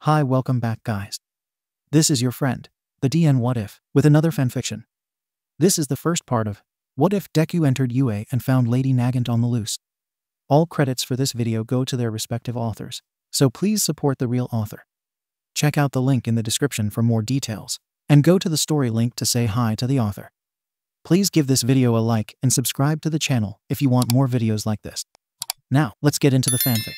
Hi, welcome back guys. This is your friend, the DN What If, with another fanfiction. This is the first part of What If Deku entered UA and found Lady Nagant on the loose. All credits for this video go to their respective authors, so please support the real author. Check out the link in the description for more details, and go to the story link to say hi to the author. Please give this video a like and subscribe to the channel if you want more videos like this. Now, let's get into the fanfic.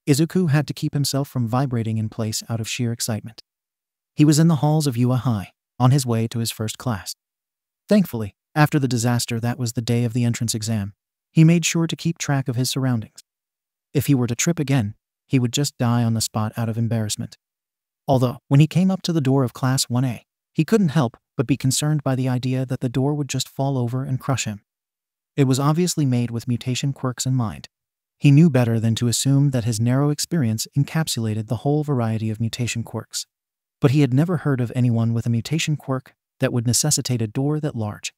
Izuku had to keep himself from vibrating in place out of sheer excitement. He was in the halls of UA High, on his way to his first class. Thankfully, after the disaster that was the day of the entrance exam, he made sure to keep track of his surroundings. If he were to trip again, he would just die on the spot out of embarrassment. Although, when he came up to the door of Class 1A, he couldn't help but be concerned by the idea that the door would just fall over and crush him. It was obviously made with mutation quirks in mind. He knew better than to assume that his narrow experience encapsulated the whole variety of mutation quirks. But he had never heard of anyone with a mutation quirk that would necessitate a door that large.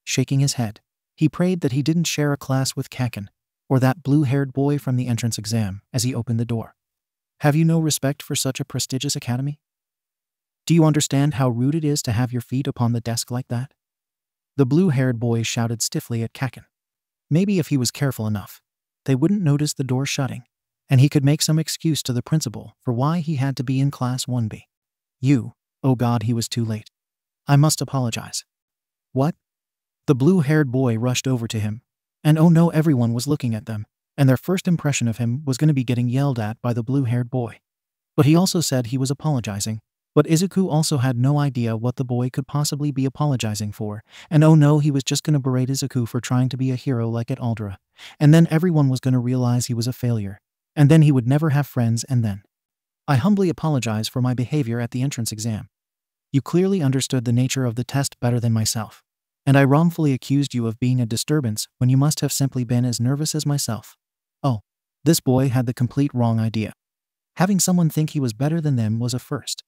Shaking his head, he prayed that he didn't share a class with Kaken, or that blue-haired boy from the entrance exam, as he opened the door. Have you no respect for such a prestigious academy? Do you understand how rude it is to have your feet upon the desk like that? The blue-haired boy shouted stiffly at Kaken. Maybe if he was careful enough, they wouldn't notice the door shutting, and he could make some excuse to the principal for why he had to be in Class 1B. Oh God, he was too late. I must apologize. What? The blue-haired boy rushed over to him, and oh no, everyone was looking at them, and their first impression of him was going to be getting yelled at by the blue-haired boy. But he also said he was apologizing, but Izuku also had no idea what the boy could possibly be apologizing for, and oh no, he was just going to berate Izuku for trying to be a hero like at Aldra, and then everyone was going to realize he was a failure, and then he would never have friends, and then. I humbly apologize for my behavior at the entrance exam. You clearly understood the nature of the test better than myself, and I wrongfully accused you of being a disturbance when you must have simply been as nervous as myself. Oh, this boy had the complete wrong idea. Having someone think he was better than them was a first.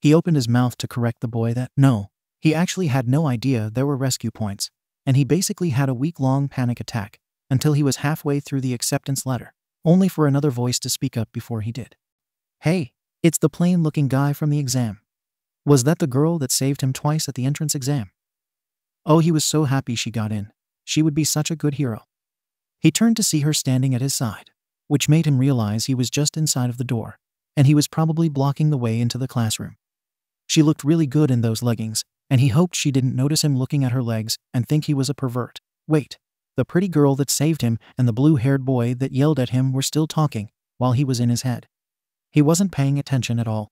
He opened his mouth to correct the boy that, no, he actually had no idea there were rescue points, and he basically had a week-long panic attack until he was halfway through the acceptance letter, only for another voice to speak up before he did. Hey, it's the plain-looking guy from the exam. Was that the girl that saved him twice at the entrance exam? Oh, he was so happy she got in. She would be such a good hero. He turned to see her standing at his side, which made him realize he was just inside of the door, and he was probably blocking the way into the classroom. She looked really good in those leggings, and he hoped she didn't notice him looking at her legs and think he was a pervert. Wait, the pretty girl that saved him and the blue-haired boy that yelled at him were still talking while he was in his head. He wasn't paying attention at all.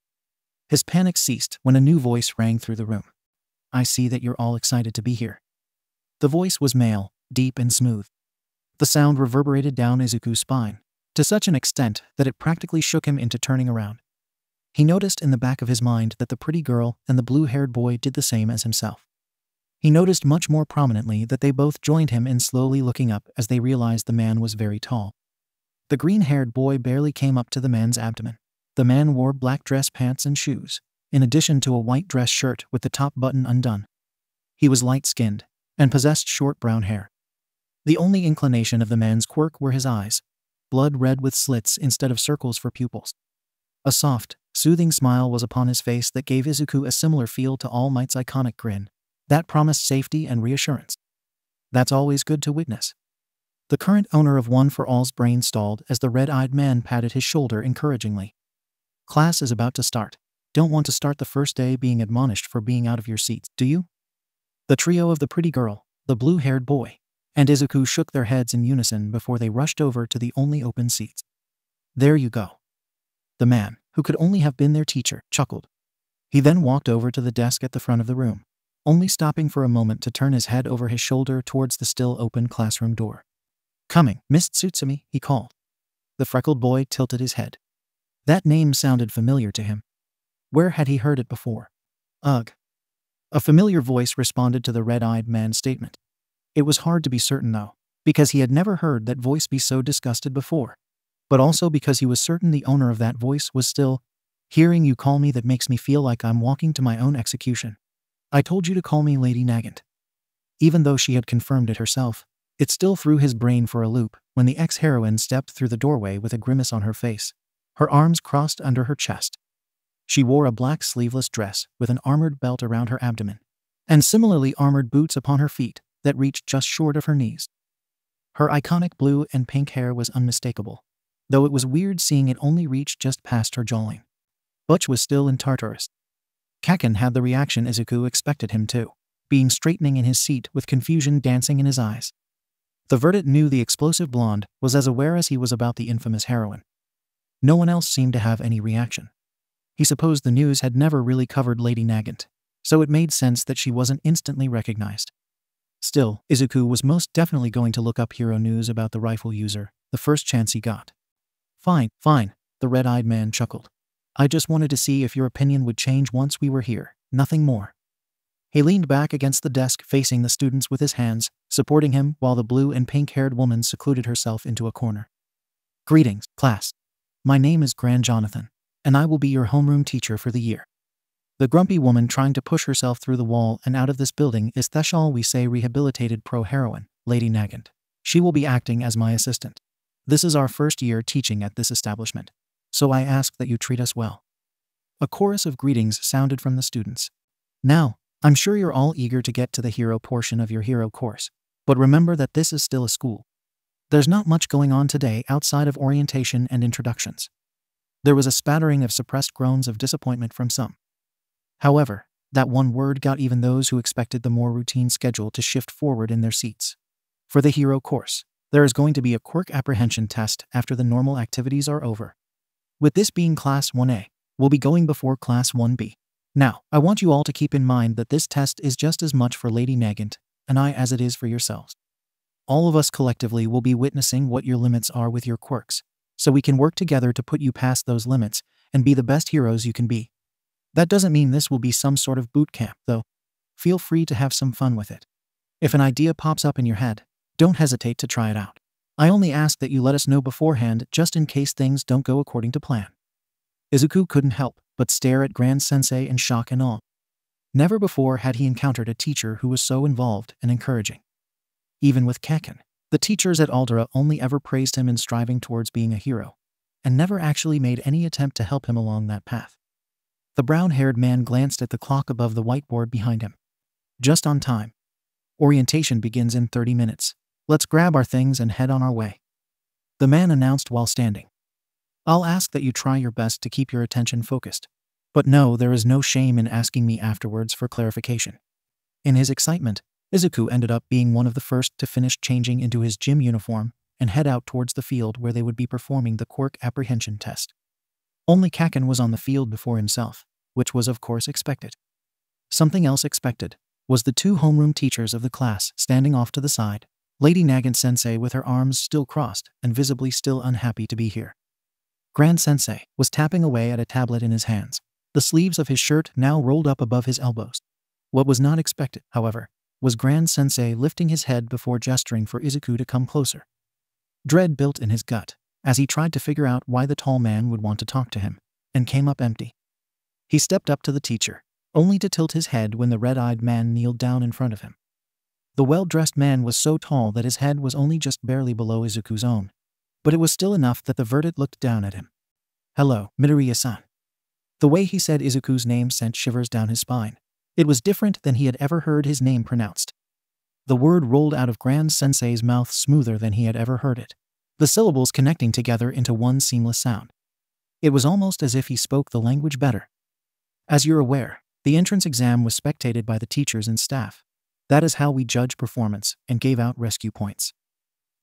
His panic ceased when a new voice rang through the room. I see that you're all excited to be here. The voice was male, deep and smooth. The sound reverberated down Izuku's spine, to such an extent that it practically shook him into turning around. He noticed in the back of his mind that the pretty girl and the blue-haired boy did the same as himself. He noticed much more prominently that they both joined him in slowly looking up as they realized the man was very tall. The green-haired boy barely came up to the man's abdomen. The man wore black dress pants and shoes, in addition to a white dress shirt with the top button undone. He was light-skinned and possessed short brown hair. The only inclination of the man's quirk were his eyes, blood red with slits instead of circles for pupils. A soft, soothing smile was upon his face that gave Izuku a similar feel to All Might's iconic grin, that promised safety and reassurance. That's always good to witness. The current owner of One for All's brain stalled as the red-eyed man patted his shoulder encouragingly. Class is about to start. Don't want to start the first day being admonished for being out of your seats, do you? The trio of the pretty girl, the blue-haired boy, and Izuku shook their heads in unison before they rushed over to the only open seats. There you go. The man, who could only have been their teacher, chuckled. He then walked over to the desk at the front of the room, only stopping for a moment to turn his head over his shoulder towards the still open classroom door. Coming, Miss Tsutsumi, he called. The freckled boy tilted his head. That name sounded familiar to him. Where had he heard it before? Ugh. A familiar voice responded to the red-eyed man's statement. It was hard to be certain though, because he had never heard that voice be so disgusted before, but also because he was certain the owner of that voice was still, hearing you call me that makes me feel like I'm walking to my own execution. I told you to call me Lady Nagant. Even though she had confirmed it herself, it still threw his brain for a loop when the ex-heroine stepped through the doorway with a grimace on her face, her arms crossed under her chest, She wore a black sleeveless dress with an armored belt around her abdomen, and similarly armored boots upon her feet that reached just short of her knees. Her iconic blue and pink hair was unmistakable, though it was weird seeing it only reach just past her jawline. Butch was still in Tartarus. Kaken had the reaction Izuku expected him to, being straightening in his seat with confusion dancing in his eyes. The Verdant knew the explosive blonde was as aware as he was about the infamous heroine. No one else seemed to have any reaction. He supposed the news had never really covered Lady Nagant, so it made sense that she wasn't instantly recognized. Still, Izuku was most definitely going to look up hero news about the rifle user the first chance he got. Fine, the red-eyed man chuckled. I just wanted to see if your opinion would change once we were here, nothing more. He leaned back against the desk facing the students with his hands, supporting him while the blue and pink-haired woman secluded herself into a corner. Greetings, class. My name is Grand Jonathan, and I will be your homeroom teacher for the year. The grumpy woman trying to push herself through the wall and out of this building is Theshal we say rehabilitated pro-heroine, Lady Nagant. She will be acting as my assistant. This is our first year teaching at this establishment, so I ask that you treat us well. A chorus of greetings sounded from the students. Now, I'm sure you're all eager to get to the hero portion of your hero course, but remember that this is still a school. There's not much going on today outside of orientation and introductions. There was a spattering of suppressed groans of disappointment from some. However, that one word got even those who expected the more routine schedule to shift forward in their seats. For the hero course, there is going to be a quirk apprehension test after the normal activities are over. With this being Class 1A, we'll be going before Class 1B. Now, I want you all to keep in mind that this test is just as much for Lady Nagant and I as it is for yourselves. All of us collectively will be witnessing what your limits are with your quirks, so we can work together to put you past those limits and be the best heroes you can be. That doesn't mean this will be some sort of boot camp, though. Feel free to have some fun with it. If an idea pops up in your head, don't hesitate to try it out. I only ask that you let us know beforehand just in case things don't go according to plan. Izuku couldn't help but stare at Grand Sensei in shock and awe. Never before had he encountered a teacher who was so involved and encouraging. Even with Kaken, the teachers at Aldera only ever praised him in striving towards being a hero, and never actually made any attempt to help him along that path. The brown-haired man glanced at the clock above the whiteboard behind him. Just on time. Orientation begins in 30 minutes. Let's grab our things and head on our way. The man announced while standing. I'll ask that you try your best to keep your attention focused. But no, there is no shame in asking me afterwards for clarification. In his excitement, Izuku ended up being one of the first to finish changing into his gym uniform and head out towards the field where they would be performing the quirk apprehension test. Only Kaken was on the field before himself, which was of course expected. Something else expected was the two homeroom teachers of the class standing off to the side, Lady Nagant Sensei with her arms still crossed and visibly still unhappy to be here. Grand Sensei was tapping away at a tablet in his hands, the sleeves of his shirt now rolled up above his elbows. What was not expected, however, was Grand Sensei lifting his head before gesturing for Izuku to come closer. Dread built in his gut as he tried to figure out why the tall man would want to talk to him, and came up empty. He stepped up to the teacher, only to tilt his head when the red-eyed man kneeled down in front of him. The well-dressed man was so tall that his head was only just barely below Izuku's own, but it was still enough that the Verdant looked down at him. Hello, Midoriya-san. The way he said Izuku's name sent shivers down his spine. It was different than he had ever heard his name pronounced. The word rolled out of Grand Sensei's mouth smoother than he had ever heard it, the syllables connecting together into one seamless sound. It was almost as if he spoke the language better. As you're aware, the entrance exam was spectated by the teachers and staff. That is how we judge performance and gave out rescue points.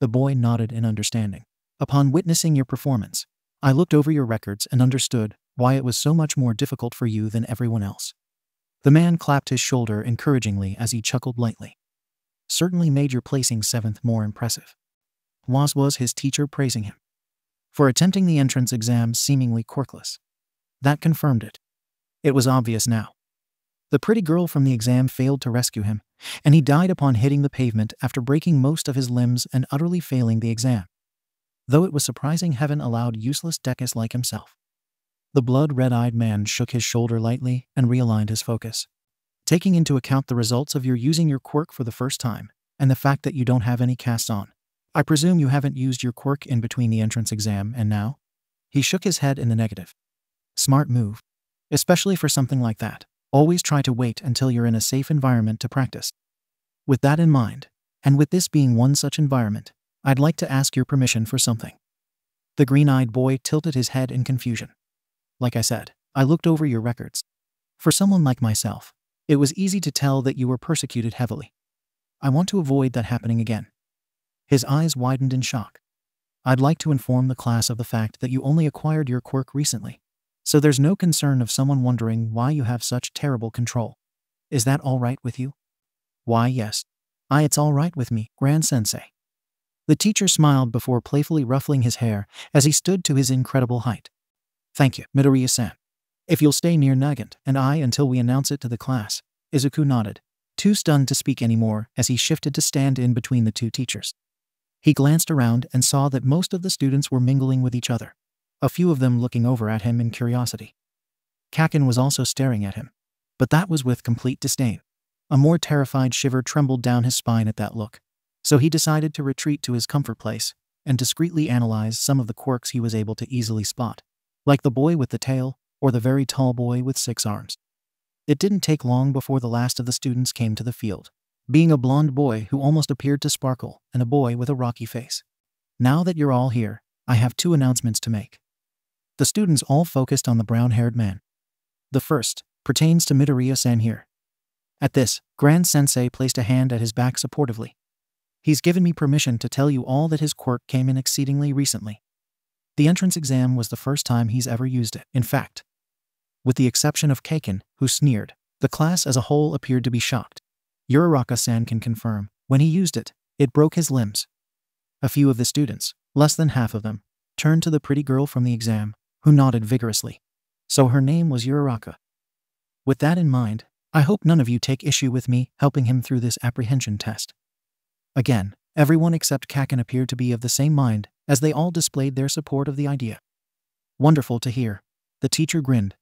The boy nodded in understanding. Upon witnessing your performance, I looked over your records and understood why it was so much more difficult for you than everyone else. The man clapped his shoulder encouragingly as he chuckled lightly. Certainly made your placing 7th more impressive. Was his teacher praising him for attempting the entrance exam seemingly quirkless. That confirmed it. It was obvious now. The pretty girl from the exam failed to rescue him, and he died upon hitting the pavement after breaking most of his limbs and utterly failing the exam. Though it was surprising heaven allowed useless Decus like himself. The blood-red-eyed man shook his shoulder lightly and realigned his focus. Taking into account the results of your using your quirk for the first time, and the fact that you don't have any casts on, I presume you haven't used your quirk in between the entrance exam and now? He shook his head in the negative. Smart move. especially for something like that. Always try to wait until you're in a safe environment to practice. With that in mind, and with this being one such environment, I'd like to ask your permission for something." The green-eyed boy tilted his head in confusion. "Like I said, I looked over your records. For someone like myself, it was easy to tell that you were persecuted heavily. I want to avoid that happening again." His eyes widened in shock. "I'd like to inform the class of the fact that you only acquired your quirk recently, so there's no concern of someone wondering why you have such terrible control. Is that all right with you?" "Why, yes. It's all right with me, Grand Sensei." The teacher smiled before playfully ruffling his hair as he stood to his incredible height. "Thank you, Midoriya-san. If you'll stay near Nagant and I until we announce it to the class." Izuku nodded, too stunned to speak anymore as he shifted to stand in between the two teachers. He glanced around and saw that most of the students were mingling with each other, a few of them looking over at him in curiosity. Kaken was also staring at him, but that was with complete disdain. A more terrified shiver trembled down his spine at that look, so he decided to retreat to his comfort place and discreetly analyze some of the quirks he was able to easily spot, like the boy with the tail or the very tall boy with 6 arms. It didn't take long before the last of the students came to the field, being a blonde boy who almost appeared to sparkle and a boy with a rocky face. "Now that you're all here, I have 2 announcements to make." The students all focused on the brown-haired man. The first pertains to Midoriya-san here. At this, Grand Sensei placed a hand at his back supportively. "He's given me permission to tell you all that his quirk came in exceedingly recently. The entrance exam was the first time he's ever used it. In fact, with the exception of Kaken, who sneered, the class as a whole appeared to be shocked. Uraraka-san can confirm, when he used it, it broke his limbs." A few of the students, less than half of them, turned to the pretty girl from the exam, who nodded vigorously. So her name was Uraraka. "With that in mind, I hope none of you take issue with me helping him through this apprehension test." Again, everyone except Kaken appeared to be of the same mind, as they all displayed their support of the idea. "Wonderful to hear." The teacher grinned.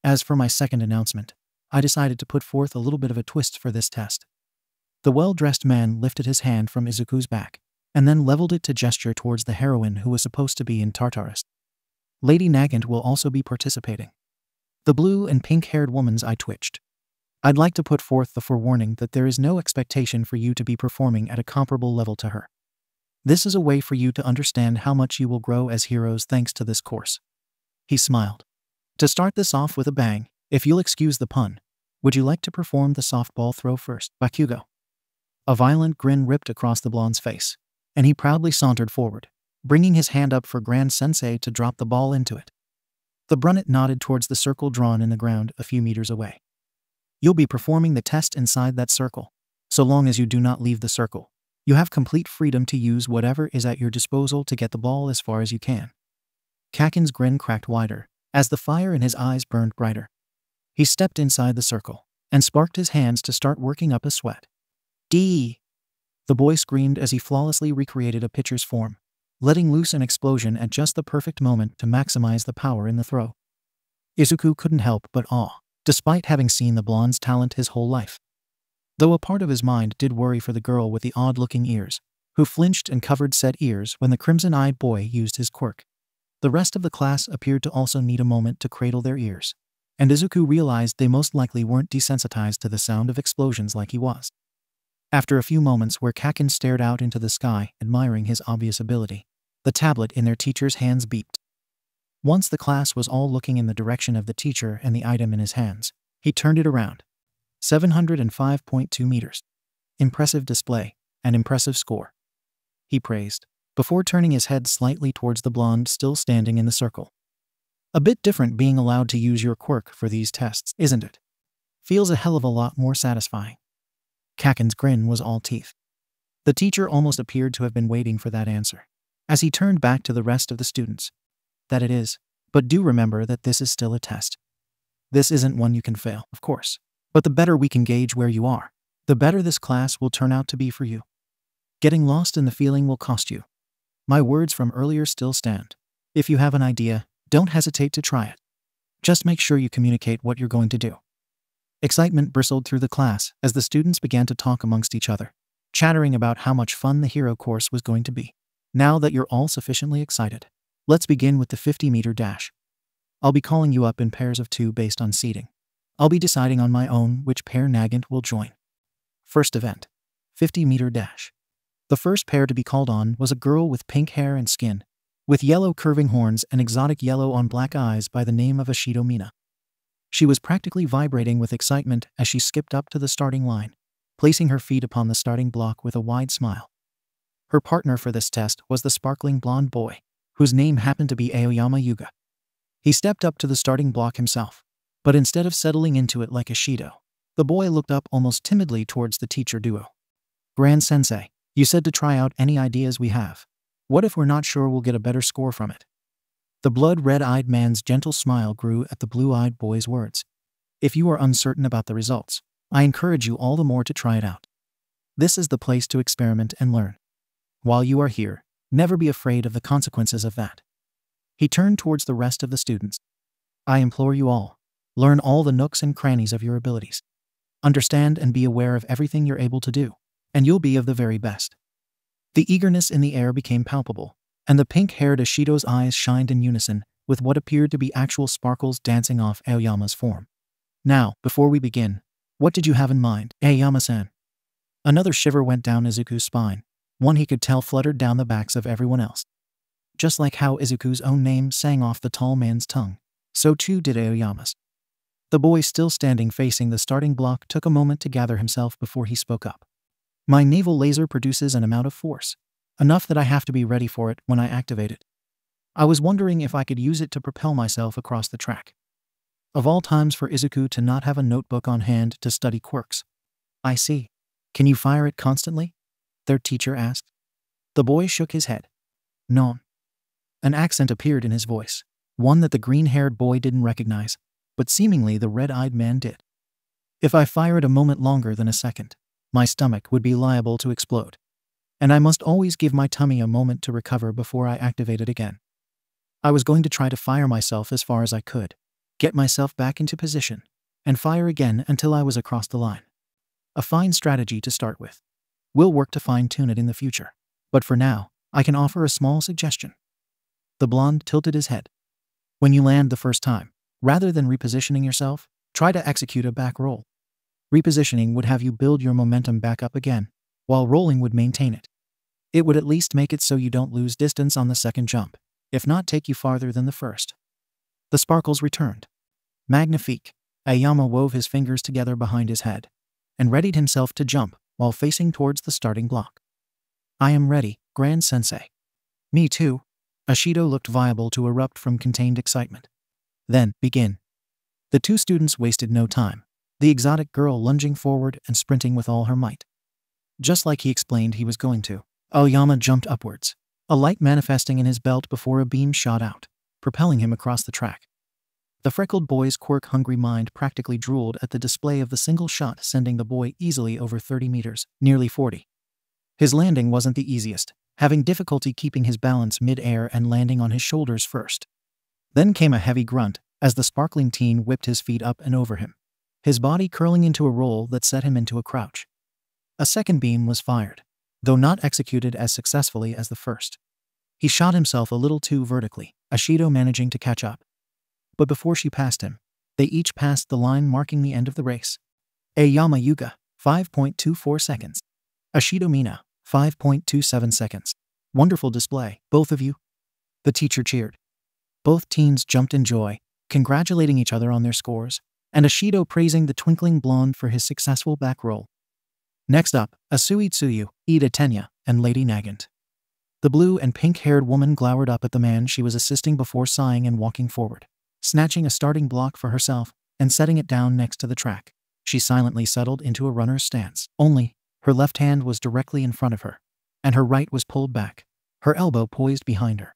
"As for my second announcement, I decided to put forth a little bit of a twist for this test." The well-dressed man lifted his hand from Izuku's back, and then leveled it to gesture towards the heroine who was supposed to be in Tartarus. "Lady Nagant will also be participating." The blue and pink-haired woman's eye twitched. "I'd like to put forth the forewarning that there is no expectation for you to be performing at a comparable level to her. This is a way for you to understand how much you will grow as heroes thanks to this course." He smiled. "To start this off with a bang, if you'll excuse the pun, would you like to perform the softball throw first, Bakugo?" A violent grin ripped across the blonde's face, and he proudly sauntered forward, bringing his hand up for Grand Sensei to drop the ball into it. The brunette nodded towards the circle drawn in the ground a few meters away. "You'll be performing the test inside that circle. So long as you do not leave the circle, you have complete freedom to use whatever is at your disposal to get the ball as far as you can." Kaken's grin cracked wider, as the fire in his eyes burned brighter. He stepped inside the circle, and sparked his hands to start working up a sweat. "D!" The boy screamed as he flawlessly recreated a pitcher's form, letting loose an explosion at just the perfect moment to maximize the power in the throw. Izuku couldn't help but awe, despite having seen the blonde's talent his whole life. Though a part of his mind did worry for the girl with the odd-looking ears, who flinched and covered said ears when the crimson-eyed boy used his quirk. The rest of the class appeared to also need a moment to cradle their ears, and Izuku realized they most likely weren't desensitized to the sound of explosions like he was. After a few moments where Kaken stared out into the sky, admiring his obvious ability, the tablet in their teacher's hands beeped. Once the class was all looking in the direction of the teacher and the item in his hands, he turned it around. 705.2 meters. Impressive display, an impressive score. He praised, before turning his head slightly towards the blonde still standing in the circle. "A bit different being allowed to use your quirk for these tests, isn't it? Feels a hell of a lot more satisfying." Kaken's grin was all teeth. The teacher almost appeared to have been waiting for that answer, as he turned back to the rest of the students. "That it is, but do remember that this is still a test. This isn't one you can fail, of course, but the better we can gauge where you are, the better this class will turn out to be for you. Getting lost in the feeling will cost you. My words from earlier still stand. If you have an idea, don't hesitate to try it. Just make sure you communicate what you're going to do." Excitement bristled through the class as the students began to talk amongst each other, chattering about how much fun the hero course was going to be. "Now that you're all sufficiently excited, let's begin with the 50-meter dash." I'll be calling you up in pairs of 2 based on seeding. I'll be deciding on my own which pair Nagant will join. First event. 50-meter dash. The first pair to be called on was a girl with pink hair and skin, with yellow curving horns and exotic yellow on black eyes by the name of Ashido Mina. She was practically vibrating with excitement as she skipped up to the starting line, placing her feet upon the starting block with a wide smile. Her partner for this test was the sparkling blonde boy, whose name happened to be Aoyama Yuga. He stepped up to the starting block himself, but instead of settling into it like Ashido, the boy looked up almost timidly towards the teacher duo. Grand Sensei, you said to try out any ideas we have. What if we're not sure we'll get a better score from it? The blood-red-eyed man's gentle smile grew at the blue-eyed boy's words. If you are uncertain about the results, I encourage you all the more to try it out. This is the place to experiment and learn. While you are here, never be afraid of the consequences of that. He turned towards the rest of the students. I implore you all, learn all the nooks and crannies of your abilities. Understand and be aware of everything you're able to do, and you'll be of the very best. The eagerness in the air became palpable, and the pink-haired Ashido's eyes shined in unison with what appeared to be actual sparkles dancing off Aoyama's form. Now, before we begin, what did you have in mind, Aoyama-san? Another shiver went down Izuku's spine, one he could tell fluttered down the backs of everyone else. Just like how Izuku's own name sang off the tall man's tongue, so too did Aoyama's. The boy still standing facing the starting block took a moment to gather himself before he spoke up. My naval laser produces an amount of force, enough that I have to be ready for it when I activate it. I was wondering if I could use it to propel myself across the track. Of all times for Izuku to not have a notebook on hand to study quirks. I see. Can you fire it constantly? Their teacher asked. The boy shook his head. No. An accent appeared in his voice, one that the green-haired boy didn't recognize, but seemingly the red-eyed man did. If I fire it a moment longer than a second, my stomach would be liable to explode, and I must always give my tummy a moment to recover before I activate it again. I was going to try to fire myself as far as I could, get myself back into position, and fire again until I was across the line. A fine strategy to start with. We'll work to fine-tune it in the future, but for now, I can offer a small suggestion. The blonde tilted his head. When you land the first time, rather than repositioning yourself, try to execute a back roll. Repositioning would have you build your momentum back up again, while rolling would maintain it. It would at least make it so you don't lose distance on the second jump, if not take you farther than the first. The sparkles returned. Magnifique. Aoyama wove his fingers together behind his head, and readied himself to jump while facing towards the starting block. I am ready, Grand Sensei. Me too. Ashido looked viable to erupt from contained excitement. Then, begin. The two students wasted no time, the exotic girl lunging forward and sprinting with all her might. Just like he explained he was going to, Aoyama jumped upwards, a light manifesting in his belt before a beam shot out, propelling him across the track. The freckled boy's quirk-hungry mind practically drooled at the display of the single shot sending the boy easily over 30 meters, nearly 40. His landing wasn't the easiest, having difficulty keeping his balance mid-air and landing on his shoulders first. Then came a heavy grunt as the sparkling teen whipped his feet up and over him, his body curling into a roll that set him into a crouch. A second beam was fired, though not executed as successfully as the first. He shot himself a little too vertically, Ashido managing to catch up. But before she passed him, they each passed the line marking the end of the race. Aoyama Yuga, 5.24 seconds. Ashido Mina, 5.27 seconds. Wonderful display, both of you. The teacher cheered. Both teens jumped in joy, congratulating each other on their scores, and Ashido praising the twinkling blonde for his successful back roll. Next up, Asui Tsuyu, Ida Tenya, and Lady Nagant. The blue and pink-haired woman glowered up at the man she was assisting before sighing and walking forward, snatching a starting block for herself and setting it down next to the track. She silently settled into a runner's stance, only her left hand was directly in front of her, and her right was pulled back, her elbow poised behind her.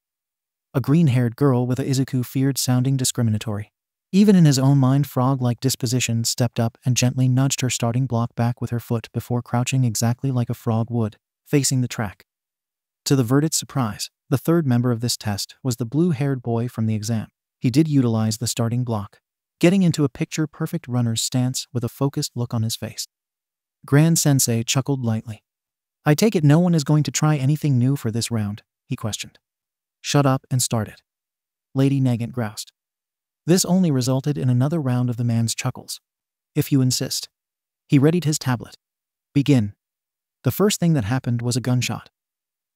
A green-haired girl with a Izuku feared sounding discriminatory. Even in his own mind, frog-like disposition stepped up and gently nudged her starting block back with her foot before crouching exactly like a frog would, facing the track. To the verdict's surprise, the third member of this test was the blue-haired boy from the exam. He did utilize the starting block, getting into a picture-perfect runner's stance with a focused look on his face. Grand Sensei chuckled lightly. I take it no one is going to try anything new for this round, he questioned. Shut up and start it. Lady Nagant groused. This only resulted in another round of the man's chuckles. If you insist. He readied his tablet. Begin. The first thing that happened was a gunshot.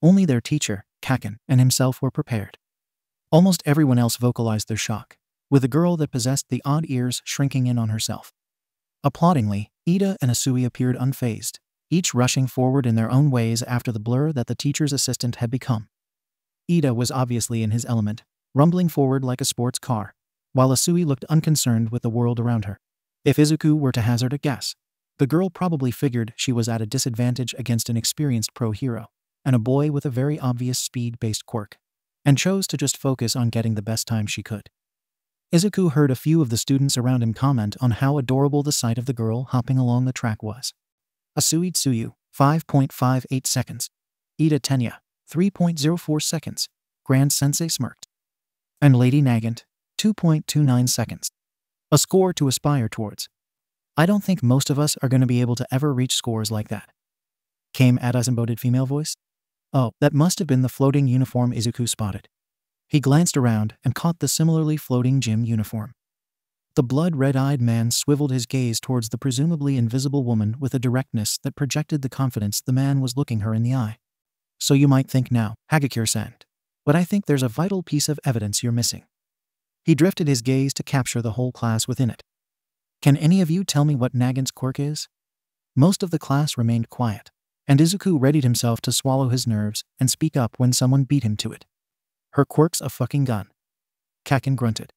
Only their teacher, Kaken, and himself were prepared. Almost everyone else vocalized their shock, with the girl that possessed the odd ears shrinking in on herself. Applaudingly, Ida and Asui appeared unfazed, each rushing forward in their own ways after the blur that the teacher's assistant had become. Ida was obviously in his element, rumbling forward like a sports car, while Asui looked unconcerned with the world around her. If Izuku were to hazard a guess, the girl probably figured she was at a disadvantage against an experienced pro hero, and a boy with a very obvious speed-based quirk, and chose to just focus on getting the best time she could. Izuku heard a few of the students around him comment on how adorable the sight of the girl hopping along the track was. Asui Tsuyu, 5.58 seconds. Ida Tenya, 3.04 seconds. Grand Sensei smirked. And Lady Nagant, 2.29 seconds. A score to aspire towards. I don't think most of us are going to be able to ever reach scores like that. Came at us embodied female voice. Oh, that must have been the floating uniform Izuku spotted. He glanced around and caught the similarly floating gym uniform. The blood-red-eyed man swiveled his gaze towards the presumably invisible woman with a directness that projected the confidence the man was looking her in the eye. So you might think now, Hagakure-san, but I think there's a vital piece of evidence you're missing. He drifted his gaze to capture the whole class within it. Can any of you tell me what Nagant's quirk is? Most of the class remained quiet, and Izuku readied himself to swallow his nerves and speak up when someone beat him to it. Her quirk's a fucking gun. Kaken grunted.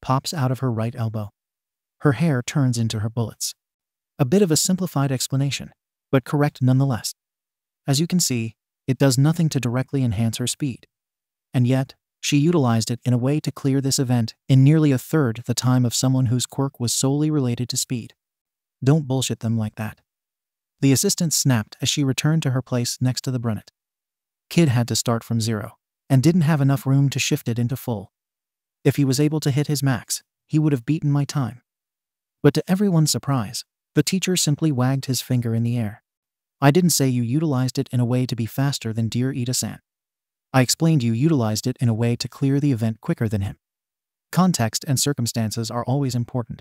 Pops out of her right elbow. Her hair turns into her bullets. A bit of a simplified explanation, but correct nonetheless. As you can see, it does nothing to directly enhance her speed. And yet, she utilized it in a way to clear this event in nearly a third the time of someone whose quirk was solely related to speed. Don't bullshit them like that. The assistant snapped as she returned to her place next to the brunette. Kid had to start from zero, and didn't have enough room to shift it into full. If he was able to hit his max, he would have beaten my time. But to everyone's surprise, the teacher simply wagged his finger in the air. I didn't say you utilized it in a way to be faster than dear Ida-san. I explained you utilized it in a way to clear the event quicker than him. Context and circumstances are always important.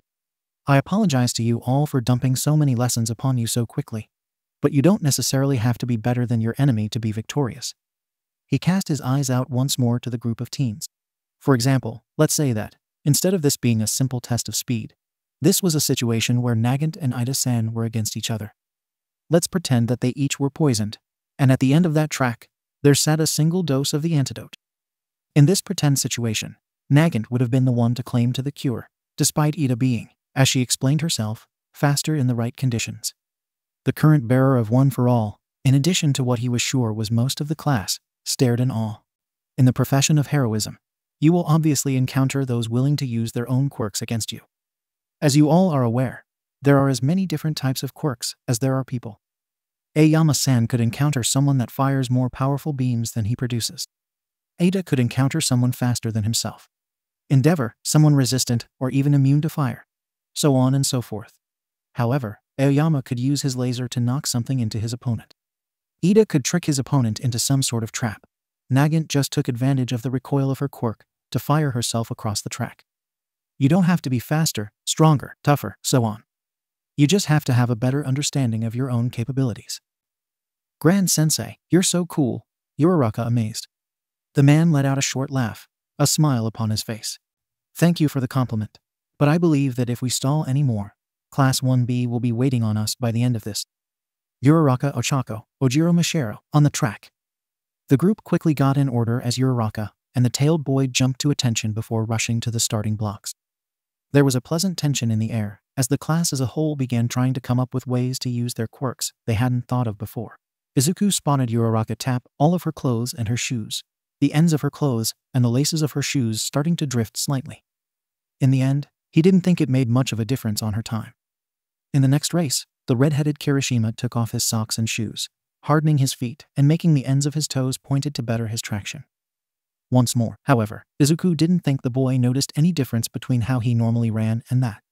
I apologize to you all for dumping so many lessons upon you so quickly, but you don't necessarily have to be better than your enemy to be victorious. He cast his eyes out once more to the group of teens. For example, let's say that, instead of this being a simple test of speed, this was a situation where Nagant and Ida-san were against each other. Let's pretend that they each were poisoned, and at the end of that track, there sat a single dose of the antidote. In this pretend situation, Nagant would have been the one to claim to the cure, despite Ida being, as she explained herself, faster in the right conditions. The current bearer of One for All, in addition to what he was sure was most of the class, stared in awe. In the profession of heroism, you will obviously encounter those willing to use their own quirks against you. As you all are aware, there are as many different types of quirks as there are people. Aoyama-san could encounter someone that fires more powerful beams than he produces. Ada could encounter someone faster than himself. Endeavor, someone resistant or even immune to fire. So on and so forth. However, Aoyama could use his laser to knock something into his opponent. Ida could trick his opponent into some sort of trap. Nagant just took advantage of the recoil of her quirk to fire herself across the track. You don't have to be faster, stronger, tougher, so on. You just have to have a better understanding of your own capabilities. Grand Sensei, you're so cool, Uraraka amazed. The man let out a short laugh, a smile upon his face. Thank you for the compliment, but I believe that if we stall any more, Class 1B will be waiting on us by the end of this. Uraraka Ochako, Ojiro Mashiro, on the track. The group quickly got in order as Uraraka and the tailed boy jumped to attention before rushing to the starting blocks. There was a pleasant tension in the air as the class as a whole began trying to come up with ways to use their quirks they hadn't thought of before. Izuku spotted Uraraka tap all of her clothes and her shoes, the ends of her clothes and the laces of her shoes starting to drift slightly. In the end, he didn't think it made much of a difference on her time. In the next race, the red-headed Kirishima took off his socks and shoes, hardening his feet and making the ends of his toes pointed to better his traction. Once more, however, Izuku didn't think the boy noticed any difference between how he normally ran and that.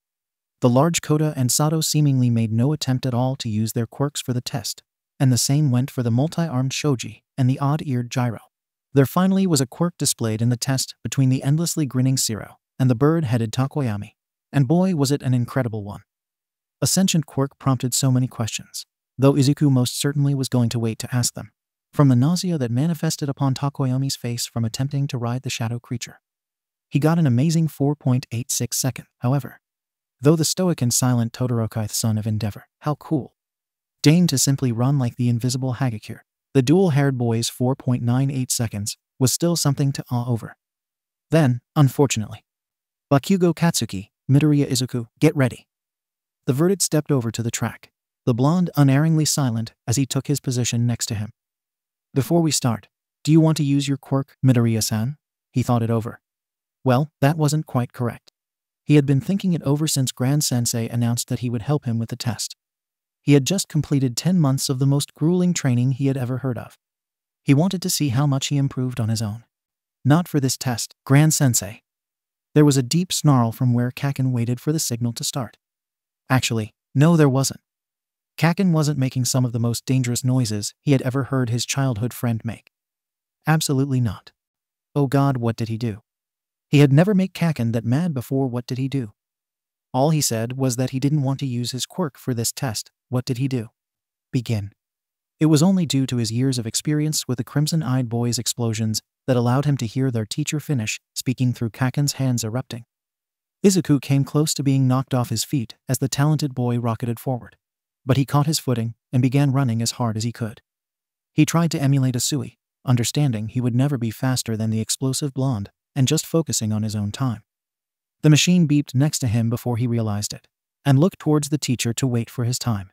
The large Kota and Sato seemingly made no attempt at all to use their quirks for the test, and the same went for the multi-armed Shoji and the odd-eared Gyro. There finally was a quirk displayed in the test between the endlessly grinning Siro and the bird-headed Takoyami. And boy, was it an incredible one. A sentient quirk prompted so many questions, though Izuku most certainly was going to wait to ask them. From the nausea that manifested upon Takoyami's face from attempting to ride the shadow creature. He got an amazing 4.86 seconds, however. Though the stoic and silent Todoroki, son of Endeavor, how cool. Deigned to simply run like the invisible Hagakure. The dual-haired boy's 4.98 seconds was still something to awe over. Then, unfortunately, Bakugo Katsuki, Midoriya Izuku, get ready. The verdant stepped over to the track, the blonde unerringly silent as he took his position next to him. Before we start, do you want to use your quirk, Midoriya-san? He thought it over. Well, that wasn't quite correct. He had been thinking it over since Grand Sensei announced that he would help him with the test. He had just completed 10 months of the most grueling training he had ever heard of. He wanted to see how much he improved on his own. Not for this test, Grand Sensei. There was a deep snarl from where Kaken waited for the signal to start. Actually, no, there wasn't. Kaken wasn't making some of the most dangerous noises he had ever heard his childhood friend make. Absolutely not. Oh God, what did he do? He had never made Kaken that mad before. What did he do? All he said was that he didn't want to use his quirk for this test. What did he do? Begin. It was only due to his years of experience with the crimson-eyed boys' explosions that allowed him to hear their teacher finish, speaking through Kaken's hands erupting. Izuku came close to being knocked off his feet as the talented boy rocketed forward. But he caught his footing and began running as hard as he could. He tried to emulate Asui, understanding he would never be faster than the explosive blonde, and just focusing on his own time. The machine beeped next to him before he realized it, and looked towards the teacher to wait for his time.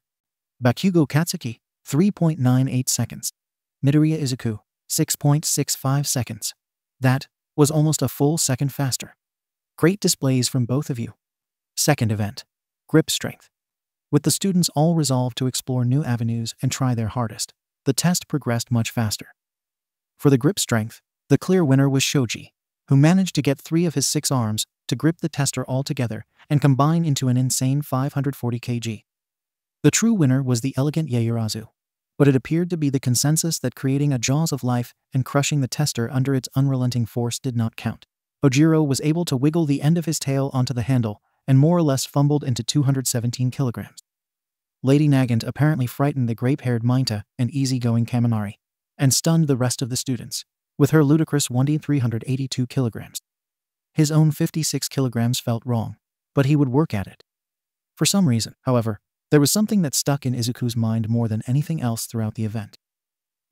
Bakugo Katsuki, 3.98 seconds. Midoriya Izuku, 6.65 seconds. That was almost a full second faster. Great displays from both of you. Second event. Grip strength. With the students all resolved to explore new avenues and try their hardest, the test progressed much faster. For the grip strength, the clear winner was Shoji, who managed to get 3 of his 6 arms to grip the tester all together and combine into an insane 540 kg. The true winner was the elegant Yaoyorozu, but it appeared to be the consensus that creating a jaws of life and crushing the tester under its unrelenting force did not count. Ojiro was able to wiggle the end of his tail onto the handle and more or less fumbled into 217 kilograms. Lady Nagant apparently frightened the grape-haired Mainta and easy-going Kaminari, and stunned the rest of the students, with her ludicrous 382 kilograms. His own 56 kilograms felt wrong, but he would work at it. For some reason, however, there was something that stuck in Izuku's mind more than anything else throughout the event.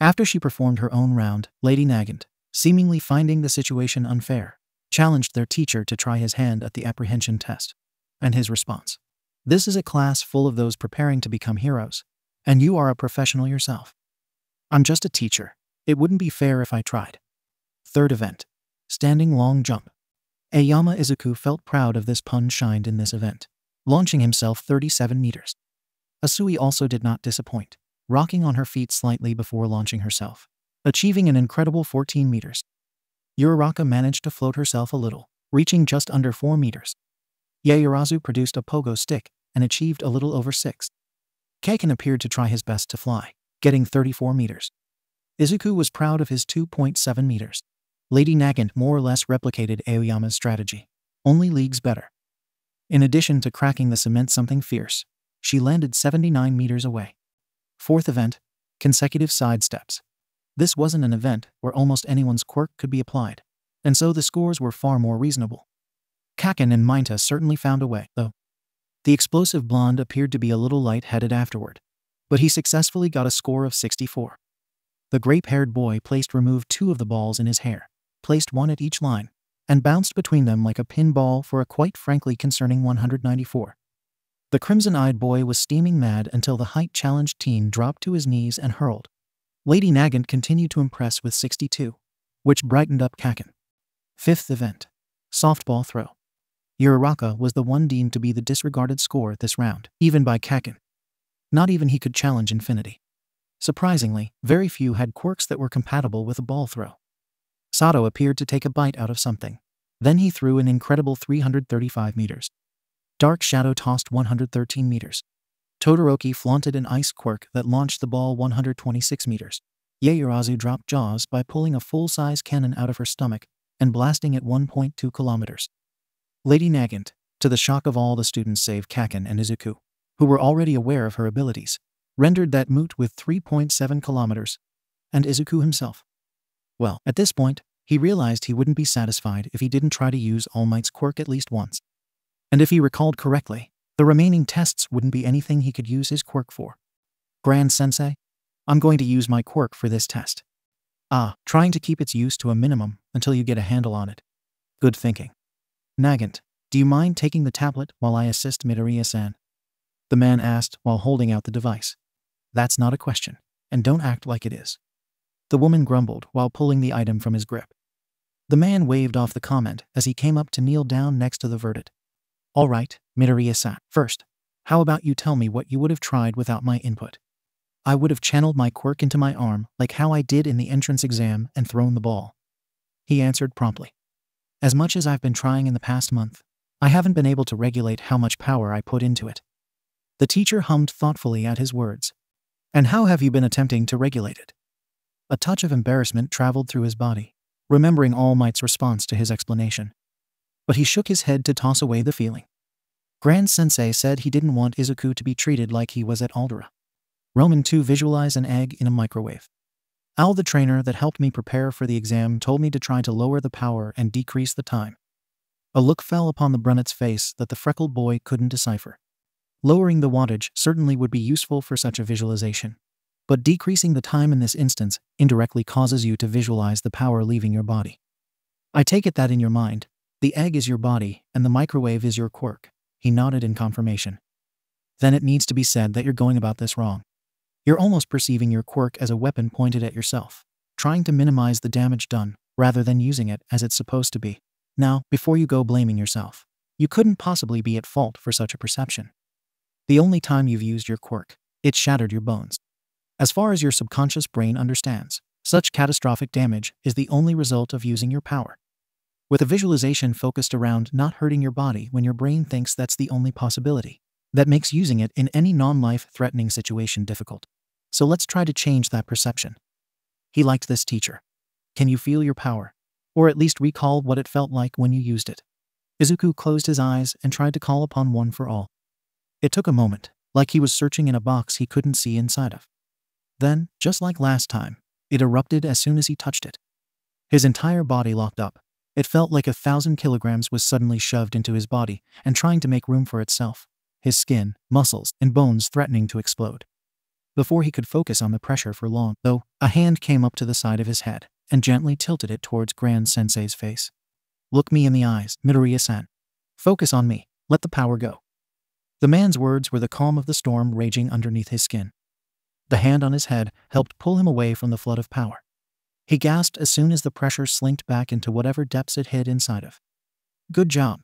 After she performed her own round, Lady Nagant, seemingly finding the situation unfair, challenged their teacher to try his hand at the apprehension test. And his response: "This is a class full of those preparing to become heroes, and you are a professional yourself. I'm just a teacher. It wouldn't be fair if I tried." Third event. Standing long jump. Aoyama Izuku felt proud of this pun shined in this event, launching himself 37 meters. Asui also did not disappoint, rocking on her feet slightly before launching herself, achieving an incredible 14 meters. Uraraka managed to float herself a little, reaching just under 4 meters. Yaoyorozu produced a pogo stick and achieved a little over 6. Kaken appeared to try his best to fly, getting 34 meters. Izuku was proud of his 2.7 meters. Lady Nagant more or less replicated Aoyama's strategy, only leagues better. In addition to cracking the cement something fierce, she landed 79 meters away. Fourth event, consecutive side steps. This wasn't an event where almost anyone's quirk could be applied, and so the scores were far more reasonable. Kaken and Mainta certainly found a way, though. The explosive blonde appeared to be a little light-headed afterward, but he successfully got a score of 64. The grape-haired boy removed 2 of the balls in his hair, placed 1 at each line, and bounced between them like a pinball for a quite frankly concerning 194. The crimson-eyed boy was steaming mad until the height-challenged teen dropped to his knees and hurled. Lady Nagant continued to impress with 62, which brightened up Kaken. Fifth event. Softball throw. Uraraka was the one deemed to be the disregarded score this round, even by Kaken. Not even he could challenge infinity. Surprisingly, very few had quirks that were compatible with a ball throw. Sato appeared to take a bite out of something. Then he threw an incredible 335 meters. Dark Shadow tossed 113 meters. Todoroki flaunted an ice quirk that launched the ball 126 meters. Yaoyorozu dropped Jaws by pulling a full-size cannon out of her stomach and blasting it 1.2 kilometers. Lady Nagant, to the shock of all the students save Kaken and Izuku, who were already aware of her abilities, rendered that moot with 3.7 kilometers, and Izuku himself. Well, at this point, he realized he wouldn't be satisfied if he didn't try to use All Might's quirk at least once. And if he recalled correctly, the remaining tests wouldn't be anything he could use his quirk for. Grand Sensei, I'm going to use my quirk for this test. Trying to keep its use to a minimum until you get a handle on it. Good thinking. Nagant, do you mind taking the tablet while I assist Midoriya-san? The man asked while holding out the device. That's not a question, and don't act like it is. The woman grumbled while pulling the item from his grip. The man waved off the comment as he came up to kneel down next to the verdict. All right, Midoriya-san, first, how about you tell me what you would have tried without my input? I would have channeled my quirk into my arm like how I did in the entrance exam and thrown the ball. He answered promptly. As much as I've been trying in the past month, I haven't been able to regulate how much power I put into it. The teacher hummed thoughtfully at his words. And how have you been attempting to regulate it? A touch of embarrassment traveled through his body, remembering All Might's response to his explanation. But he shook his head to toss away the feeling. Grand Sensei said he didn't want Izuku to be treated like he was at Aldera. Roman 2 visualize an egg in a microwave. Al, the trainer that helped me prepare for the exam, told me to try to lower the power and decrease the time. A look fell upon the brunette's face that the freckled boy couldn't decipher. Lowering the wattage certainly would be useful for such a visualization, but decreasing the time in this instance indirectly causes you to visualize the power leaving your body. I take it that in your mind, the egg is your body and the microwave is your quirk. He nodded in confirmation. Then it needs to be said that you're going about this wrong. You're almost perceiving your quirk as a weapon pointed at yourself, trying to minimize the damage done, rather than using it as it's supposed to be. Now, before you go blaming yourself, you couldn't possibly be at fault for such a perception. The only time you've used your quirk, it shattered your bones. As far as your subconscious brain understands, such catastrophic damage is the only result of using your power. With a visualization focused around not hurting your body when your brain thinks that's the only possibility, that makes using it in any non-life-threatening situation difficult. So let's try to change that perception. He liked this teacher. Can you feel your power? Or at least recall what it felt like when you used it? Izuku closed his eyes and tried to call upon One for All. It took a moment, like he was searching in a box he couldn't see inside of. Then, just like last time, it erupted as soon as he touched it. His entire body locked up. It felt like 1,000 kilograms was suddenly shoved into his body and trying to make room for itself, his skin, muscles, and bones threatening to explode. Before he could focus on the pressure for long, though, a hand came up to the side of his head and gently tilted it towards Grand Sensei's face. Look me in the eyes, Midoriya-san. Focus on me. Let the power go. The man's words were the calm of the storm raging underneath his skin. The hand on his head helped pull him away from the flood of power. He gasped as soon as the pressure slinked back into whatever depths it hid inside of. Good job.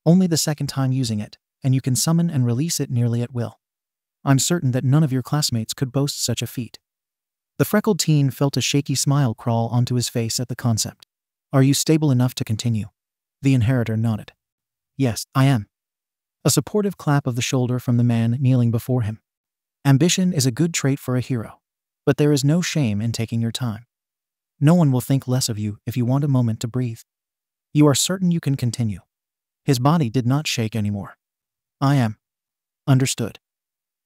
Only the second time using it, and you can summon and release it nearly at will. I'm certain that none of your classmates could boast such a feat. The freckled teen felt a shaky smile crawl onto his face at the concept. Are you stable enough to continue? The inheritor nodded. Yes, I am. A supportive clap of the shoulder from the man kneeling before him. Ambition is a good trait for a hero, but there is no shame in taking your time. No one will think less of you if you want a moment to breathe. You are certain you can continue. His body did not shake anymore. I am. Understood.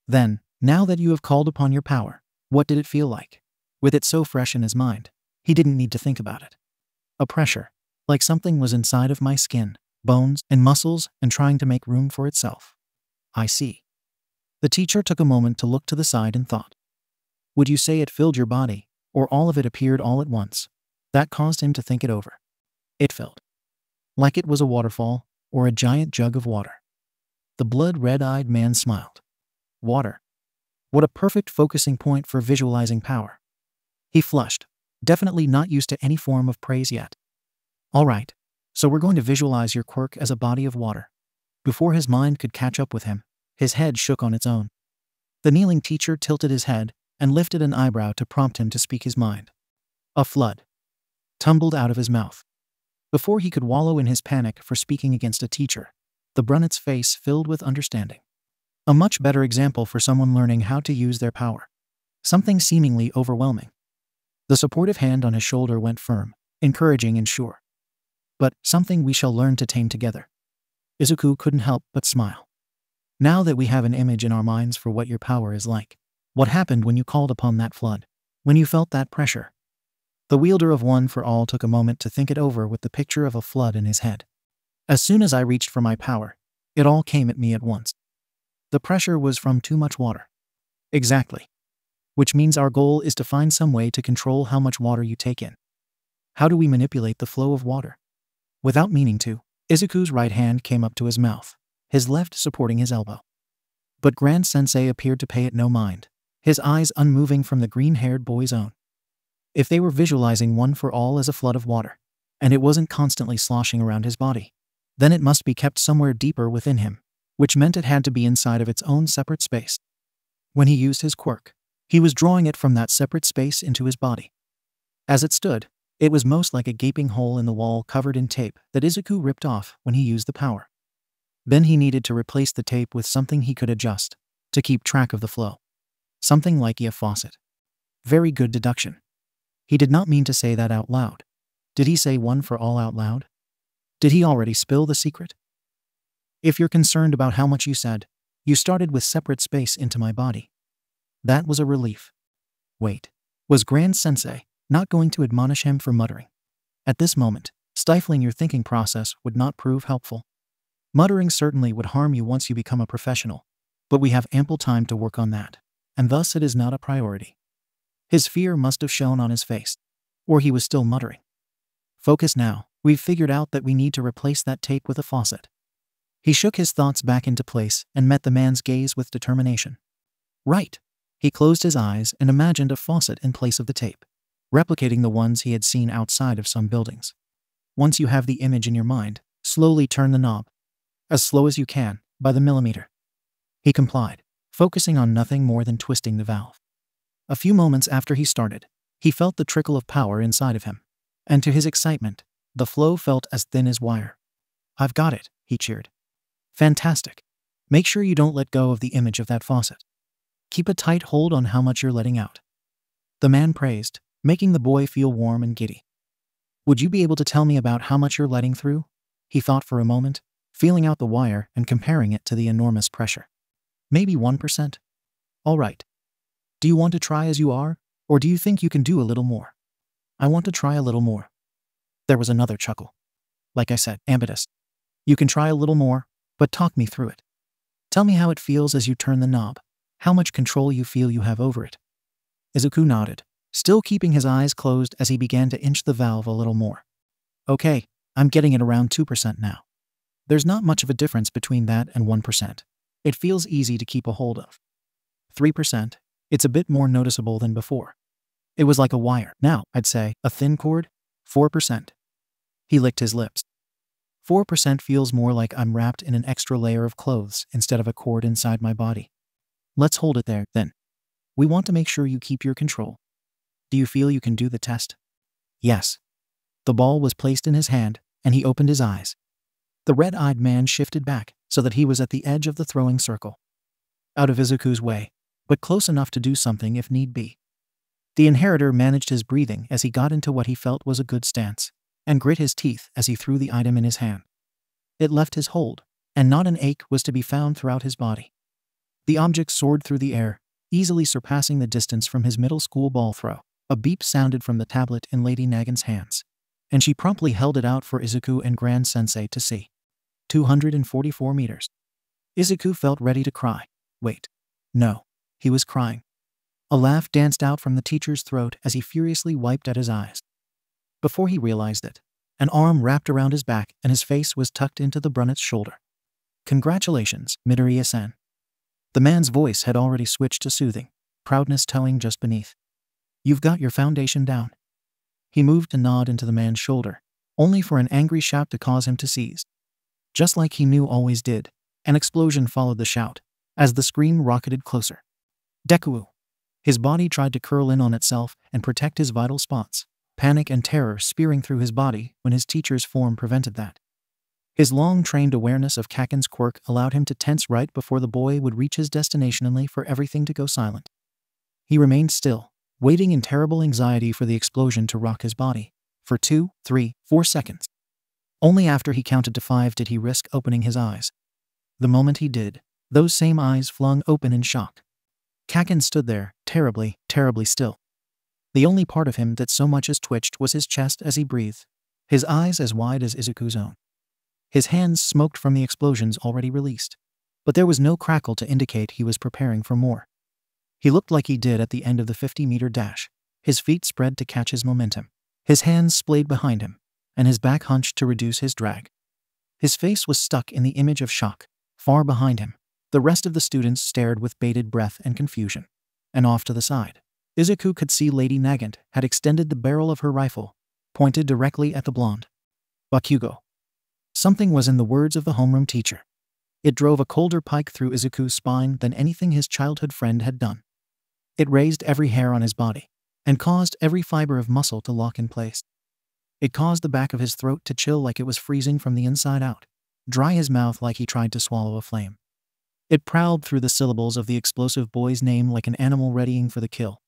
Then, now that you have called upon your power, what did it feel like? With it so fresh in his mind, he didn't need to think about it. A pressure, like something was inside of my skin, bones, and muscles and trying to make room for itself. I see. The teacher took a moment to look to the side and thought. Would you say it filled your body, or all of it appeared all at once? That caused him to think it over. It felt like it was a waterfall, or a giant jug of water. The blood-red-eyed man smiled. Water. What a perfect focusing point for visualizing power. He flushed, definitely not used to any form of praise yet. All right, so we're going to visualize your quirk as a body of water. Before his mind could catch up with him, his head shook on its own. The kneeling teacher tilted his head and lifted an eyebrow to prompt him to speak his mind. A flood tumbled out of his mouth. Before he could wallow in his panic for speaking against a teacher, the brunette's face filled with understanding. A much better example for someone learning how to use their power. Something seemingly overwhelming. The supportive hand on his shoulder went firm, encouraging and sure. But something we shall learn to tame together. Izuku couldn't help but smile. Now that we have an image in our minds for what your power is like, what happened when you called upon that flood? When you felt that pressure? The wielder of One for All took a moment to think it over with the picture of a flood in his head. As soon as I reached for my power, it all came at me at once. The pressure was from too much water. Exactly. Which means our goal is to find some way to control how much water you take in. How do we manipulate the flow of water? Without meaning to, Izuku's right hand came up to his mouth, his left supporting his elbow. But Grand Sensei appeared to pay it no mind, his eyes unmoving from the green-haired boy's own. If they were visualizing One for All as a flood of water, and it wasn't constantly sloshing around his body, then it must be kept somewhere deeper within him, which meant it had to be inside of its own separate space. When he used his quirk, he was drawing it from that separate space into his body. As it stood, it was most like a gaping hole in the wall covered in tape that Izuku ripped off when he used the power. Then he needed to replace the tape with something he could adjust, to keep track of the flow. Something like a faucet. Very good deduction. He did not mean to say that out loud. Did he say One for All out loud? Did he already spill the secret? If you're concerned about how much you said, you started with separate space into my body. That was a relief. Wait, was Grand Sensei not going to admonish him for muttering? At this moment, stifling your thinking process would not prove helpful. Muttering certainly would harm you once you become a professional, but we have ample time to work on that, and thus it is not a priority. His fear must have shown on his face, or he was still muttering. Focus now, we've figured out that we need to replace that tape with a faucet. He shook his thoughts back into place and met the man's gaze with determination. Right. He closed his eyes and imagined a faucet in place of the tape, replicating the ones he had seen outside of some buildings. Once you have the image in your mind, slowly turn the knob. As slow as you can, by the millimeter. He complied, focusing on nothing more than twisting the valve. A few moments after he started, he felt the trickle of power inside of him, and to his excitement, the flow felt as thin as wire. I've got it, he cheered. Fantastic. Make sure you don't let go of the image of that faucet. Keep a tight hold on how much you're letting out. The man praised, making the boy feel warm and giddy. Would you be able to tell me about how much you're letting through? He thought for a moment, feeling out the wire and comparing it to the enormous pressure. Maybe 1%. All right. Do you want to try as you are, or do you think you can do a little more? I want to try a little more. There was another chuckle. Like I said, Ambitus. You can try a little more, but talk me through it. Tell me how it feels as you turn the knob, how much control you feel you have over it. Izuku nodded, still keeping his eyes closed as he began to inch the valve a little more. Okay, I'm getting it around 2% now. There's not much of a difference between that and 1%. It feels easy to keep a hold of. 3%, it's a bit more noticeable than before. It was like a wire. Now, I'd say, a thin cord? 4%. He licked his lips. 4% feels more like I'm wrapped in an extra layer of clothes instead of a cord inside my body. Let's hold it there, then. We want to make sure you keep your control. Do you feel you can do the test? Yes. The ball was placed in his hand, and he opened his eyes. The red-eyed man shifted back so that he was at the edge of the throwing circle. Out of Izuku's way, but close enough to do something if need be. The inheritor managed his breathing as he got into what he felt was a good stance, and grit his teeth as he threw the item in his hand. It left his hold, and not an ache was to be found throughout his body. The object soared through the air, easily surpassing the distance from his middle school ball throw. A beep sounded from the tablet in Lady Nagin's hands, and she promptly held it out for Izuku and Grand Sensei to see. 244 meters. Izuku felt ready to cry. Wait. No. He was crying. A laugh danced out from the teacher's throat as he furiously wiped at his eyes. Before he realized it, an arm wrapped around his back and his face was tucked into the brunettes' shoulder. Congratulations, Midoriya-san. The man's voice had already switched to soothing, proudness towing just beneath. You've got your foundation down. He moved to nod into the man's shoulder, only for an angry shout to cause him to seize. Just like he knew always did, an explosion followed the shout, as the scream rocketed closer. Deku. His body tried to curl in on itself and protect his vital spots, panic and terror spearing through his body when his teacher's form prevented that. His long-trained awareness of Kaken's quirk allowed him to tense right before the boy would reach his destination, only for everything to go silent. He remained still, waiting in terrible anxiety for the explosion to rock his body, for 2, 3, 4 seconds. Only after he counted to 5 did he risk opening his eyes. The moment he did, those same eyes flung open in shock. Kaken stood there, terribly, terribly still. The only part of him that so much as twitched was his chest as he breathed, his eyes as wide as Izuku's own. His hands smoked from the explosions already released, but there was no crackle to indicate he was preparing for more. He looked like he did at the end of the 50-meter dash, his feet spread to catch his momentum, his hands splayed behind him, and his back hunched to reduce his drag. His face was stuck in the image of shock. Far behind him, the rest of the students stared with bated breath and confusion. And off to the side, Izuku could see Lady Nagant had extended the barrel of her rifle, pointed directly at the blonde. Bakugo. Something was in the words of the homeroom teacher. It drove a colder pike through Izuku's spine than anything his childhood friend had done. It raised every hair on his body, and caused every fiber of muscle to lock in place. It caused the back of his throat to chill like it was freezing from the inside out, dry his mouth like he tried to swallow a flame. It prowled through the syllables of the explosive boy's name like an animal readying for the kill.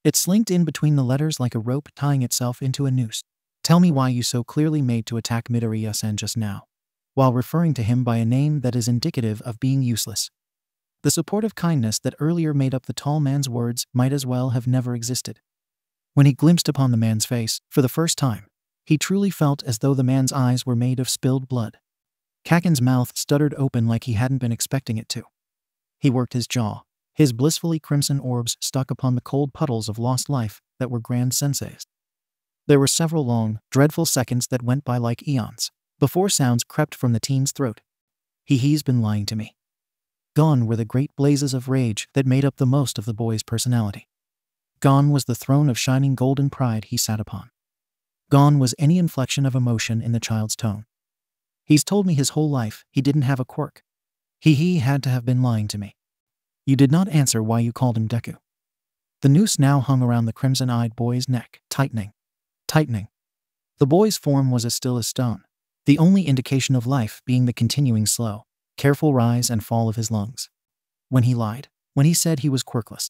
It slinked in between the letters like a rope tying itself into a noose. Tell me why you so clearly made to attack Midoriya-san just now, while referring to him by a name that is indicative of being useless. The supportive kindness that earlier made up the tall man's words might as well have never existed. When he glimpsed upon the man's face, for the first time, he truly felt as though the man's eyes were made of spilled blood. Kaken's mouth stuttered open like he hadn't been expecting it to. He worked his jaw, his blissfully crimson orbs stuck upon the cold puddles of lost life that were Grand Sensei's. There were several long, dreadful seconds that went by like eons, before sounds crept from the teen's throat. He's been lying to me. Gone were the great blazes of rage that made up the most of the boy's personality. Gone was the throne of shining golden pride he sat upon. Gone was any inflection of emotion in the child's tone. He's told me his whole life he didn't have a quirk. He had to have been lying to me. You did not answer why you called him Deku. The noose now hung around the crimson-eyed boy's neck, tightening. The boy's form was as still as stone, the only indication of life being the continuing slow, careful rise and fall of his lungs. When he lied, when he said he was quirkless.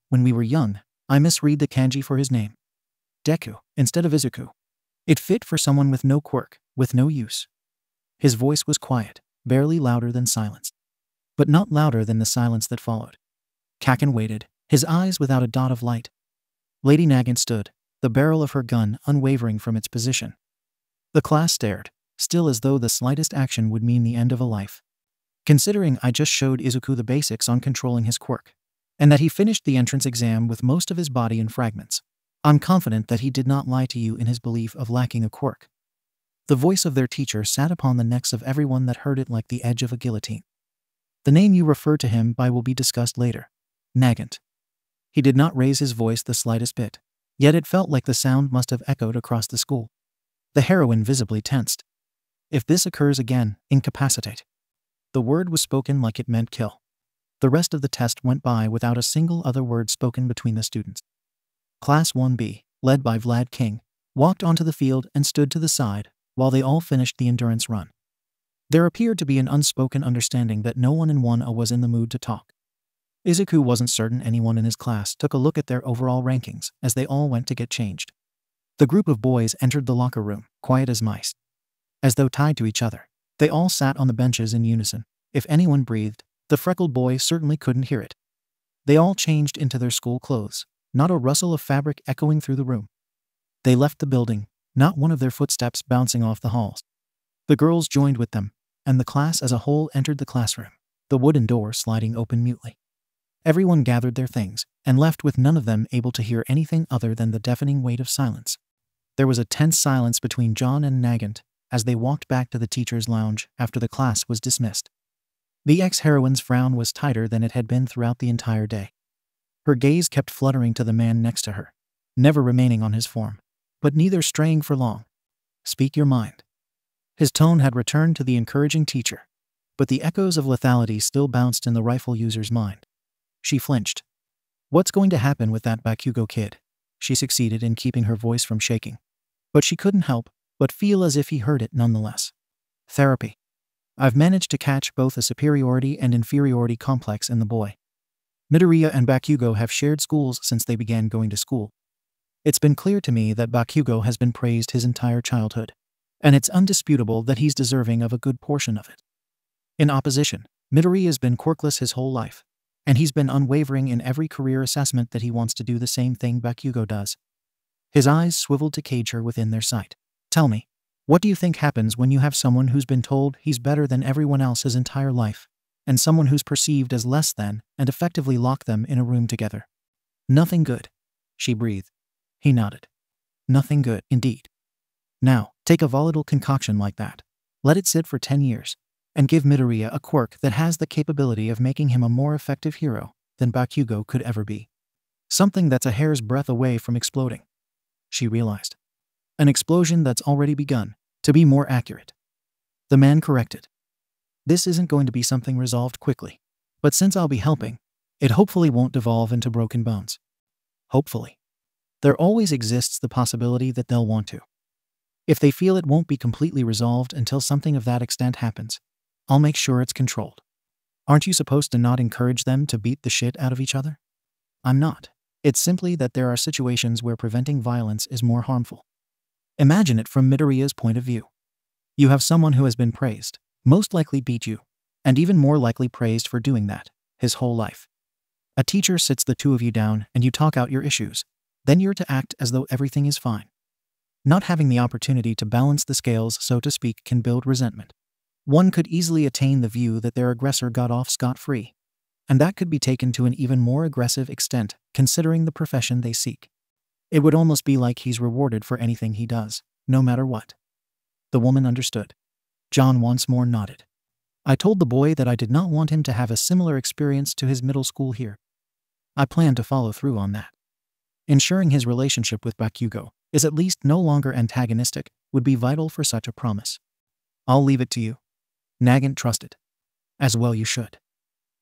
When we were young, I misread the kanji for his name. Deku, instead of Izuku. It fit for someone with no quirk, with no use. His voice was quiet, barely louder than silence. But not louder than the silence that followed. Kaken waited, his eyes without a dot of light. Lady Nagant stood, the barrel of her gun unwavering from its position. The class stared, still as though the slightest action would mean the end of a life. Considering I just showed Izuku the basics on controlling his quirk, and that he finished the entrance exam with most of his body in fragments, I'm confident that he did not lie to you in his belief of lacking a quirk. The voice of their teacher sat upon the necks of everyone that heard it like the edge of a guillotine. The name you refer to him by will be discussed later. Nagant. He did not raise his voice the slightest bit, yet it felt like the sound must have echoed across the school. The heroine visibly tensed. If this occurs again, incapacitate. The word was spoken like it meant kill. The rest of the test went by without a single other word spoken between the students. Class 1B, led by Vlad King, walked onto the field and stood to the side while they all finished the endurance run. There appeared to be an unspoken understanding that no one in 1A was in the mood to talk. Izuku wasn't certain anyone in his class took a look at their overall rankings as they all went to get changed. The group of boys entered the locker room, quiet as mice. As though tied to each other, they all sat on the benches in unison. If anyone breathed, the freckled boy certainly couldn't hear it. They all changed into their school clothes, not a rustle of fabric echoing through the room. They left the building, not one of their footsteps bouncing off the halls. The girls joined with them, and the class as a whole entered the classroom, the wooden door sliding open mutely. Everyone gathered their things, and left with none of them able to hear anything other than the deafening weight of silence. There was a tense silence between John and Nagant as they walked back to the teacher's lounge after the class was dismissed. The ex-heroine's frown was tighter than it had been throughout the entire day. Her gaze kept fluttering to the man next to her, never remaining on his form, but neither straying for long. Speak your mind. His tone had returned to the encouraging teacher, but the echoes of lethality still bounced in the rifle user's mind. She flinched. What's going to happen with that Bakugo kid? She succeeded in keeping her voice from shaking, but she couldn't help but feel as if he heard it nonetheless. Therapy. I've managed to catch both a superiority and inferiority complex in the boy. Midoriya and Bakugo have shared schools since they began going to school. It's been clear to me that Bakugo has been praised his entire childhood. and it's undisputable that he's deserving of a good portion of it. In opposition, Midori has been quirkless his whole life, and he's been unwavering in every career assessment that he wants to do the same thing Bakugo does. His eyes swiveled to cage her within their sight. Tell me, what do you think happens when you have someone who's been told he's better than everyone else his entire life, and someone who's perceived as less than, and effectively lock them in a room together? Nothing good, she breathed. He nodded. Nothing good, indeed. Now, take a volatile concoction like that, let it sit for 10 years, and give Midoriya a quirk that has the capability of making him a more effective hero than Bakugo could ever be. Something that's a hair's breadth away from exploding. She realized. An explosion that's already begun, to be more accurate. The man corrected. This isn't going to be something resolved quickly, but since I'll be helping, it hopefully won't devolve into broken bones. Hopefully. There always exists the possibility that they'll want to. If they feel it won't be completely resolved until something of that extent happens, I'll make sure it's controlled. Aren't you supposed to not encourage them to beat the shit out of each other? I'm not. It's simply that there are situations where preventing violence is more harmful. Imagine it from Midoriya's point of view. You have someone who has been praised, most likely beat you, and even more likely praised for doing that, his whole life. A teacher sits the two of you down and you talk out your issues, then you're to act as though everything is fine. Not having the opportunity to balance the scales, so to speak, can build resentment. One could easily attain the view that their aggressor got off scot-free, and that could be taken to an even more aggressive extent, considering the profession they seek. It would almost be like he's rewarded for anything he does, no matter what. The woman understood. John once more nodded. I told the boy that I did not want him to have a similar experience to his middle school here. I plan to follow through on that. Ensuring his relationship with Bakugo is at least no longer antagonistic would be vital for such a promise. I'll leave it to you. Nagant trusted. As well you should.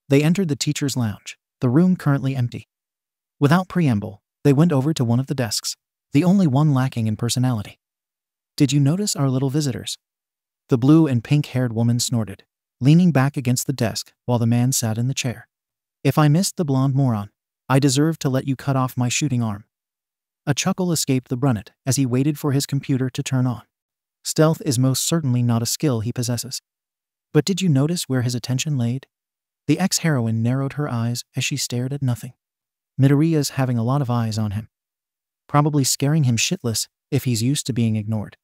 They entered the teacher's lounge, the room currently empty. Without preamble, they went over to one of the desks, the only one lacking in personality. Did you notice our little visitors? The blue and pink-haired woman snorted, leaning back against the desk while the man sat in the chair. If I missed the blonde moron, I deserve to let you cut off my shooting arm. A chuckle escaped the brunette as he waited for his computer to turn on. Stealth is most certainly not a skill he possesses. But did you notice where his attention laid? The ex-heroine narrowed her eyes as she stared at nothing. Midoriya's having a lot of eyes on him. Probably scaring him shitless if he's used to being ignored.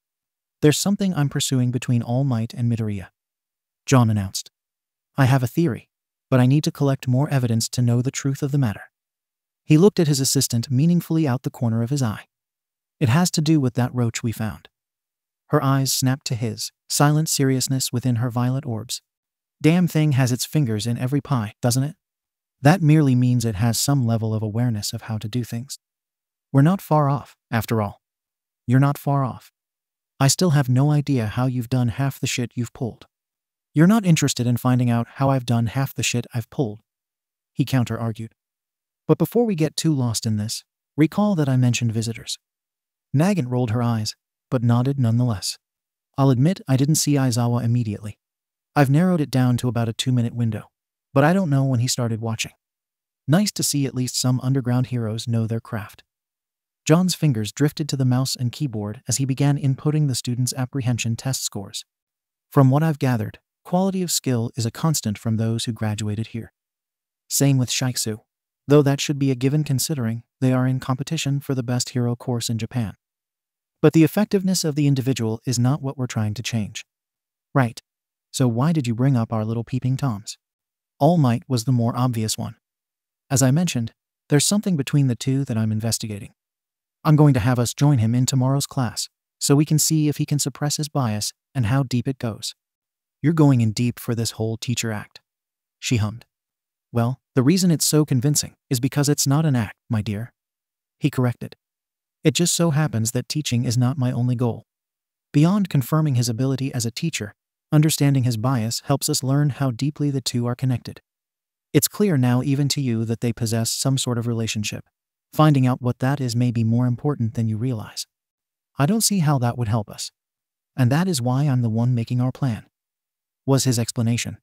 There's something I'm pursuing between All Might and Midoriya, John announced. I have a theory, but I need to collect more evidence to know the truth of the matter. He looked at his assistant meaningfully out the corner of his eye. It has to do with that roach we found. Her eyes snapped to his, silent seriousness within her violet orbs. Damn thing has its fingers in every pie, doesn't it? That merely means it has some level of awareness of how to do things. We're not far off, after all. You're not far off. I still have no idea how you've done half the shit you've pulled. You're not interested in finding out how I've done half the shit I've pulled, he counter-argued. But before we get too lost in this, recall that I mentioned visitors. Nagant rolled her eyes, but nodded nonetheless. I'll admit I didn't see Aizawa immediately. I've narrowed it down to about a 2-minute window, but I don't know when he started watching. Nice to see at least some underground heroes know their craft. John's fingers drifted to the mouse and keyboard as he began inputting the students' apprehension test scores. From what I've gathered, quality of skill is a constant from those who graduated here. Same with Shiksu, though that should be a given considering they are in competition for the best hero course in Japan. But the effectiveness of the individual is not what we're trying to change. Right. So why did you bring up our little peeping toms? All Might was the more obvious one. As I mentioned, there's something between the two that I'm investigating. I'm going to have us join him in tomorrow's class, so we can see if he can suppress his bias and how deep it goes. You're going in deep for this whole teacher act, she hummed. Well, the reason it's so convincing is because it's not an act, my dear, he corrected. It just so happens that teaching is not my only goal. Beyond confirming his ability as a teacher, understanding his bias helps us learn how deeply the two are connected. It's clear now even to you that they possess some sort of relationship. Finding out what that is may be more important than you realize. I don't see how that would help us. And that is why I'm the one making our plan, was his explanation.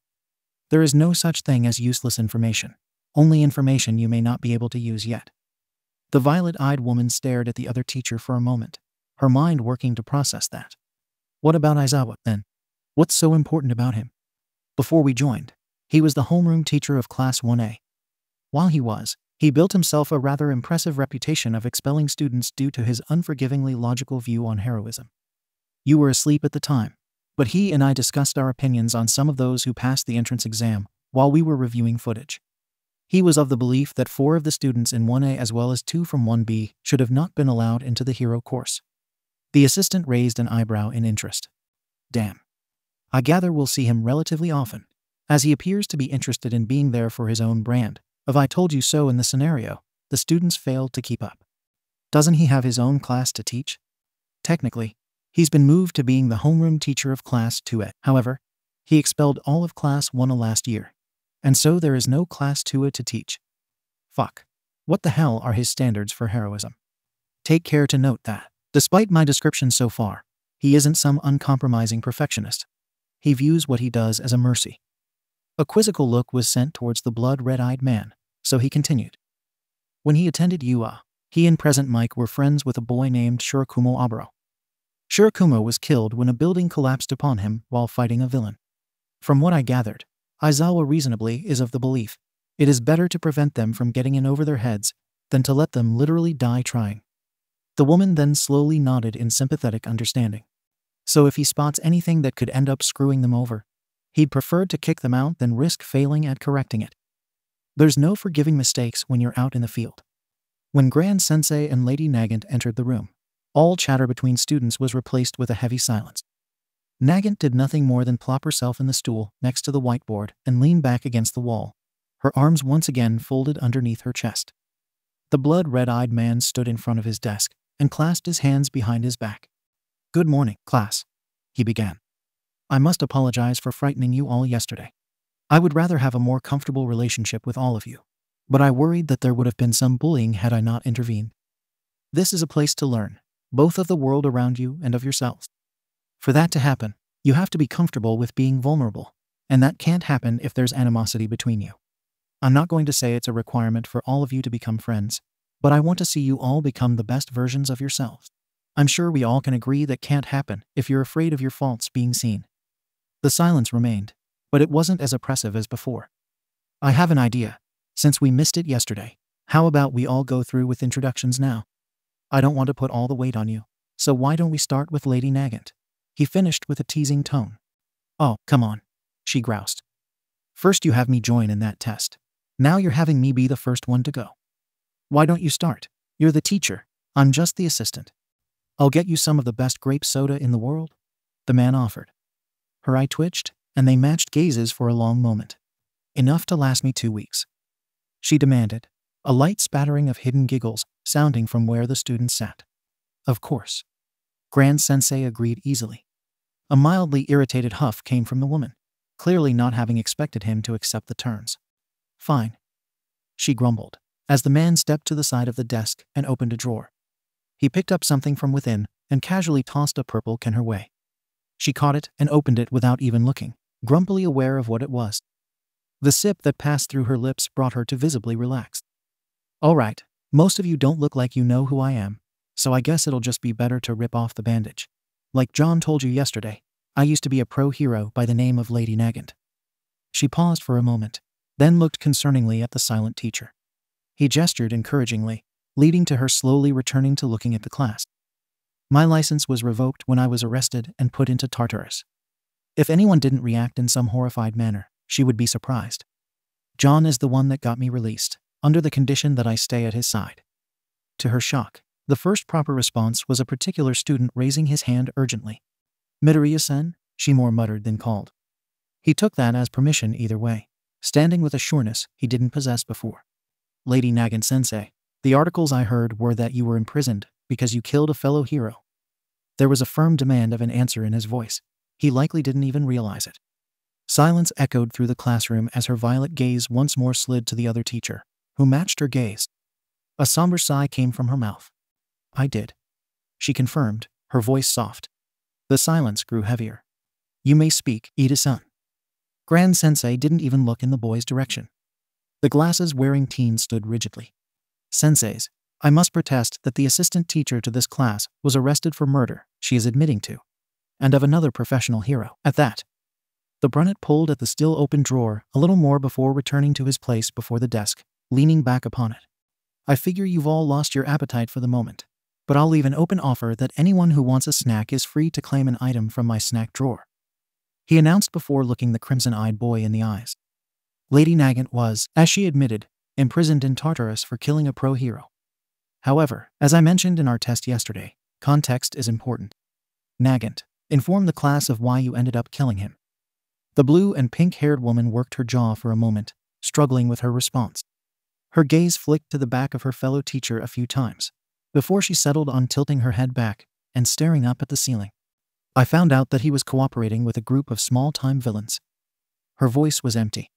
There is no such thing as useless information, only information you may not be able to use yet. The violet-eyed woman stared at the other teacher for a moment, her mind working to process that. What about Aizawa, then? What's so important about him? Before we joined, he was the homeroom teacher of Class 1A. While he built himself a rather impressive reputation of expelling students due to his unforgivingly logical view on heroism. You were asleep at the time, but he and I discussed our opinions on some of those who passed the entrance exam while we were reviewing footage. He was of the belief that 4 of the students in 1A as well as 2 from 1B should have not been allowed into the hero course. The assistant raised an eyebrow in interest. Damn. I gather we'll see him relatively often, as he appears to be interested in being there for his own brand. If I told you so in the scenario, the students failed to keep up. Doesn't he have his own class to teach? Technically, he's been moved to being the homeroom teacher of Class 2A. However, he expelled all of Class 1A last year, and so there is no Class 2A to teach. Fuck. What the hell are his standards for heroism? Take care to note that, despite my description so far, he isn't some uncompromising perfectionist. He views what he does as a mercy. A quizzical look was sent towards the blood-red-eyed man, so he continued. When he attended UA, he and Present Mike were friends with a boy named Shirakumo Aburo. Shirakumo was killed when a building collapsed upon him while fighting a villain. From what I gathered, Aizawa reasonably is of the belief it is better to prevent them from getting in over their heads than to let them literally die trying. The woman then slowly nodded in sympathetic understanding. So if he spots anything that could end up screwing them over, he'd prefer to kick them out than risk failing at correcting it. There's no forgiving mistakes when you're out in the field. When Grand Sensei and Lady Nagant entered the room, all chatter between students was replaced with a heavy silence. Nagant did nothing more than plop herself in the stool next to the whiteboard and lean back against the wall, her arms once again folded underneath her chest. The blood-red-eyed man stood in front of his desk and clasped his hands behind his back. Good morning, class, he began. I must apologize for frightening you all yesterday. I would rather have a more comfortable relationship with all of you, but I worried that there would have been some bullying had I not intervened. This is a place to learn, both of the world around you and of yourselves. For that to happen, you have to be comfortable with being vulnerable, and that can't happen if there's animosity between you. I'm not going to say it's a requirement for all of you to become friends, but I want to see you all become the best versions of yourselves. I'm sure we all can agree that can't happen if you're afraid of your faults being seen. The silence remained, but it wasn't as oppressive as before. I have an idea. Since we missed it yesterday, how about we all go through with introductions now? I don't want to put all the weight on you, so why don't we start with Lady Nagant? He finished with a teasing tone. Oh, come on, she groused. First you have me join in that test. Now you're having me be the first one to go. Why don't you start? You're the teacher. I'm just the assistant. I'll get you some of the best grape soda in the world, the man offered. Her eye twitched, and they matched gazes for a long moment. Enough to last me 2 weeks, she demanded, a light spattering of hidden giggles sounding from where the students sat. Of course. Grand Sensei agreed easily. A mildly irritated huff came from the woman, clearly not having expected him to accept the terms. Fine, she grumbled, as the man stepped to the side of the desk and opened a drawer. He picked up something from within and casually tossed a purple can her way. She caught it and opened it without even looking, grumpily aware of what it was. The sip that passed through her lips brought her to visibly relax. All right, most of you don't look like you know who I am, so I guess it'll just be better to rip off the bandage. Like John told you yesterday, I used to be a pro hero by the name of Lady Nagant. She paused for a moment, then looked concerningly at the silent teacher. He gestured encouragingly, leading to her slowly returning to looking at the class. My license was revoked when I was arrested and put into Tartarus. If anyone didn't react in some horrified manner, she would be surprised. John is the one that got me released, under the condition that I stay at his side. To her shock, the first proper response was a particular student raising his hand urgently. Midoriya-sen, she more muttered than called. He took that as permission either way, standing with a sureness he didn't possess before. Lady Nagant-sensei, the articles I heard were that you were imprisoned because you killed a fellow hero. There was a firm demand of an answer in his voice. He likely didn't even realize it. Silence echoed through the classroom as her violet gaze once more slid to the other teacher, who matched her gaze. A somber sigh came from her mouth. I did, she confirmed, her voice soft. The silence grew heavier. You may speak, Ida-san. Grand Sensei didn't even look in the boy's direction. The glasses-wearing teen stood rigidly. Senseis, I must protest that the assistant teacher to this class was arrested for murder she is admitting to. and of another professional hero at that. The brunet pulled at the still open drawer a little more before returning to his place before the desk, leaning back upon it. I figure you've all lost your appetite for the moment, but I'll leave an open offer that anyone who wants a snack is free to claim an item from my snack drawer, he announced before looking the crimson-eyed boy in the eyes. Lady Nagant was, as she admitted, imprisoned in Tartarus for killing a pro-hero. However, as I mentioned in our test yesterday, context is important. Nagant, inform the class of why you ended up killing him. The blue and pink-haired woman worked her jaw for a moment, struggling with her response. Her gaze flicked to the back of her fellow teacher a few times, before she settled on tilting her head back and staring up at the ceiling. I found out that he was cooperating with a group of small-time villains. Her voice was empty.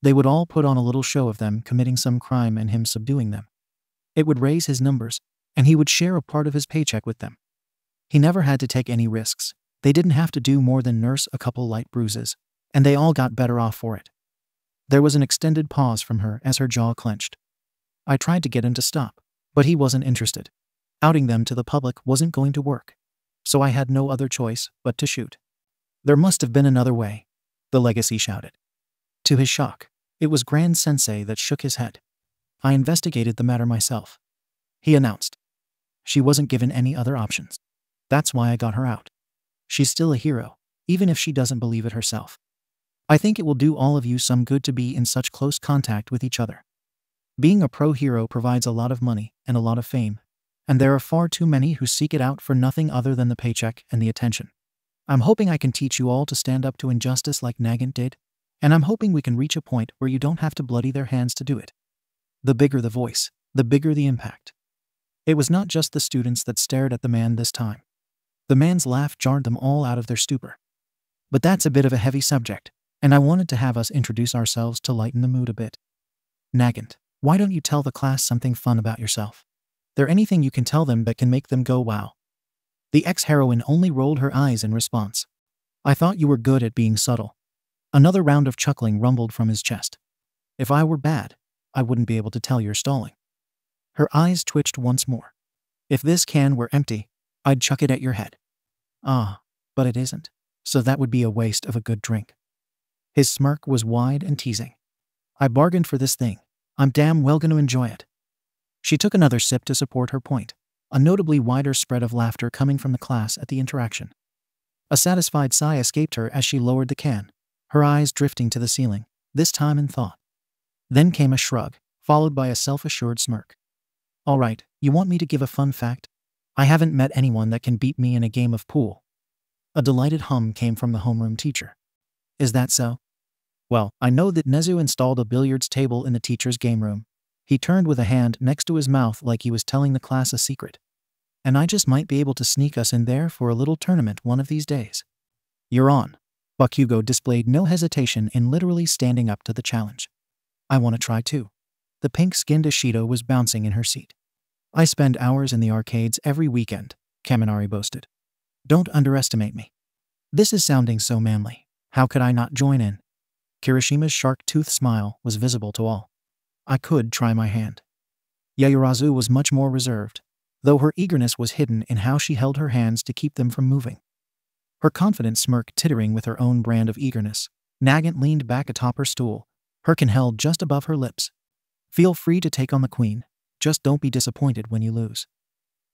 They would all put on a little show of them committing some crime and him subduing them. It would raise his numbers, and he would share a part of his paycheck with them. He never had to take any risks. They didn't have to do more than nurse a couple light bruises, and they all got better off for it. There was an extended pause from her as her jaw clenched. I tried to get him to stop, but he wasn't interested. Outing them to the public wasn't going to work, so I had no other choice but to shoot. There must have been another way, the legacy shouted. To his shock, it was Grand Sensei that shook his head. I investigated the matter myself, he announced. She wasn't given any other options. That's why I got her out. She's still a hero, even if she doesn't believe it herself. I think it will do all of you some good to be in such close contact with each other. Being a pro-hero provides a lot of money and a lot of fame, and there are far too many who seek it out for nothing other than the paycheck and the attention. I'm hoping I can teach you all to stand up to injustice like Nagant did, and I'm hoping we can reach a point where you don't have to bloody their hands to do it. The bigger the voice, the bigger the impact. It was not just the students that stared at the man this time. The man's laugh jarred them all out of their stupor. But that's a bit of a heavy subject, and I wanted to have us introduce ourselves to lighten the mood a bit. Nagant, why don't you tell the class something fun about yourself? There anything you can tell them that can make them go wow? The ex-heroine only rolled her eyes in response. I thought you were good at being subtle. Another round of chuckling rumbled from his chest. If I were bad, I wouldn't be able to tell you're stalling. Her eyes twitched once more. If this can were empty, I'd chuck it at your head. Ah, but it isn't, so that would be a waste of a good drink. His smirk was wide and teasing. I bargained for this thing. I'm damn well gonna enjoy it. She took another sip to support her point, a notably wider spread of laughter coming from the class at the interaction. A satisfied sigh escaped her as she lowered the can, her eyes drifting to the ceiling, this time in thought. Then came a shrug, followed by a self-assured smirk. All right, you want me to give a fun fact? I haven't met anyone that can beat me in a game of pool. A delighted hum came from the homeroom teacher. Is that so? Well, I know that Nezu installed a billiards table in the teacher's game room. He turned with a hand next to his mouth like he was telling the class a secret. And I just might be able to sneak us in there for a little tournament one of these days. You're on. Bakugo displayed no hesitation in literally standing up to the challenge. I want to try too. The pink-skinned Ishido was bouncing in her seat. I spend hours in the arcades every weekend, Kaminari boasted. Don't underestimate me. This is sounding so manly. How could I not join in? Kirishima's shark-toothed smile was visible to all. I could try my hand. Yayurazu was much more reserved, though her eagerness was hidden in how she held her hands to keep them from moving. Her confident smirk tittering with her own brand of eagerness, Nagant leaned back atop her stool, Herkin held just above her lips. Feel free to take on the queen, just don't be disappointed when you lose.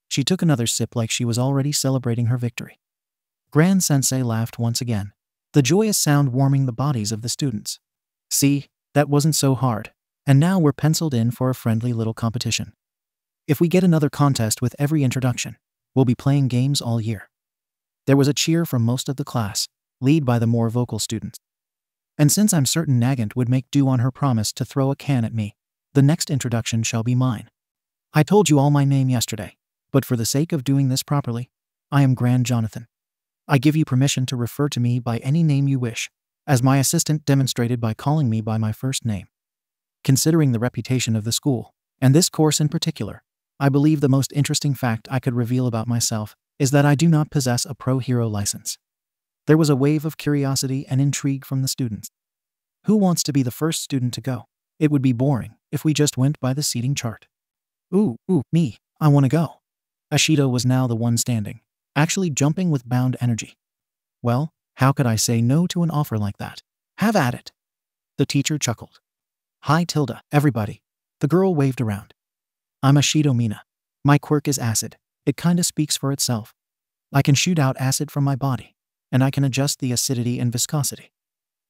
She took another sip like she was already celebrating her victory. Grand Sensei laughed once again, the joyous sound warming the bodies of the students. See, that wasn't so hard, and now we're penciled in for a friendly little competition. If we get another contest with every introduction, we'll be playing games all year. There was a cheer from most of the class, led by the more vocal students. And since I'm certain Nagant would make do on her promise to throw a can at me, the next introduction shall be mine. I told you all my name yesterday, but for the sake of doing this properly, I am Grand Jonathan. I give you permission to refer to me by any name you wish, as my assistant demonstrated by calling me by my first name. Considering the reputation of the school, and this course in particular, I believe the most interesting fact I could reveal about myself is that I do not possess a pro-hero license. There was a wave of curiosity and intrigue from the students. Who wants to be the first student to go? It would be boring if we just went by the seating chart. Ooh, me, I want to go. Ishido was now the one standing, actually jumping with bound energy. Well, how could I say no to an offer like that? Have at it. The teacher chuckled. Hi Tilda, everybody. The girl waved around. I'm Ashido Mina. My quirk is acid. It kinda speaks for itself. I can shoot out acid from my body, and I can adjust the acidity and viscosity.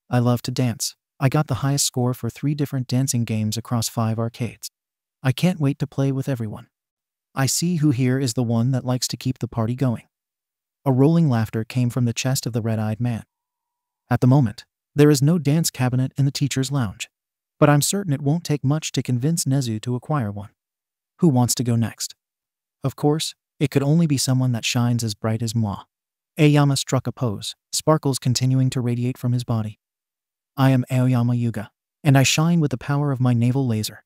I love to dance. I got the highest score for 3 different dancing games across 5 arcades. I can't wait to play with everyone. I see who here is the one that likes to keep the party going. A rolling laughter came from the chest of the red-eyed man. At the moment, there is no dance cabinet in the teacher's lounge, but I'm certain it won't take much to convince Nezu to acquire one. Who wants to go next? Of course, it could only be someone that shines as bright as moi. Aoyama struck a pose, sparkles continuing to radiate from his body. I am Aoyama Yuga, and I shine with the power of my navel laser.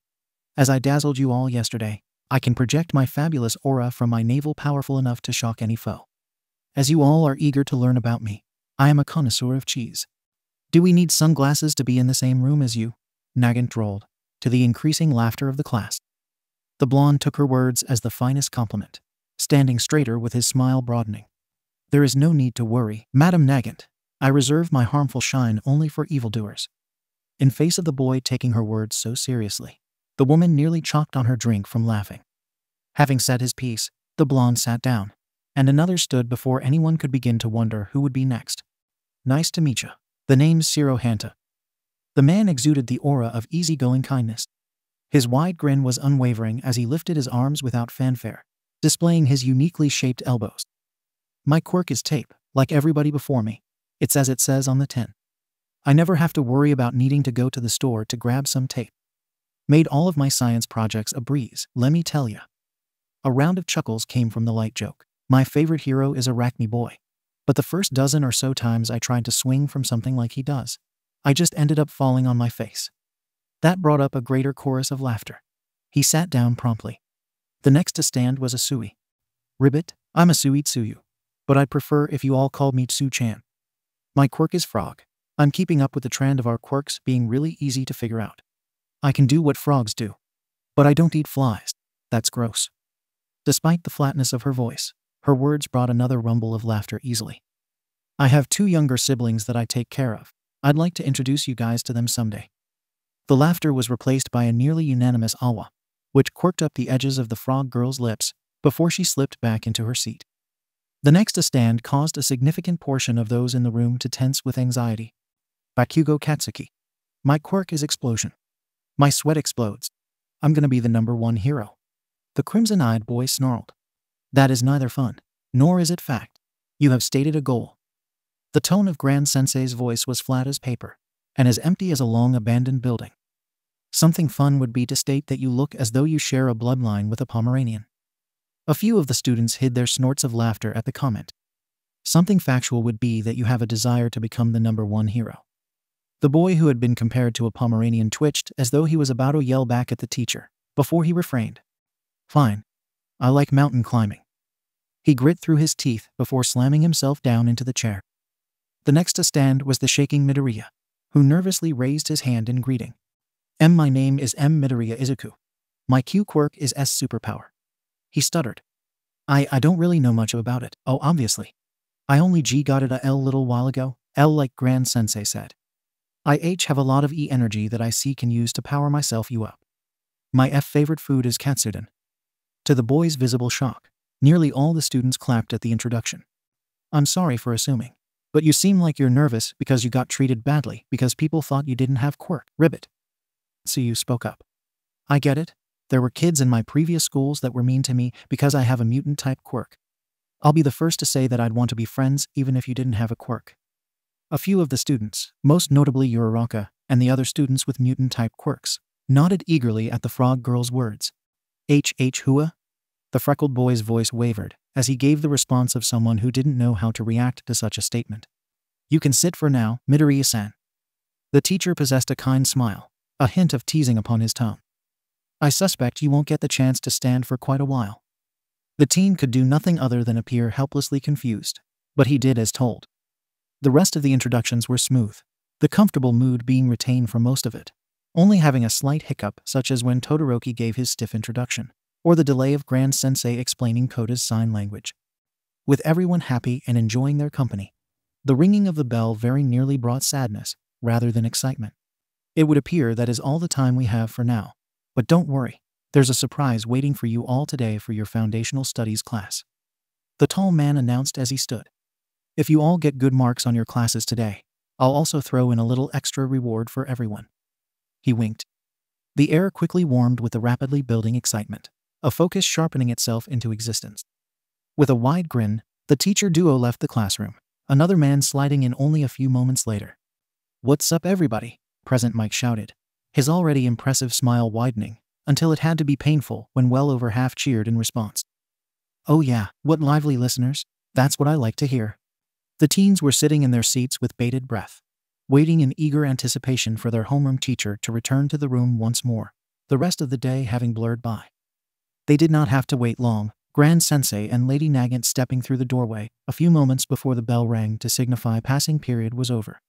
As I dazzled you all yesterday, I can project my fabulous aura from my navel powerful enough to shock any foe. As you all are eager to learn about me, I am a connoisseur of cheese. Do we need sunglasses to be in the same room as you? Nagant drawled, to the increasing laughter of the class. The blonde took her words as the finest compliment, standing straighter with his smile broadening. There is no need to worry, Madam Nagant. I reserve my harmful shine only for evildoers. In face of the boy taking her words so seriously, the woman nearly choked on her drink from laughing. Having said his piece, the blonde sat down, and another stood before anyone could begin to wonder who would be next. Nice to meet you. The name's Shiro Hanta. The man exuded the aura of easygoing kindness. His wide grin was unwavering as he lifted his arms without fanfare, displaying his uniquely shaped elbows. My quirk is tape, like everybody before me. It's as it says on the tin. I never have to worry about needing to go to the store to grab some tape. Made all of my science projects a breeze, let me tell ya. A round of chuckles came from the light joke. My favorite hero is Arachne Boy. But the first dozen or so times I tried to swing from something like he does, I just ended up falling on my face. That brought up a greater chorus of laughter. He sat down promptly. The next to stand was Asui. Ribbit, I'm Asui Tsuyu, but I'd prefer if you all called me Tsu-chan. My quirk is frog. I'm keeping up with the trend of our quirks being really easy to figure out. I can do what frogs do. But I don't eat flies. That's gross. Despite the flatness of her voice, her words brought another rumble of laughter easily. I have 2 younger siblings that I take care of. I'd like to introduce you guys to them someday. The laughter was replaced by a nearly unanimous awa, which quirked up the edges of the frog girl's lips before she slipped back into her seat. The next to stand caused a significant portion of those in the room to tense with anxiety. Bakugo Katsuki. My quirk is explosion. My sweat explodes. I'm gonna be the #1 hero. The crimson-eyed boy snarled. That is neither fun, nor is it fact. You have stated a goal. The tone of Grand Sensei's voice was flat as paper, and as empty as a long-abandoned building. Something fun would be to state that you look as though you share a bloodline with a Pomeranian. A few of the students hid their snorts of laughter at the comment. Something factual would be that you have a desire to become the #1 hero. The boy who had been compared to a Pomeranian twitched as though he was about to yell back at the teacher, before he refrained. Fine. I like mountain climbing. He grit through his teeth before slamming himself down into the chair. The next to stand was the shaking Midoriya, who nervously raised his hand in greeting. My name is Midoriya Izuku. My Q quirk is S superpower. He stuttered. I don't really know much about it. Oh, obviously. I only got it a L little while ago. L like Grand Sensei said. I have a lot of E energy that I C can use to power myself you up. My F favorite food is katsudon. To the boy's visible shock, nearly all the students clapped at the introduction. I'm sorry for assuming, but you seem like you're nervous because you got treated badly because people thought you didn't have quirk, Ribbit. So you spoke up. I get it. There were kids in my previous schools that were mean to me because I have a mutant-type quirk. I'll be the first to say that I'd want to be friends even if you didn't have a quirk. A few of the students, most notably Uraraka and the other students with mutant-type quirks, nodded eagerly at the frog girl's words. Hua? The freckled boy's voice wavered as he gave the response of someone who didn't know how to react to such a statement. You can sit for now, Midoriya-san. The teacher possessed a kind smile, a hint of teasing upon his tongue. I suspect you won't get the chance to stand for quite a while. The teen could do nothing other than appear helplessly confused, but he did as told. The rest of the introductions were smooth, the comfortable mood being retained for most of it, only having a slight hiccup such as when Todoroki gave his stiff introduction, or the delay of Grand Sensei explaining Koda's sign language. With everyone happy and enjoying their company, The ringing of the bell very nearly brought sadness, rather than excitement. It would appear that is all the time we have for now. But don't worry, there's a surprise waiting for you all today for your foundational studies class. The tall man announced as he stood. If you all get good marks on your classes today, I'll also throw in a little extra reward for everyone. He winked. The air quickly warmed with the rapidly building excitement, a focus sharpening itself into existence. With a wide grin, the teacher duo left the classroom, another man sliding in only a few moments later. "What's up, everybody?" Present Mike shouted, his already impressive smile widening until it had to be painful when well over half cheered in response. "Oh yeah, what lively listeners, that's what I like to hear." The teens were sitting in their seats with bated breath, waiting in eager anticipation for their homeroom teacher to return to the room once more, the rest of the day having blurred by. They did not have to wait long, Grand Sensei and Lady Nagant stepping through the doorway a few moments before the bell rang to signify passing period was over.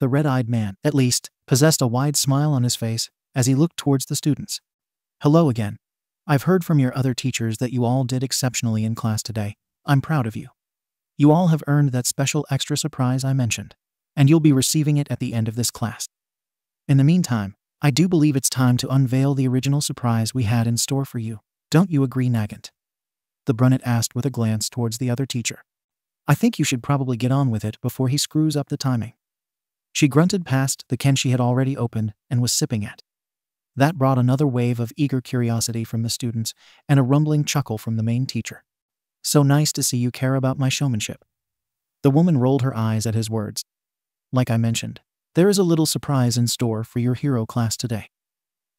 The red-eyed man, at least, possessed a wide smile on his face as he looked towards the students. "Hello again. I've heard from your other teachers that you all did exceptionally in class today. I'm proud of you. You all have earned that special extra surprise I mentioned, and you'll be receiving it at the end of this class. In the meantime, I do believe it's time to unveil the original surprise we had in store for you. Don't you agree, Nagant?" The brunette asked with a glance towards the other teacher. "I think you should probably get on with it before he screws up the timing." She grunted past the can she had already opened and was sipping at. That brought another wave of eager curiosity from the students and a rumbling chuckle from the main teacher. "So nice to see you care about my showmanship." The woman rolled her eyes at his words. "Like I mentioned, there is a little surprise in store for your hero class today.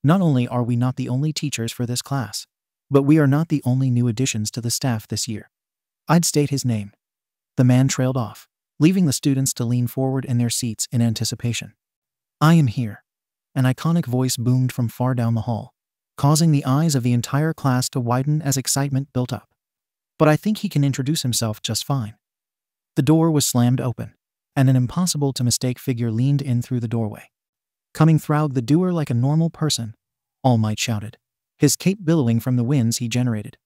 Not only are we not the only teachers for this class, but we are not the only new additions to the staff this year. I'd state his name." The man trailed off, leaving the students to lean forward in their seats in anticipation. "I am here." An iconic voice boomed from far down the hall, causing the eyes of the entire class to widen as excitement built up. "But I think he can introduce himself just fine." The door was slammed open, and an impossible-to-mistake figure leaned in through the doorway. "Coming Thraug the Doer like a normal person," All Might shouted, his cape billowing from the winds he generated.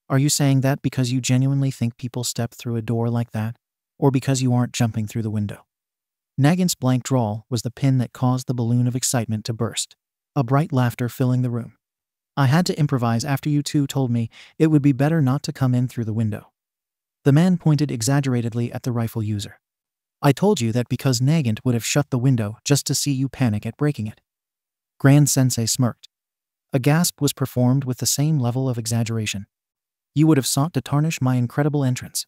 "Are you saying that because you genuinely think people step through a door like that, or because you aren't jumping through the window?" Nagant's blank drawl was the pin that caused the balloon of excitement to burst, a bright laughter filling the room. "I had to improvise after you two told me it would be better not to come in through the window." The man pointed exaggeratedly at the rifle user. "I told you that because Nagant would have shut the window just to see you panic at breaking it." Grand Sensei smirked. A gasp was performed with the same level of exaggeration. "You would have sought to tarnish my incredible entrance.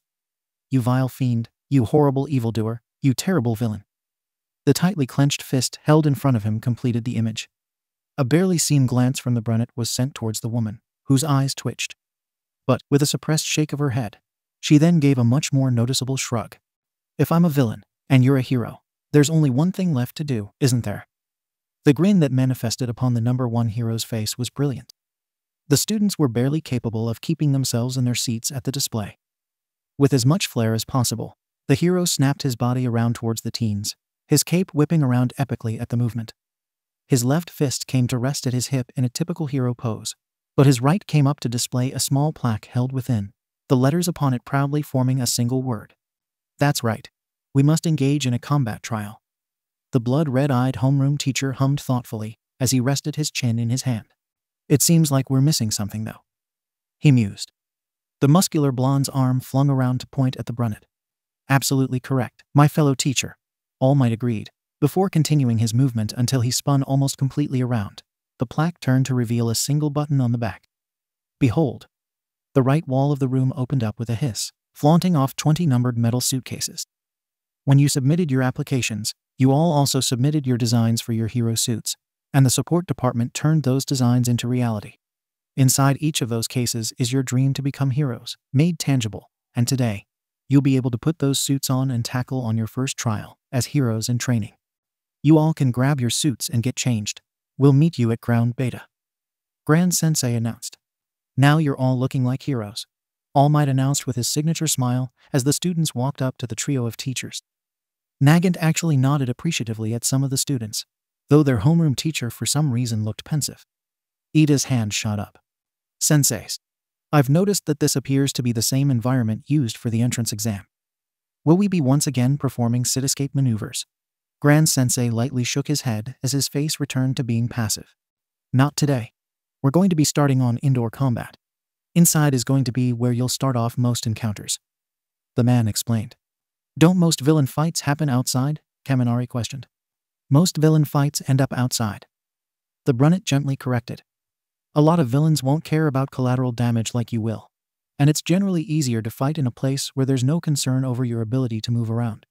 You vile fiend, you horrible evildoer, you terrible villain." The tightly clenched fist held in front of him completed the image. A barely seen glance from the brunette was sent towards the woman, whose eyes twitched. But, with a suppressed shake of her head, she then gave a much more noticeable shrug. "If I'm a villain, and you're a hero, there's only one thing left to do, isn't there?" The grin that manifested upon the number one hero's face was brilliant. The students were barely capable of keeping themselves in their seats at the display. With as much flair as possible, the hero snapped his body around towards the teens, his cape whipping around epically at the movement. His left fist came to rest at his hip in a typical hero pose, but his right came up to display a small plaque held within, the letters upon it proudly forming a single word. "That's right. We must engage in a combat trial." The blood-red-eyed homeroom teacher hummed thoughtfully as he rested his chin in his hand. "It seems like we're missing something, though," he mused. The muscular blonde's arm flung around to point at the brunette. "Absolutely correct, my fellow teacher," All Might agreed, before continuing his movement until he spun almost completely around. The plaque turned to reveal a single button on the back. Behold! The right wall of the room opened up with a hiss, flaunting off 20 numbered metal suitcases. When you submitted your applications, you all also submitted your designs for your hero suits, and the support department turned those designs into reality. Inside each of those cases is your dream to become heroes, made tangible, and today, you'll be able to put those suits on and tackle on your first trial as heroes in training. You all can grab your suits and get changed. We'll meet you at Ground Beta," Grand Sensei announced. "Now you're all looking like heroes," All Might announced with his signature smile as the students walked up to the trio of teachers. Nagant actually nodded appreciatively at some of the students, though their homeroom teacher for some reason looked pensive. Ida's hand shot up. "Senseis, I've noticed that this appears to be the same environment used for the entrance exam. Will we be once again performing cityscape maneuvers? Grand Sensei lightly shook his head as his face returned to being passive. Not today. We're going to be starting on indoor combat. Inside is going to be where you'll start off most encounters. The man explained. Don't most villain fights happen outside? Kaminari questioned. Most villain fights end up outside. The Brunet gently corrected. A lot of villains won't care about collateral damage like you will. And it's generally easier to fight in a place where there's no concern over your ability to move around.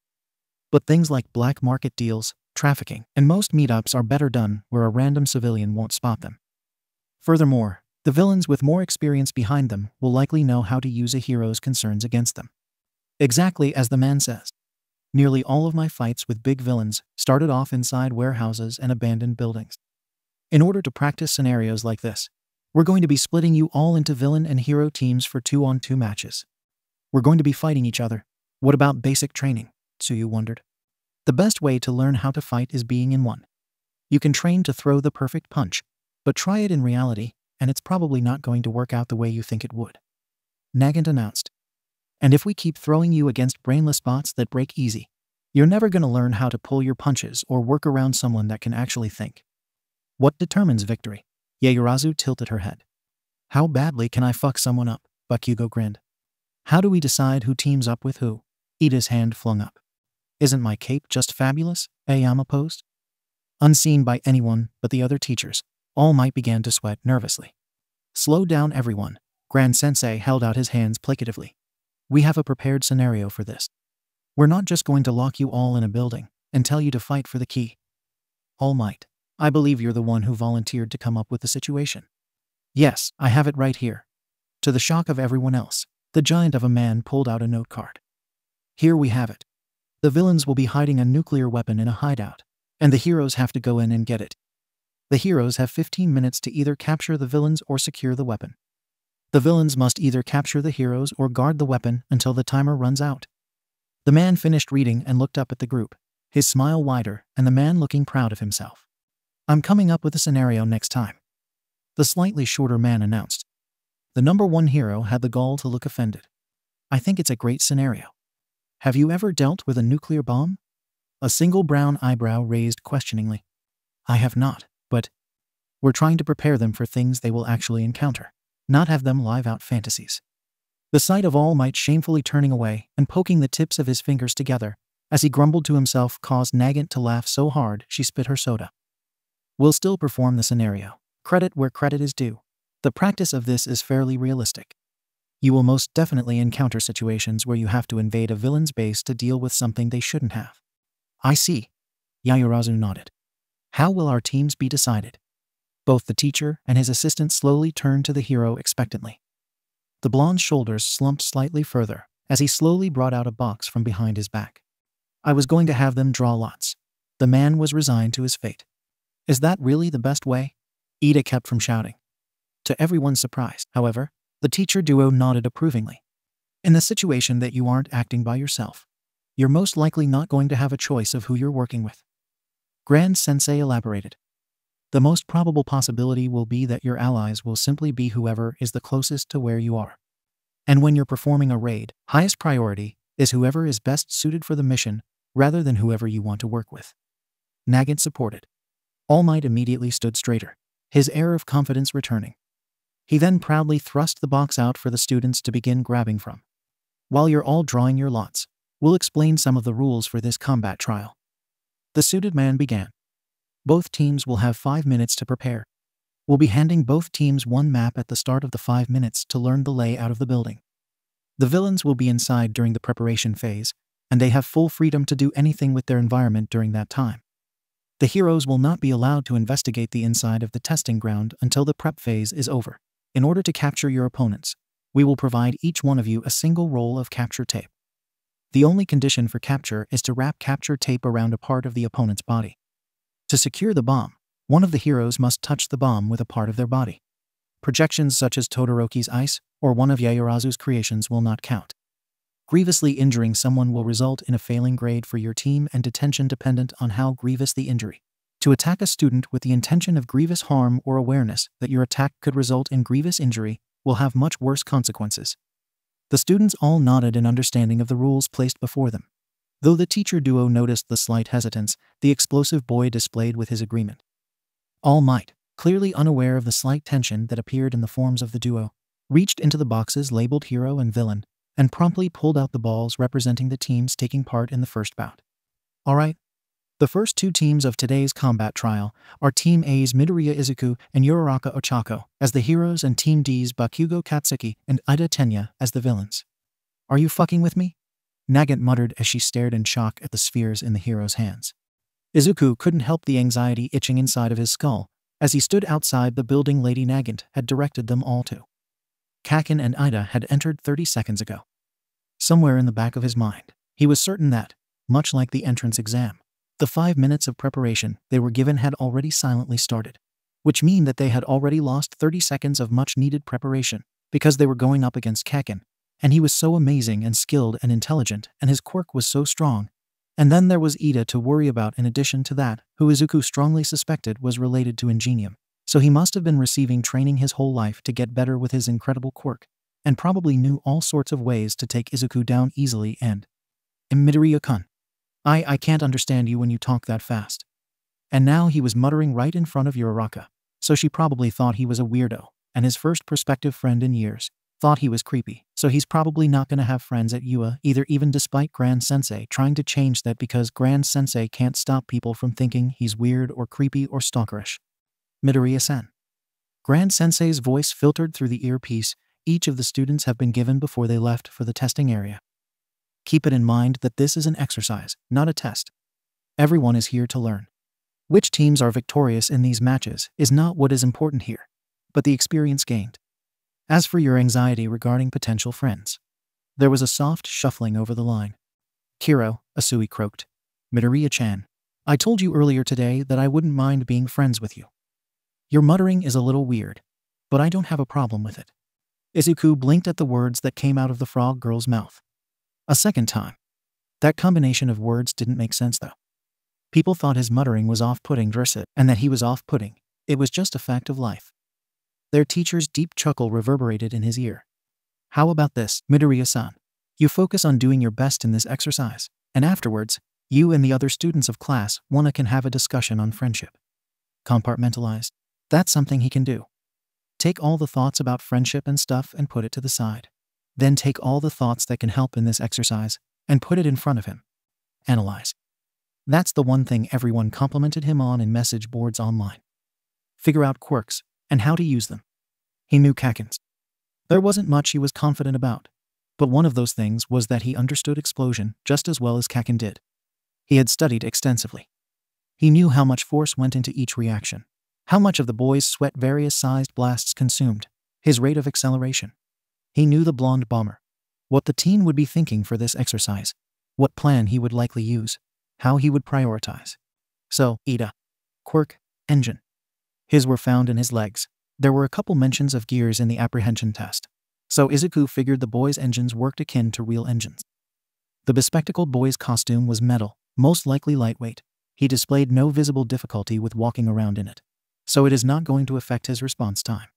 But things like black market deals, trafficking, and most meetups are better done where a random civilian won't spot them. Furthermore, the villains with more experience behind them will likely know how to use a hero's concerns against them. Exactly as the man says. Nearly all of my fights with big villains started off inside warehouses and abandoned buildings. In order to practice scenarios like this, we're going to be splitting you all into villain and hero teams for 2-on-2 matches. We're going to be fighting each other. What about basic training? Tsuyu wondered. The best way to learn how to fight is being in one. You can train to throw the perfect punch, but try it in reality, and it's probably not going to work out the way you think it would. Nagant announced. And if we keep throwing you against brainless bots that break easy, you're never going to learn how to pull your punches or work around someone that can actually think. What determines victory? Yaoyorozu tilted her head. How badly can I fuck someone up? Bakugo grinned. How do we decide who teams up with who? Ida's hand flung up. Isn't my cape just fabulous? Aoyama posed. Unseen by anyone but the other teachers, All Might began to sweat nervously. Slow down everyone. Grand Sensei held out his hands placatively. We have a prepared scenario for this. We're not just going to lock you all in a building and tell you to fight for the key. All Might, I believe you're the one who volunteered to come up with the situation. Yes, I have it right here. To the shock of everyone else, the giant of a man pulled out a note card. Here we have it. The villains will be hiding a nuclear weapon in a hideout, and the heroes have to go in and get it. The heroes have 15 minutes to either capture the villains or secure the weapon. The villains must either capture the heroes or guard the weapon until the timer runs out. The man finished reading and looked up at the group, his smile wider and the man looking proud of himself. I'm coming up with a scenario next time. The slightly shorter man announced. The number one hero had the gall to look offended. I think it's a great scenario. Have you ever dealt with a nuclear bomb? A single brown eyebrow raised questioningly. I have not, but we're trying to prepare them for things they will actually encounter, not have them live out fantasies. The sight of All Might shamefully turning away and poking the tips of his fingers together as he grumbled to himself caused Nagant to laugh so hard she spit her soda. We'll still perform the scenario. Credit where credit is due. The practice of this is fairly realistic. You will most definitely encounter situations where you have to invade a villain's base to deal with something they shouldn't have. I see. Yaoyorozu nodded. How will our teams be decided? Both the teacher and his assistant slowly turned to the hero expectantly. The blonde's shoulders slumped slightly further as he slowly brought out a box from behind his back. I was going to have them draw lots. The man was resigned to his fate. Is that really the best way? Ida kept from shouting. To everyone's surprise, however, the teacher duo nodded approvingly. In the situation that you aren't acting by yourself, you're most likely not going to have a choice of who you're working with. Grand Sensei elaborated. The most probable possibility will be that your allies will simply be whoever is the closest to where you are. And when you're performing a raid, highest priority is whoever is best suited for the mission rather than whoever you want to work with. Nagant supported. All Might immediately stood straighter, his air of confidence returning. He then proudly thrust the box out for the students to begin grabbing from. While you're all drawing your lots, we'll explain some of the rules for this combat trial. The suited man began. Both teams will have 5 minutes to prepare. We'll be handing both teams one map at the start of the 5 minutes to learn the layout of the building. The villains will be inside during the preparation phase, and they have full freedom to do anything with their environment during that time. The heroes will not be allowed to investigate the inside of the testing ground until the prep phase is over. In order to capture your opponents, we will provide each one of you a single roll of capture tape. The only condition for capture is to wrap capture tape around a part of the opponent's body. To secure the bomb, one of the heroes must touch the bomb with a part of their body. Projections such as Todoroki's ice or one of Yaoyorozu's creations will not count. Grievously injuring someone will result in a failing grade for your team and detention dependent on how grievous the injury. To attack a student with the intention of grievous harm or awareness that your attack could result in grievous injury will have much worse consequences. The students all nodded in understanding of the rules placed before them. Though the teacher duo noticed the slight hesitance the explosive boy displayed with his agreement. All Might, clearly unaware of the slight tension that appeared in the forms of the duo, reached into the boxes labeled hero and villain, and promptly pulled out the balls representing the teams taking part in the first bout. Alright. The first two teams of today's combat trial are Team A's Midoriya Izuku and Uraraka Ochako as the heroes and Team D's Bakugo Katsuki and Ida Tenya as the villains. Are you fucking with me? Nagant muttered as she stared in shock at the spheres in the hero's hands. Izuku couldn't help the anxiety itching inside of his skull as he stood outside the building Lady Nagant had directed them all to. Kaken and Ida had entered 30 seconds ago. Somewhere in the back of his mind, he was certain that, much like the entrance exam, the 5 minutes of preparation they were given had already silently started, which mean that they had already lost 30 seconds of much-needed preparation because they were going up against Kaken, and he was so amazing and skilled and intelligent, and his quirk was so strong. And then there was Ida to worry about in addition to that, who Izuku strongly suspected was related to Ingenium, so he must have been receiving training his whole life to get better with his incredible quirk, and probably knew all sorts of ways to take Izuku down easily and… Midoriya-kun. I can't understand you when you talk that fast. And now he was muttering right in front of Uraraka, so she probably thought he was a weirdo, and his first prospective friend in years thought he was creepy, so he's probably not gonna have friends at UA either, even despite Grand Sensei trying to change that because Grand Sensei can't stop people from thinking he's weird or creepy or stalkerish. Midoriya-san. Grand Sensei's voice filtered through the earpiece each of the students have been given before they left for the testing area. Keep it in mind that this is an exercise, not a test. Everyone is here to learn. Which teams are victorious in these matches is not what is important here, but the experience gained. As for your anxiety regarding potential friends, there was a soft shuffling over the line. Kiro, Asui croaked. Midoriya-chan, I told you earlier today that I wouldn't mind being friends with you. Your muttering is a little weird, but I don't have a problem with it. Izuku blinked at the words that came out of the frog girl's mouth. A second time. That combination of words didn't make sense though. People thought his muttering was off-putting, and that he was off-putting. It was just a fact of life. Their teacher's deep chuckle reverberated in his ear. How about this, Midoriya-san? You focus on doing your best in this exercise, and afterwards, you and the other students of class 1 can have a discussion on friendship. Compartmentalized. That's something he can do. Take all the thoughts about friendship and stuff and put it to the side. Then take all the thoughts that can help in this exercise and put it in front of him. Analyze. That's the one thing everyone complimented him on in message boards online. Figure out quirks and how to use them. He knew Kaken's. There wasn't much he was confident about, but one of those things was that he understood explosion just as well as Kaken did. He had studied extensively. He knew how much force went into each reaction, how much of the boy's sweat various sized blasts consumed, his rate of acceleration. He knew the blonde bomber, what the teen would be thinking for this exercise, what plan he would likely use, how he would prioritize. So, Ida. Quirk, engine. His were found in his legs. There were a couple mentions of gears in the apprehension test. So Izuku figured the boy's engines worked akin to real engines. The bespectacled boy's costume was metal, most likely lightweight. He displayed no visible difficulty with walking around in it, so it is not going to affect his response time.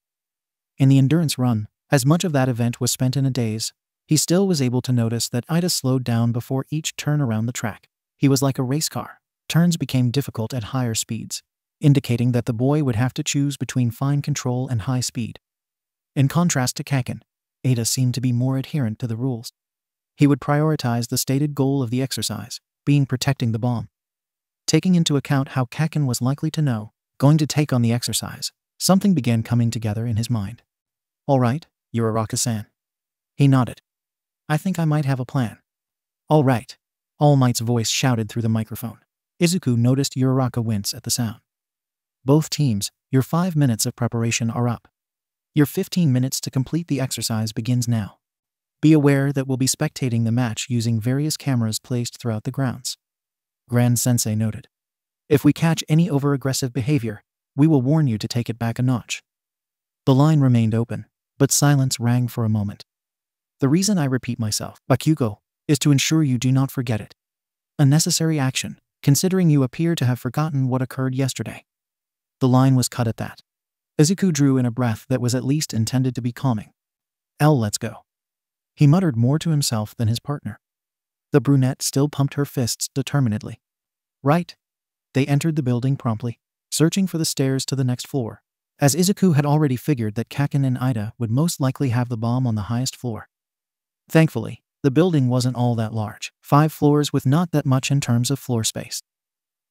In the endurance run, as much of that event was spent in a daze, he still was able to notice that Ida slowed down before each turn around the track. He was like a race car. Turns became difficult at higher speeds, indicating that the boy would have to choose between fine control and high speed. In contrast to Kaken, Ida seemed to be more adherent to the rules. He would prioritize the stated goal of the exercise, being protecting the bomb. Taking into account how Kaken was likely to know, going to take on the exercise, something began coming together in his mind. All right, Uraraka-san. He nodded. I think I might have a plan. All right. All Might's voice shouted through the microphone. Izuku noticed Uraraka wince at the sound. Both teams, your 5 minutes of preparation are up. Your 15 minutes to complete the exercise begins now. Be aware that we'll be spectating the match using various cameras placed throughout the grounds. Grand Sensei noted. If we catch any over-aggressive behavior, we will warn you to take it back a notch. The line remained open, but silence rang for a moment. The reason I repeat myself, Bakugo, is to ensure you do not forget it. A necessary action, considering you appear to have forgotten what occurred yesterday. The line was cut at that. Izuku drew in a breath that was at least intended to be calming. Let's go. He muttered more to himself than his partner. The brunette still pumped her fists determinedly. Right. They entered the building promptly, searching for the stairs to the next floor, as Izuku had already figured that Kaken and Ida would most likely have the bomb on the highest floor. Thankfully, the building wasn't all that large, 5 floors with not that much in terms of floor space.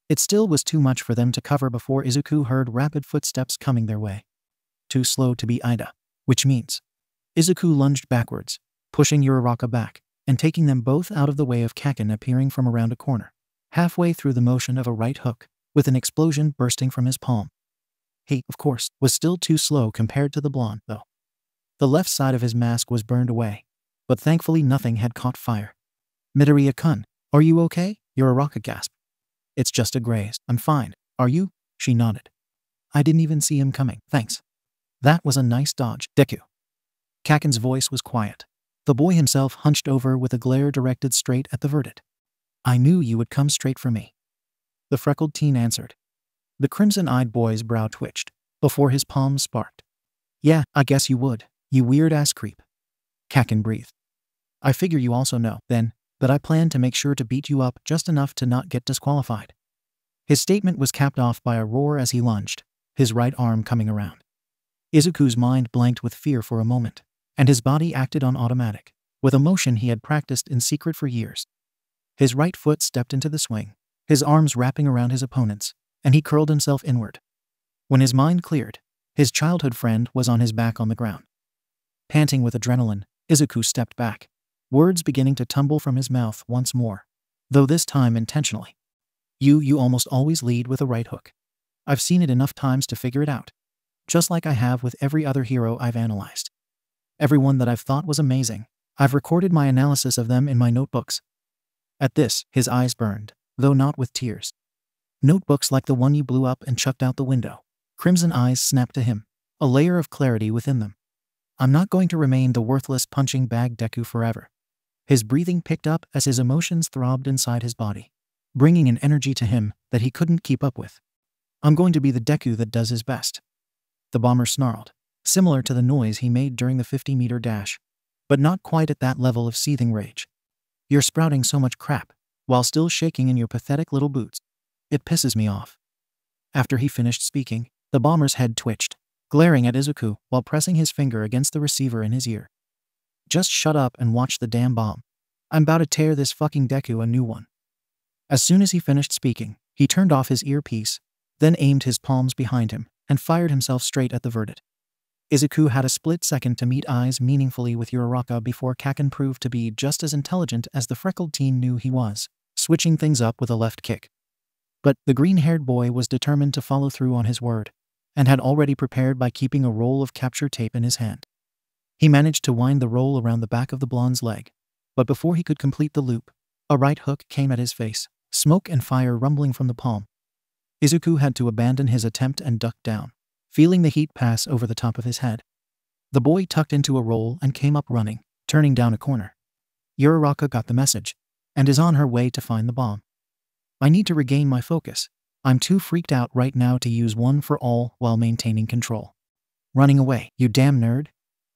It still was too much for them to cover before Izuku heard rapid footsteps coming their way. Too slow to be Ida, which means Izuku lunged backwards, pushing Uraraka back, and taking them both out of the way of Kaken appearing from around a corner, halfway through the motion of a right hook, with an explosion bursting from his palm. He, of course, was still too slow compared to the blonde, though. The left side of his mask was burned away, but thankfully nothing had caught fire. Midoriya-kun, are you okay? Uraraka gasped. It's just a graze. I'm fine. Are you? She nodded. I didn't even see him coming, thanks. That was a nice dodge, Deku. Kaken's voice was quiet. The boy himself hunched over with a glare directed straight at the verdant. I knew you would come straight for me. The freckled teen answered. The crimson-eyed boy's brow twitched, before his palms sparked. Yeah, I guess you would, you weird-ass creep. Kaken breathed. I figure you also know, then, that I plan to make sure to beat you up just enough to not get disqualified. His statement was capped off by a roar as he lunged, his right arm coming around. Izuku's mind blanked with fear for a moment, and his body acted on automatic, with a motion he had practiced in secret for years. His right foot stepped into the swing, his arms wrapping around his opponent's, and he curled himself inward. When his mind cleared, his childhood friend was on his back on the ground. Panting with adrenaline, Izuku stepped back, words beginning to tumble from his mouth once more, though this time intentionally. You almost always lead with a right hook. I've seen it enough times to figure it out, just like I have with every other hero I've analyzed. Everyone that I've thought was amazing, I've recorded my analysis of them in my notebooks. At this, his eyes burned, though not with tears. Notebooks like the one you blew up and chucked out the window. Crimson eyes snapped to him, a layer of clarity within them. I'm not going to remain the worthless punching bag Deku forever. His breathing picked up as his emotions throbbed inside his body, bringing an energy to him that he couldn't keep up with. I'm going to be the Deku that does his best. The bomber snarled, similar to the noise he made during the 50-meter dash, but not quite at that level of seething rage. You're sprouting so much crap, while still shaking in your pathetic little boots. It pisses me off. After he finished speaking, the bomber's head twitched, glaring at Izuku while pressing his finger against the receiver in his ear. Just shut up and watch the damn bomb. I'm about to tear this fucking Deku a new one. As soon as he finished speaking, he turned off his earpiece, then aimed his palms behind him and fired himself straight at the verdant. Izuku had a split second to meet eyes meaningfully with Uraraka before Kaken proved to be just as intelligent as the freckled teen knew he was, switching things up with a left kick. But the green-haired boy was determined to follow through on his word, and had already prepared by keeping a roll of capture tape in his hand. He managed to wind the roll around the back of the blonde's leg, but before he could complete the loop, a right hook came at his face, smoke and fire rumbling from the palm. Izuku had to abandon his attempt and duck down, feeling the heat pass over the top of his head. The boy tucked into a roll and came up running, turning down a corner. Uraraka got the message, and is on her way to find the bomb. I need to regain my focus. I'm too freaked out right now to use one for all while maintaining control. Running away, you damn nerd?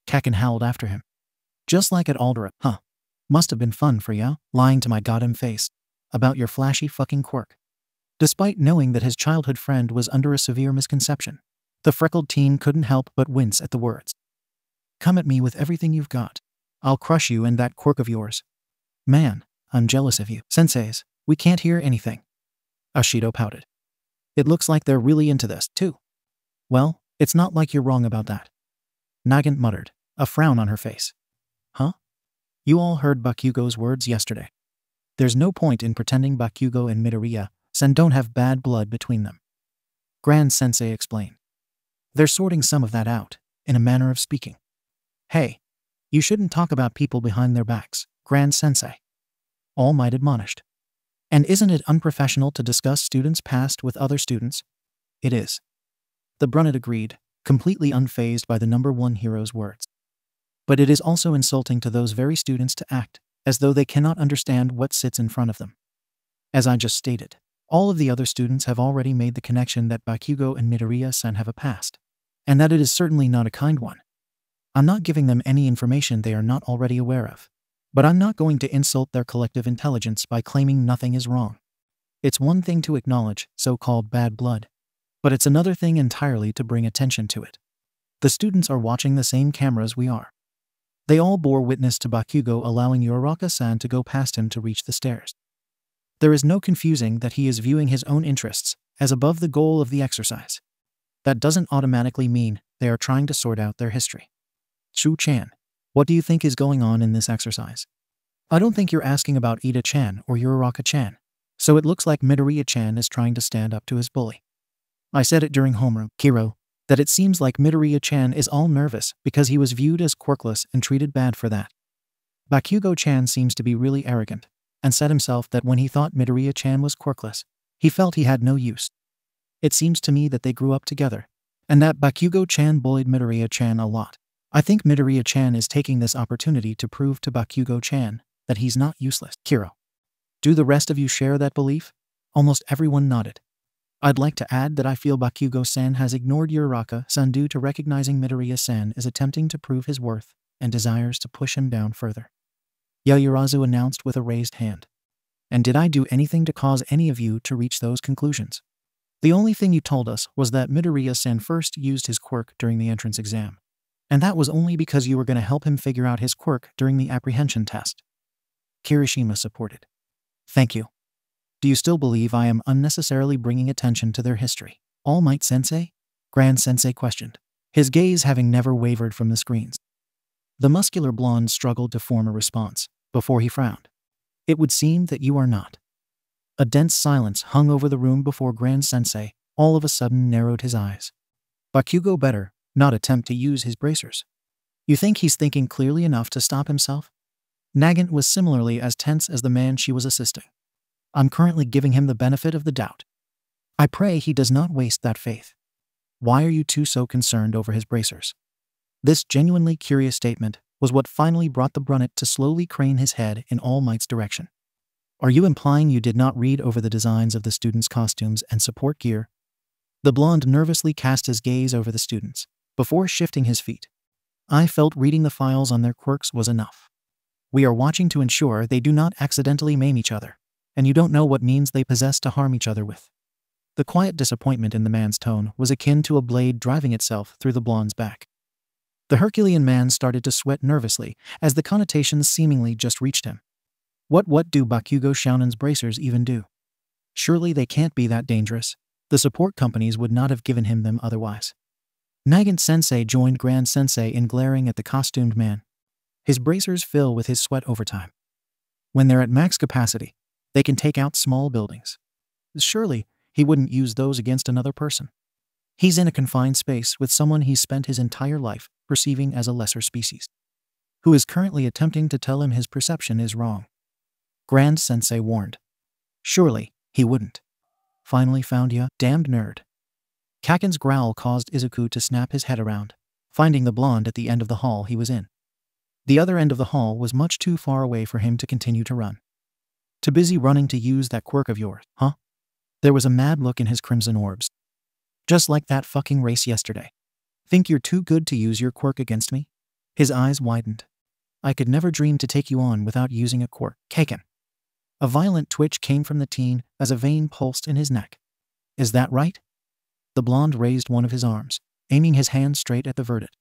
Kaken howled after him. Just like at Aldera, huh? Must have been fun for ya, lying to my goddamn face about your flashy fucking quirk. Despite knowing that his childhood friend was under a severe misconception, the freckled teen couldn't help but wince at the words. Come at me with everything you've got. I'll crush you and that quirk of yours. Man, I'm jealous of you. Senseis, we can't hear anything. Ashido pouted. It looks like they're really into this, too. Well, it's not like you're wrong about that. Nagant muttered, a frown on her face. Huh? You all heard Bakugo's words yesterday. There's no point in pretending Bakugo and Midoriya-san don't have bad blood between them. Grand Sensei explained. They're sorting some of that out, in a manner of speaking. Hey, you shouldn't talk about people behind their backs, Grand Sensei. All Might admonished. And isn't it unprofessional to discuss students' past with other students? It is. The brunette agreed, completely unfazed by the number one hero's words. But it is also insulting to those very students to act as though they cannot understand what sits in front of them. As I just stated, all of the other students have already made the connection that Bakugo and Midoriya-san have a past, and that it is certainly not a kind one. I'm not giving them any information they are not already aware of. But I'm not going to insult their collective intelligence by claiming nothing is wrong. It's one thing to acknowledge so-called bad blood, but it's another thing entirely to bring attention to it. The students are watching the same cameras we are. They all bore witness to Bakugo allowing Uraraka-san to go past him to reach the stairs. There is no confusing that he is viewing his own interests as above the goal of the exercise. That doesn't automatically mean they are trying to sort out their history. Chu-chan, what do you think is going on in this exercise? I don't think you're asking about Ida-chan or Uraraka-chan, so it looks like Midoriya-chan is trying to stand up to his bully. I said it during homeroom, Kiro, that it seems like Midoriya-chan is all nervous because he was viewed as quirkless and treated bad for that. Bakugo-chan seems to be really arrogant, and said himself that when he thought Midoriya-chan was quirkless, he felt he had no use. It seems to me that they grew up together, and that Bakugo-chan bullied Midoriya-chan a lot. I think Midoriya-chan is taking this opportunity to prove to Bakugo-chan that he's not useless. Kiro, do the rest of you share that belief? Almost everyone nodded. I'd like to add that I feel Bakugo-san has ignored Uraraka-san due to recognizing Midoriya-san is attempting to prove his worth and desires to push him down further. Yaoyorozu announced with a raised hand. And did I do anything to cause any of you to reach those conclusions? The only thing you told us was that Midoriya-san first used his quirk during the entrance exam. And that was only because you were going to help him figure out his quirk during the apprehension test. Kirishima supported. Thank you. Do you still believe I am unnecessarily bringing attention to their history? All Might Sensei? Grand Sensei questioned, his gaze having never wavered from the screens. The muscular blonde struggled to form a response, before he frowned. It would seem that you are not. A dense silence hung over the room before Grand Sensei all of a sudden narrowed his eyes. Bakugo better not attempt to use his bracers. You think he's thinking clearly enough to stop himself? Nagant was similarly as tense as the man she was assisting. I'm currently giving him the benefit of the doubt. I pray he does not waste that faith. Why are you two so concerned over his bracers? This genuinely curious statement was what finally brought the brunette to slowly crane his head in All Might's direction. Are you implying you did not read over the designs of the students' costumes and support gear? The blonde nervously cast his gaze over the students, before shifting his feet. I felt reading the files on their quirks was enough. We are watching to ensure they do not accidentally maim each other, and you don't know what means they possess to harm each other with. The quiet disappointment in the man's tone was akin to a blade driving itself through the blonde's back. The Herculean man started to sweat nervously as the connotations seemingly just reached him. What do Bakugo Shounen's bracers even do? Surely they can't be that dangerous. The support companies would not have given him them otherwise. Nagant Sensei joined Grand Sensei in glaring at the costumed man. His bracers fill with his sweat over time. When they're at max capacity, they can take out small buildings. Surely, he wouldn't use those against another person. He's in a confined space with someone he's spent his entire life perceiving as a lesser species, who is currently attempting to tell him his perception is wrong. Grand Sensei warned. Surely, he wouldn't. Finally found ya, damned nerd. Kaken's growl caused Izuku to snap his head around, finding the blonde at the end of the hall he was in. The other end of the hall was much too far away for him to continue to run. Too busy running to use that quirk of yours, huh? There was a mad look in his crimson orbs. Just like that fucking race yesterday. Think you're too good to use your quirk against me? His eyes widened. I could never dream to take you on without using a quirk. Kaken. A violent twitch came from the teen as a vein pulsed in his neck. Is that right? The blonde raised one of his arms, aiming his hand straight at the verdict.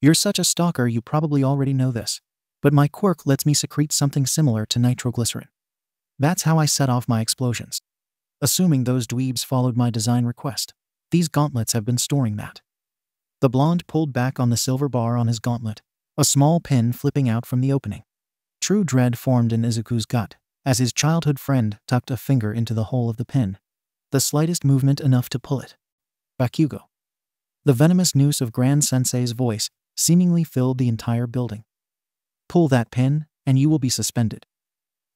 You're such a stalker you probably already know this, but my quirk lets me secrete something similar to nitroglycerin. That's how I set off my explosions. Assuming those dweebs followed my design request, these gauntlets have been storing that. The blonde pulled back on the silver bar on his gauntlet, a small pin flipping out from the opening. True dread formed in Izuku's gut, as his childhood friend tucked a finger into the hole of the pin, the slightest movement enough to pull it. Bakugo. The venomous noose of Grand Sensei's voice seemingly filled the entire building. Pull that pin, and you will be suspended.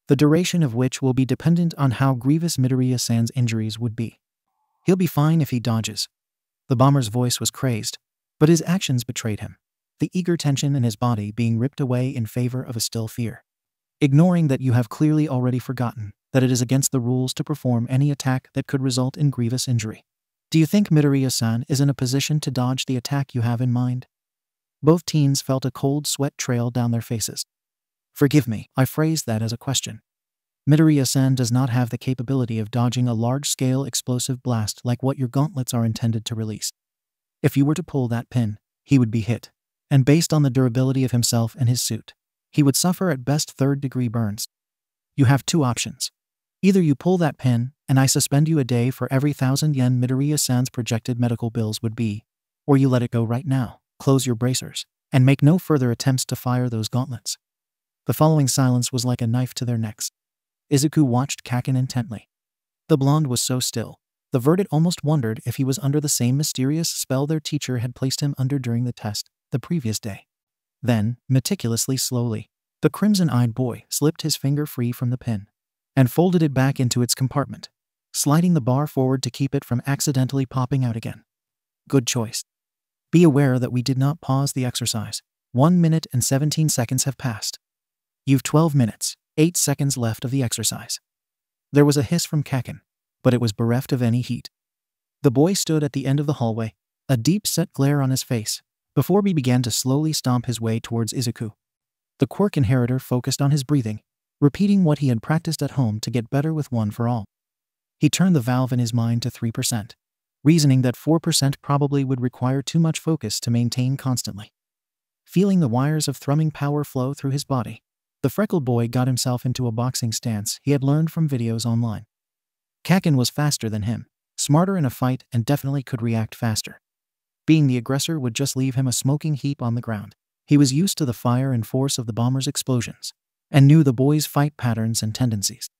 The duration of which will be dependent on how grievous Midoriya-san's injuries would be. He'll be fine if he dodges. The bomber's voice was crazed, but his actions betrayed him, the eager tension in his body being ripped away in favor of a still fear. Ignoring that you have clearly already forgotten that it is against the rules to perform any attack that could result in grievous injury. Do you think Midoriya-san is in a position to dodge the attack you have in mind? Both teens felt a cold sweat trail down their faces. Forgive me, I phrased that as a question. Midoriya-san does not have the capability of dodging a large-scale explosive blast like what your gauntlets are intended to release. If you were to pull that pin, he would be hit. And based on the durability of himself and his suit, he would suffer at best third-degree burns. You have two options. Either you pull that pin, and I suspend you a day for every 1,000 yen Midoriya-san's projected medical bills would be, or you let it go right now, close your bracers, and make no further attempts to fire those gauntlets. The following silence was like a knife to their necks. Izuku watched Kaken intently. The blonde was so still, the Verdant almost wondered if he was under the same mysterious spell their teacher had placed him under during the test the previous day. Then, meticulously slowly, the crimson-eyed boy slipped his finger free from the pin and folded it back into its compartment, sliding the bar forward to keep it from accidentally popping out again. Good choice. Be aware that we did not pause the exercise. 1 minute and 17 seconds have passed. You've 12 minutes, 8 seconds left of the exercise. There was a hiss from Kaken, but it was bereft of any heat. The boy stood at the end of the hallway, a deep-set glare on his face, before he began to slowly stomp his way towards Izuku. The quirk inheritor focused on his breathing, repeating what he had practiced at home to get better with One for All. He turned the valve in his mind to 3%, reasoning that 4% probably would require too much focus to maintain constantly. Feeling the wires of thrumming power flow through his body, the freckled boy got himself into a boxing stance he had learned from videos online. Kaken was faster than him, smarter in a fight, and definitely could react faster. Being the aggressor would just leave him a smoking heap on the ground. He was used to the fire and force of the bomber's explosions, and knew the boy's fight patterns and tendencies.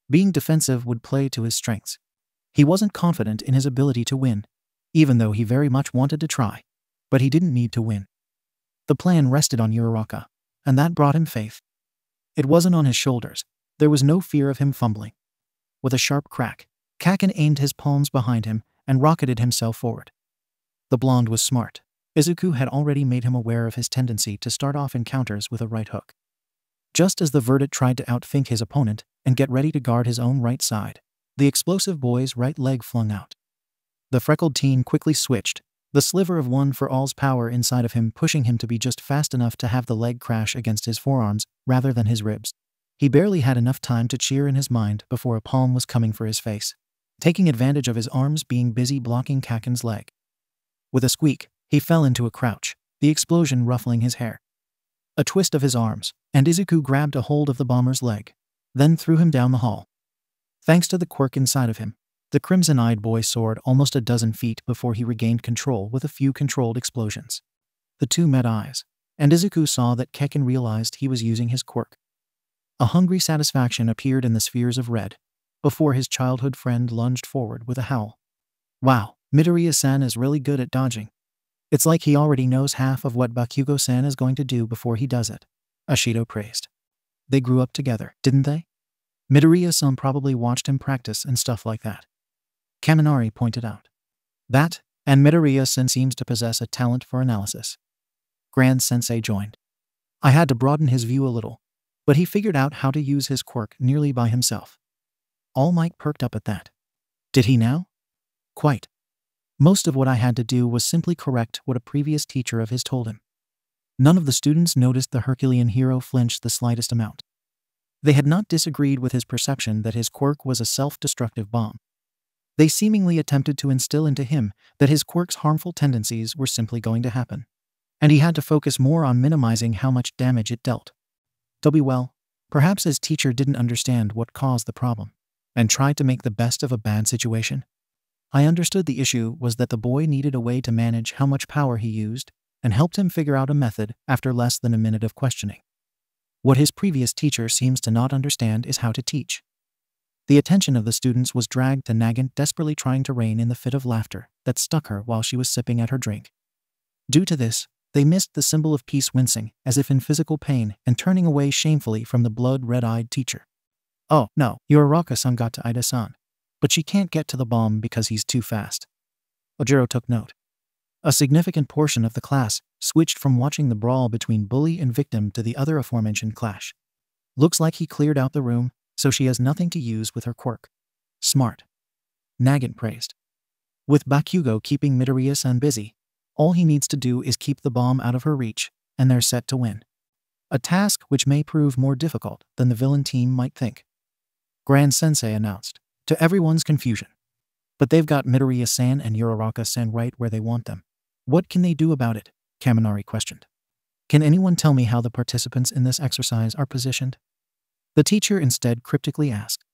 Being defensive would play to his strengths. He wasn't confident in his ability to win, even though he very much wanted to try, but he didn't need to win. The plan rested on Uraraka, and that brought him faith. It wasn't on his shoulders. There was no fear of him fumbling. With a sharp crack, Kaken aimed his palms behind him and rocketed himself forward. The blonde was smart. Izuku had already made him aware of his tendency to start off encounters with a right hook. Just as the Verdant tried to outthink his opponent and get ready to guard his own right side, the explosive boy's right leg flung out. The freckled teen quickly switched, the sliver of One for All's power inside of him pushing him to be just fast enough to have the leg crash against his forearms rather than his ribs. He barely had enough time to cheer in his mind before a palm was coming for his face, taking advantage of his arms being busy blocking Kaken's leg. With a squeak, he fell into a crouch, the explosion ruffling his hair. A twist of his arms, and Izuku grabbed a hold of the bomber's leg, then threw him down the hall. Thanks to the quirk inside of him, the crimson-eyed boy soared almost a dozen feet before he regained control with a few controlled explosions. The two met eyes, and Izuku saw that Kaken realized he was using his quirk. A hungry satisfaction appeared in the spheres of red, before his childhood friend lunged forward with a howl. Wow, Midoriya-san is really good at dodging. It's like he already knows half of what Bakugo-san is going to do before he does it, Ashido praised. They grew up together, didn't they? Midoriya-san probably watched him practice and stuff like that. Kaminari pointed out. That, and Midoriya-san seems to possess a talent for analysis. Grand Sensei joined. I had to broaden his view a little, but he figured out how to use his quirk nearly by himself. All Might perked up at that. Did he now? Quite. Most of what I had to do was simply correct what a previous teacher of his told him. None of the students noticed the Herculean hero flinch the slightest amount. They had not disagreed with his perception that his quirk was a self-destructive bomb. They seemingly attempted to instill into him that his quirk's harmful tendencies were simply going to happen, and he had to focus more on minimizing how much damage it dealt. Well, perhaps his teacher didn't understand what caused the problem, and tried to make the best of a bad situation. I understood the issue was that the boy needed a way to manage how much power he used, and helped him figure out a method after less than a minute of questioning. What his previous teacher seems to not understand is how to teach. The attention of the students was dragged to Nagant desperately trying to rein in the fit of laughter that stuck her while she was sipping at her drink. Due to this, they missed the symbol of peace wincing as if in physical pain and turning away shamefully from the blood-red-eyed teacher. Oh, no, Uraraka-san got to Ida-san, but she can't get to the bomb because he's too fast. Ojiro took note. A significant portion of the class switched from watching the brawl between bully and victim to the other aforementioned clash. Looks like he cleared out the room, so she has nothing to use with her quirk. Smart. Nagant praised. With Bakugo keeping Midoriya-san busy, All he needs to do is keep the bomb out of her reach, and they're set to win. A task which may prove more difficult than the villain team might think. Grand Sensei announced, to everyone's confusion. But they've got Midoriya-san and Uraraka-san right where they want them. What can they do about it? Kaminari questioned. Can anyone tell me how the participants in this exercise are positioned? The teacher instead cryptically asked.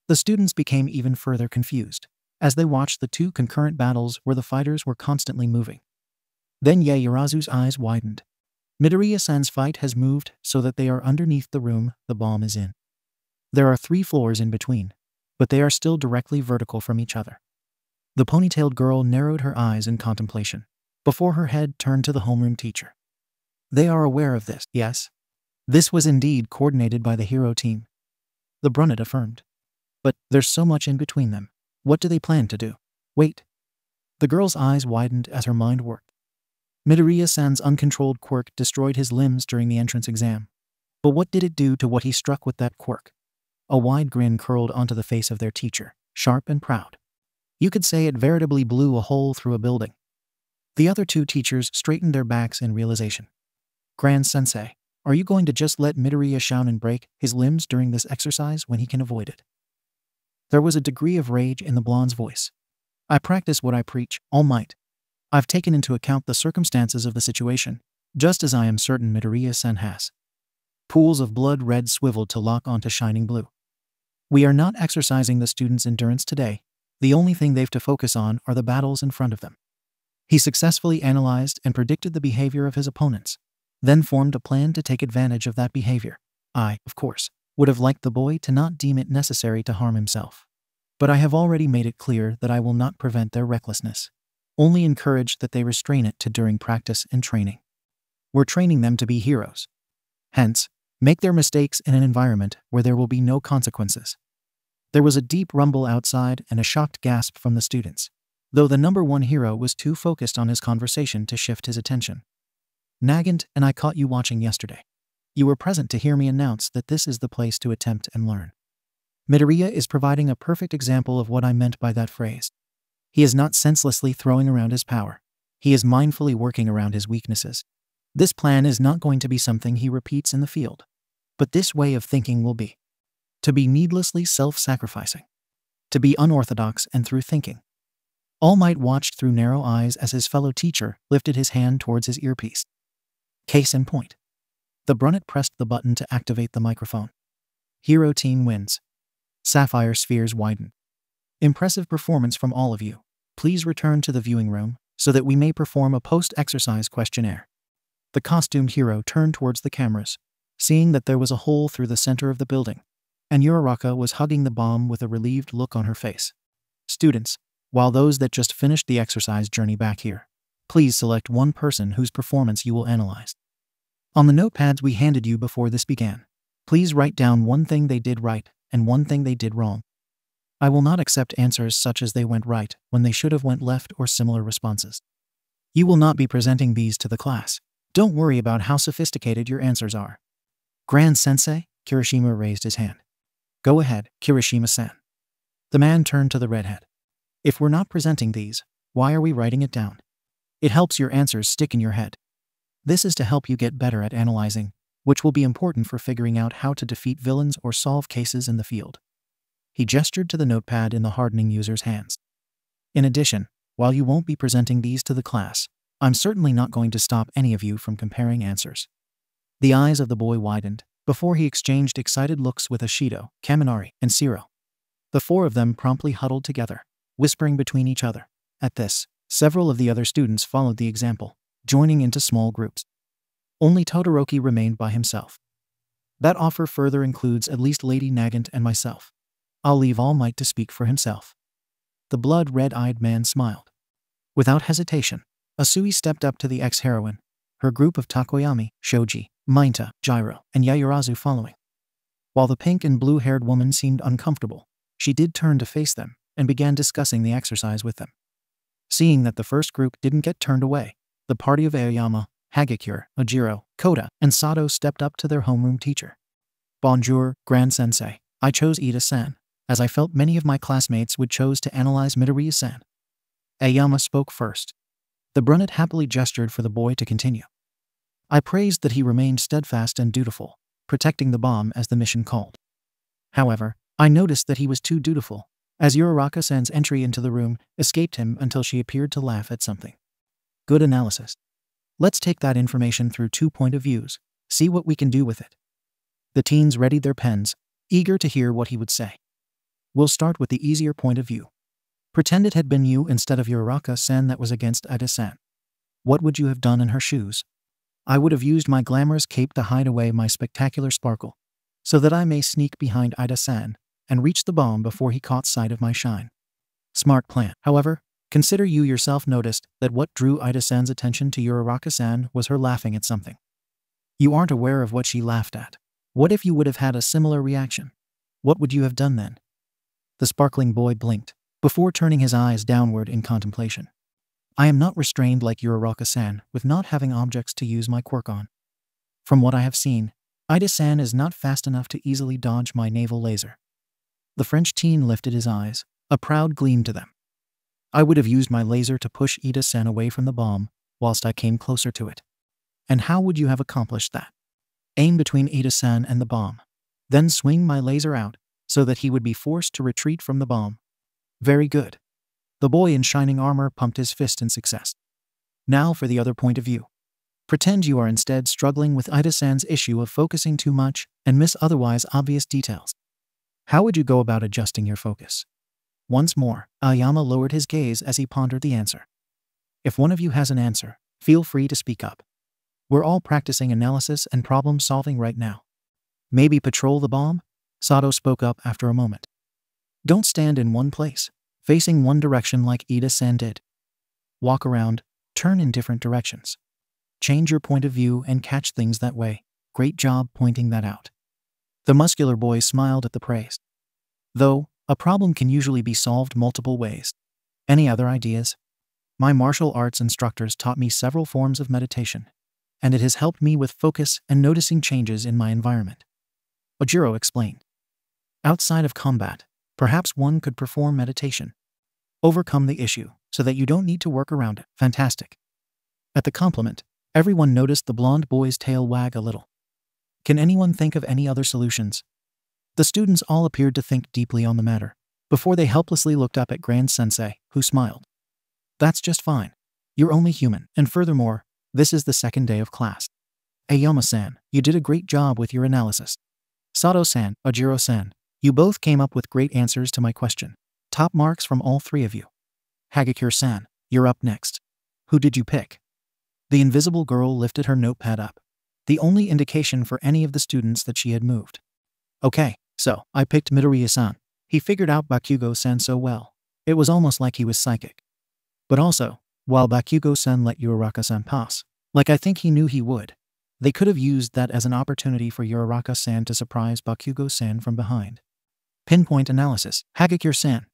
The students became even further confused as they watched the two concurrent battles where the fighters were constantly moving. Then Yaoyorozu's eyes widened. Midoriya-san's fight has moved so that they are underneath the room the bomb is in. There are 3 floors in between, but they are still directly vertical from each other. The ponytailed girl narrowed her eyes in contemplation before her head turned to the homeroom teacher. They are aware of this, yes? This was indeed coordinated by the hero team. The brunette affirmed. But there's so much in between them. What do they plan to do? Wait. The girl's eyes widened as her mind worked. Midoriya-san's uncontrolled quirk destroyed his limbs during the entrance exam. But what did it do to what he struck with that quirk? A wide grin curled onto the face of their teacher, sharp and proud. You could say it veritably blew a hole through a building. The other 2 teachers straightened their backs in realization. Grand Sensei, are you going to just let Midoriya-san break his limbs during this exercise when he can avoid it? There was a degree of rage in the blonde's voice. I practice what I preach, All Might. I've taken into account the circumstances of the situation, just as I am certain Midoriya-san has. Pools of blood red swiveled to lock onto shining blue. We are not exercising the students' endurance today. The only thing they've to focus on are the battles in front of them. He successfully analyzed and predicted the behavior of his opponents, then formed a plan to take advantage of that behavior. I, of course, would have liked the boy to not deem it necessary to harm himself. But I have already made it clear that I will not prevent their recklessness, only encourage that they restrain it to during practice and training. We're training them to be heroes. Hence, make their mistakes in an environment where there will be no consequences. There was a deep rumble outside and a shocked gasp from the students, though the number 1 hero was too focused on his conversation to shift his attention. Nagant and I caught you watching yesterday. You were present to hear me announce that this is the place to attempt and learn. Midoriya is providing a perfect example of what I meant by that phrase. He is not senselessly throwing around his power. He is mindfully working around his weaknesses. This plan is not going to be something he repeats in the field. But this way of thinking will be. To be needlessly self-sacrificing. To be unorthodox and through thinking. All Might watched through narrow eyes as his fellow teacher lifted his hand towards his earpiece. Case in point. The brunette pressed the button to activate the microphone. Hero team wins. Sapphire spheres widen. Impressive performance from all of you. Please return to the viewing room so that we may perform a post-exercise questionnaire. The costumed hero turned towards the cameras, seeing that there was a hole through the center of the building, and Uraraka was hugging the bomb with a relieved look on her face. Students, while those that just finished the exercise journey back here, please select one person whose performance you will analyze. On the notepads we handed you before this began, please write down one thing they did right and one thing they did wrong. I will not accept answers such as they went right when they should have went left or similar responses. You will not be presenting these to the class. Don't worry about how sophisticated your answers are. Grand Sensei, Kirishima raised his hand. Go ahead, Kirishima-san. The man turned to the redhead. If we're not presenting these, why are we writing it down? It helps your answers stick in your head. This is to help you get better at analyzing, which will be important for figuring out how to defeat villains or solve cases in the field. He gestured to the notepad in the hardening user's hands. In addition, while you won't be presenting these to the class, I'm certainly not going to stop any of you from comparing answers. The eyes of the boy widened before he exchanged excited looks with Ashido, Kaminari, and Siro. The 4 of them promptly huddled together, whispering between each other. At this, several of the other students followed the example, joining into small groups. Only Todoroki remained by himself. That offer further includes at least Lady Nagant and myself. I'll leave All Might to speak for himself. The blood-red-eyed man smiled. Without hesitation, Asui stepped up to the ex-heroine, her group of Takoyami, Shoji, Mainta, Jiro, and Yaoyorozu following. While the pink and blue-haired woman seemed uncomfortable, she did turn to face them and began discussing the exercise with them. Seeing that the first group didn't get turned away, the party of Aoyama, Hagakure, Ojiro, Koda, and Sato stepped up to their homeroom teacher. Bonjour, Grand Sensei. I chose Ida-san, as I felt many of my classmates would chose to analyze Midoriya-san. Aoyama spoke first. The brunette happily gestured for the boy to continue. I praised that he remained steadfast and dutiful, protecting the bomb as the mission called. However, I noticed that he was too dutiful, as Uraraka-san's entry into the room escaped him until she appeared to laugh at something. Good analysis. Let's take that information through 2 points of view, see what we can do with it. The teens readied their pens, eager to hear what he would say. We'll start with the easier point of view. Pretend it had been you instead of Uraraka-san that was against Ida-san. What would you have done in her shoes? I would have used my glamorous cape to hide away my spectacular sparkle, so that I may sneak behind Ida-san and reach the bomb before he caught sight of my shine. Smart plan. However, consider you yourself noticed that what drew Ida-san's attention to Uraraka-san was her laughing at something. You aren't aware of what she laughed at. What if you would have had a similar reaction? What would you have done then? The sparkling boy blinked, before turning his eyes downward in contemplation. I am not restrained like Uraraka-san with not having objects to use my quirk on. From what I have seen, Ida-san is not fast enough to easily dodge my naval laser. The French teen lifted his eyes, a proud gleam to them. I would have used my laser to push Ida-san away from the bomb whilst I came closer to it. And how would you have accomplished that? Aim between Ida-san and the bomb, then swing my laser out so that he would be forced to retreat from the bomb. Very good. The boy in shining armor pumped his fist in success. Now for the other point of view. Pretend you are instead struggling with Ida-san's issue of focusing too much and miss otherwise obvious details. How would you go about adjusting your focus? Once more, Aoyama lowered his gaze as he pondered the answer. If one of you has an answer, feel free to speak up. We're all practicing analysis and problem solving right now. Maybe patrol the bomb? Sato spoke up after a moment. Don't stand in one place, facing one direction like Ida-san did. Walk around, turn in different directions. Change your point of view and catch things that way. Great job pointing that out. The muscular boy smiled at the praise. Though, a problem can usually be solved multiple ways. Any other ideas? My martial arts instructors taught me several forms of meditation, and it has helped me with focus and noticing changes in my environment. Ojiro explained. Outside of combat, perhaps one could perform meditation. Overcome the issue so that you don't need to work around it. Fantastic. At the compliment, everyone noticed the blonde boy's tail wag a little. Can anyone think of any other solutions? The students all appeared to think deeply on the matter, before they helplessly looked up at Grand Sensei, who smiled. That's just fine. You're only human, and furthermore, this is the second day of class. Aoyama-san, you did a great job with your analysis. Sato-san, Ojiro-san, you both came up with great answers to my question. Top marks from all 3 of you. Hagakure-san, you're up next. Who did you pick? The invisible girl lifted her notepad up, the only indication for any of the students that she had moved. Okay, so I picked Midoriya-san. He figured out Bakugo-san so well. It was almost like he was psychic. But also, while Bakugo-san let Uraraka-san pass, like I think he knew he would, they could have used that as an opportunity for Uraraka-san to surprise Bakugo-san from behind. Pinpoint analysis. Hagakure-san.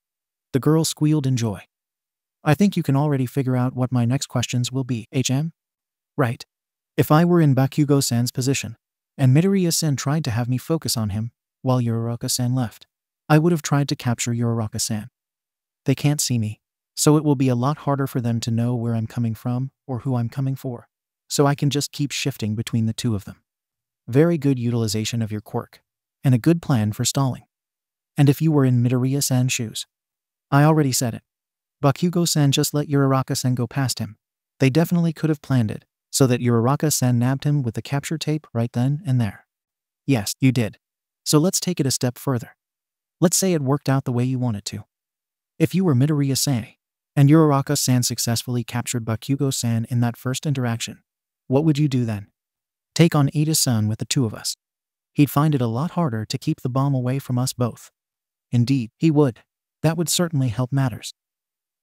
The girl squealed in joy. I think you can already figure out what my next questions will be, HM? Right. If I were in Bakugo-san's position, and Midoriya-san tried to have me focus on him, while Uraraka-san left, I would have tried to capture Uraraka-san. They can't see me, so it will be a lot harder for them to know where I'm coming from or who I'm coming for, so I can just keep shifting between the 2 of them. Very good utilization of your quirk, and a good plan for stalling. And if you were in Midoriya-san's shoes? I already said it. Bakugo-san just let Uraraka-san go past him. They definitely could have planned it, so that Uraraka-san nabbed him with the capture tape right then and there. Yes, you did. So let's take it a step further. Let's say it worked out the way you wanted to. If you were Midoriya-san, and Uraraka-san successfully captured Bakugo-san in that first interaction, what would you do then? Take on Ida-san with the 2 of us. He'd find it a lot harder to keep the bomb away from us both. Indeed, he would. That would certainly help matters.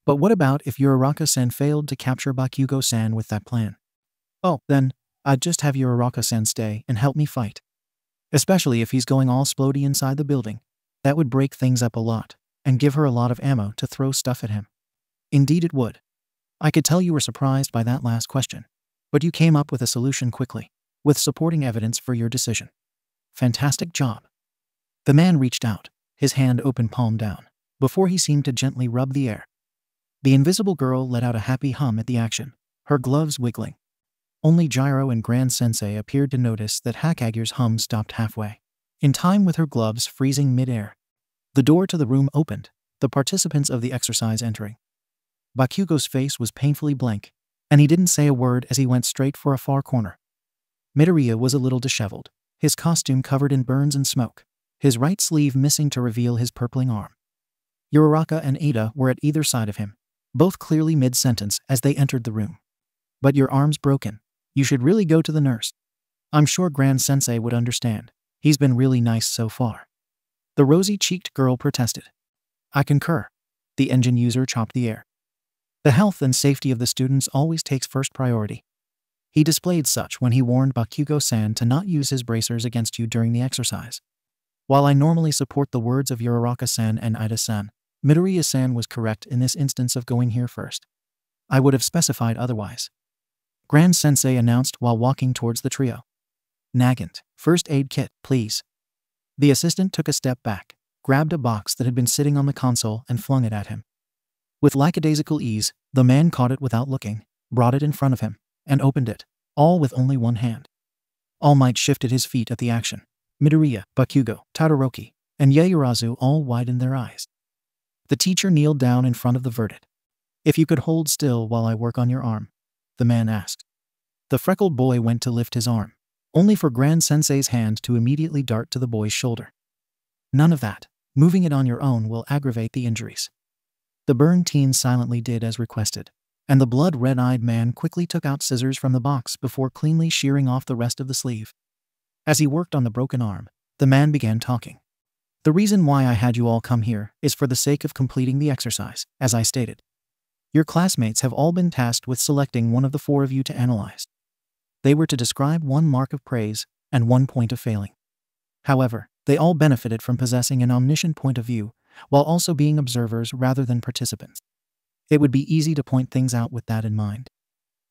But what about if Uraraka-san failed to capture Bakugo-san with that plan? Oh, then, I'd just have Uraraka-san stay and help me fight. Especially if he's going all splody inside the building. That would break things up a lot, and give her a lot of ammo to throw stuff at him. Indeed it would. I could tell you were surprised by that last question, but you came up with a solution quickly, with supporting evidence for your decision. Fantastic job. The man reached out, his hand open palm down, before he seemed to gently rub the air. The invisible girl let out a happy hum at the action, her gloves wiggling. Only Gyro and Grand Sensei appeared to notice that Hakagire's hum stopped halfway, in time with her gloves freezing mid-air. The door to the room opened, the participants of the exercise entering. Bakugo's face was painfully blank, and he didn't say a word as he went straight for a far corner. Midoriya was a little disheveled, his costume covered in burns and smoke, his right sleeve missing to reveal his purpling arm. Uraraka and Ada were at either side of him, both clearly mid-sentence as they entered the room. "But your arm's broken. You should really go to the nurse." "I'm sure Grand Sensei would understand. He's been really nice so far." The rosy-cheeked girl protested. "I concur." The engine user chopped the air. The health and safety of the students always takes first priority. He displayed such when he warned Bakugo-san to not use his bracers against you during the exercise. While I normally support the words of Uraraka-san and Ida-san, Midoriya-san was correct in this instance of going here first. I would have specified otherwise. Grand Sensei announced while walking towards the trio. "Nagant, first aid kit, please." The assistant took a step back, grabbed a box that had been sitting on the console and flung it at him. With lackadaisical ease, the man caught it without looking, brought it in front of him, and opened it, all with only one hand. All Might shifted his feet at the action. Midoriya, Bakugo, Todoroki, and Yaoyorozu all widened their eyes. The teacher kneeled down in front of the verdict. "If you could hold still while I work on your arm," the man asked. The freckled boy went to lift his arm, only for Grand Sensei's hand to immediately dart to the boy's shoulder. "None of that. Moving it on your own will aggravate the injuries." The burned teen silently did as requested, and the blood-red-eyed man quickly took out scissors from the box before cleanly shearing off the rest of the sleeve. As he worked on the broken arm, the man began talking. "The reason why I had you all come here is for the sake of completing the exercise, as I stated. Your classmates have all been tasked with selecting one of the four of you to analyze. They were to describe one mark of praise and one point of failing. However, they all benefited from possessing an omniscient point of view, while also being observers rather than participants. It would be easy to point things out with that in mind.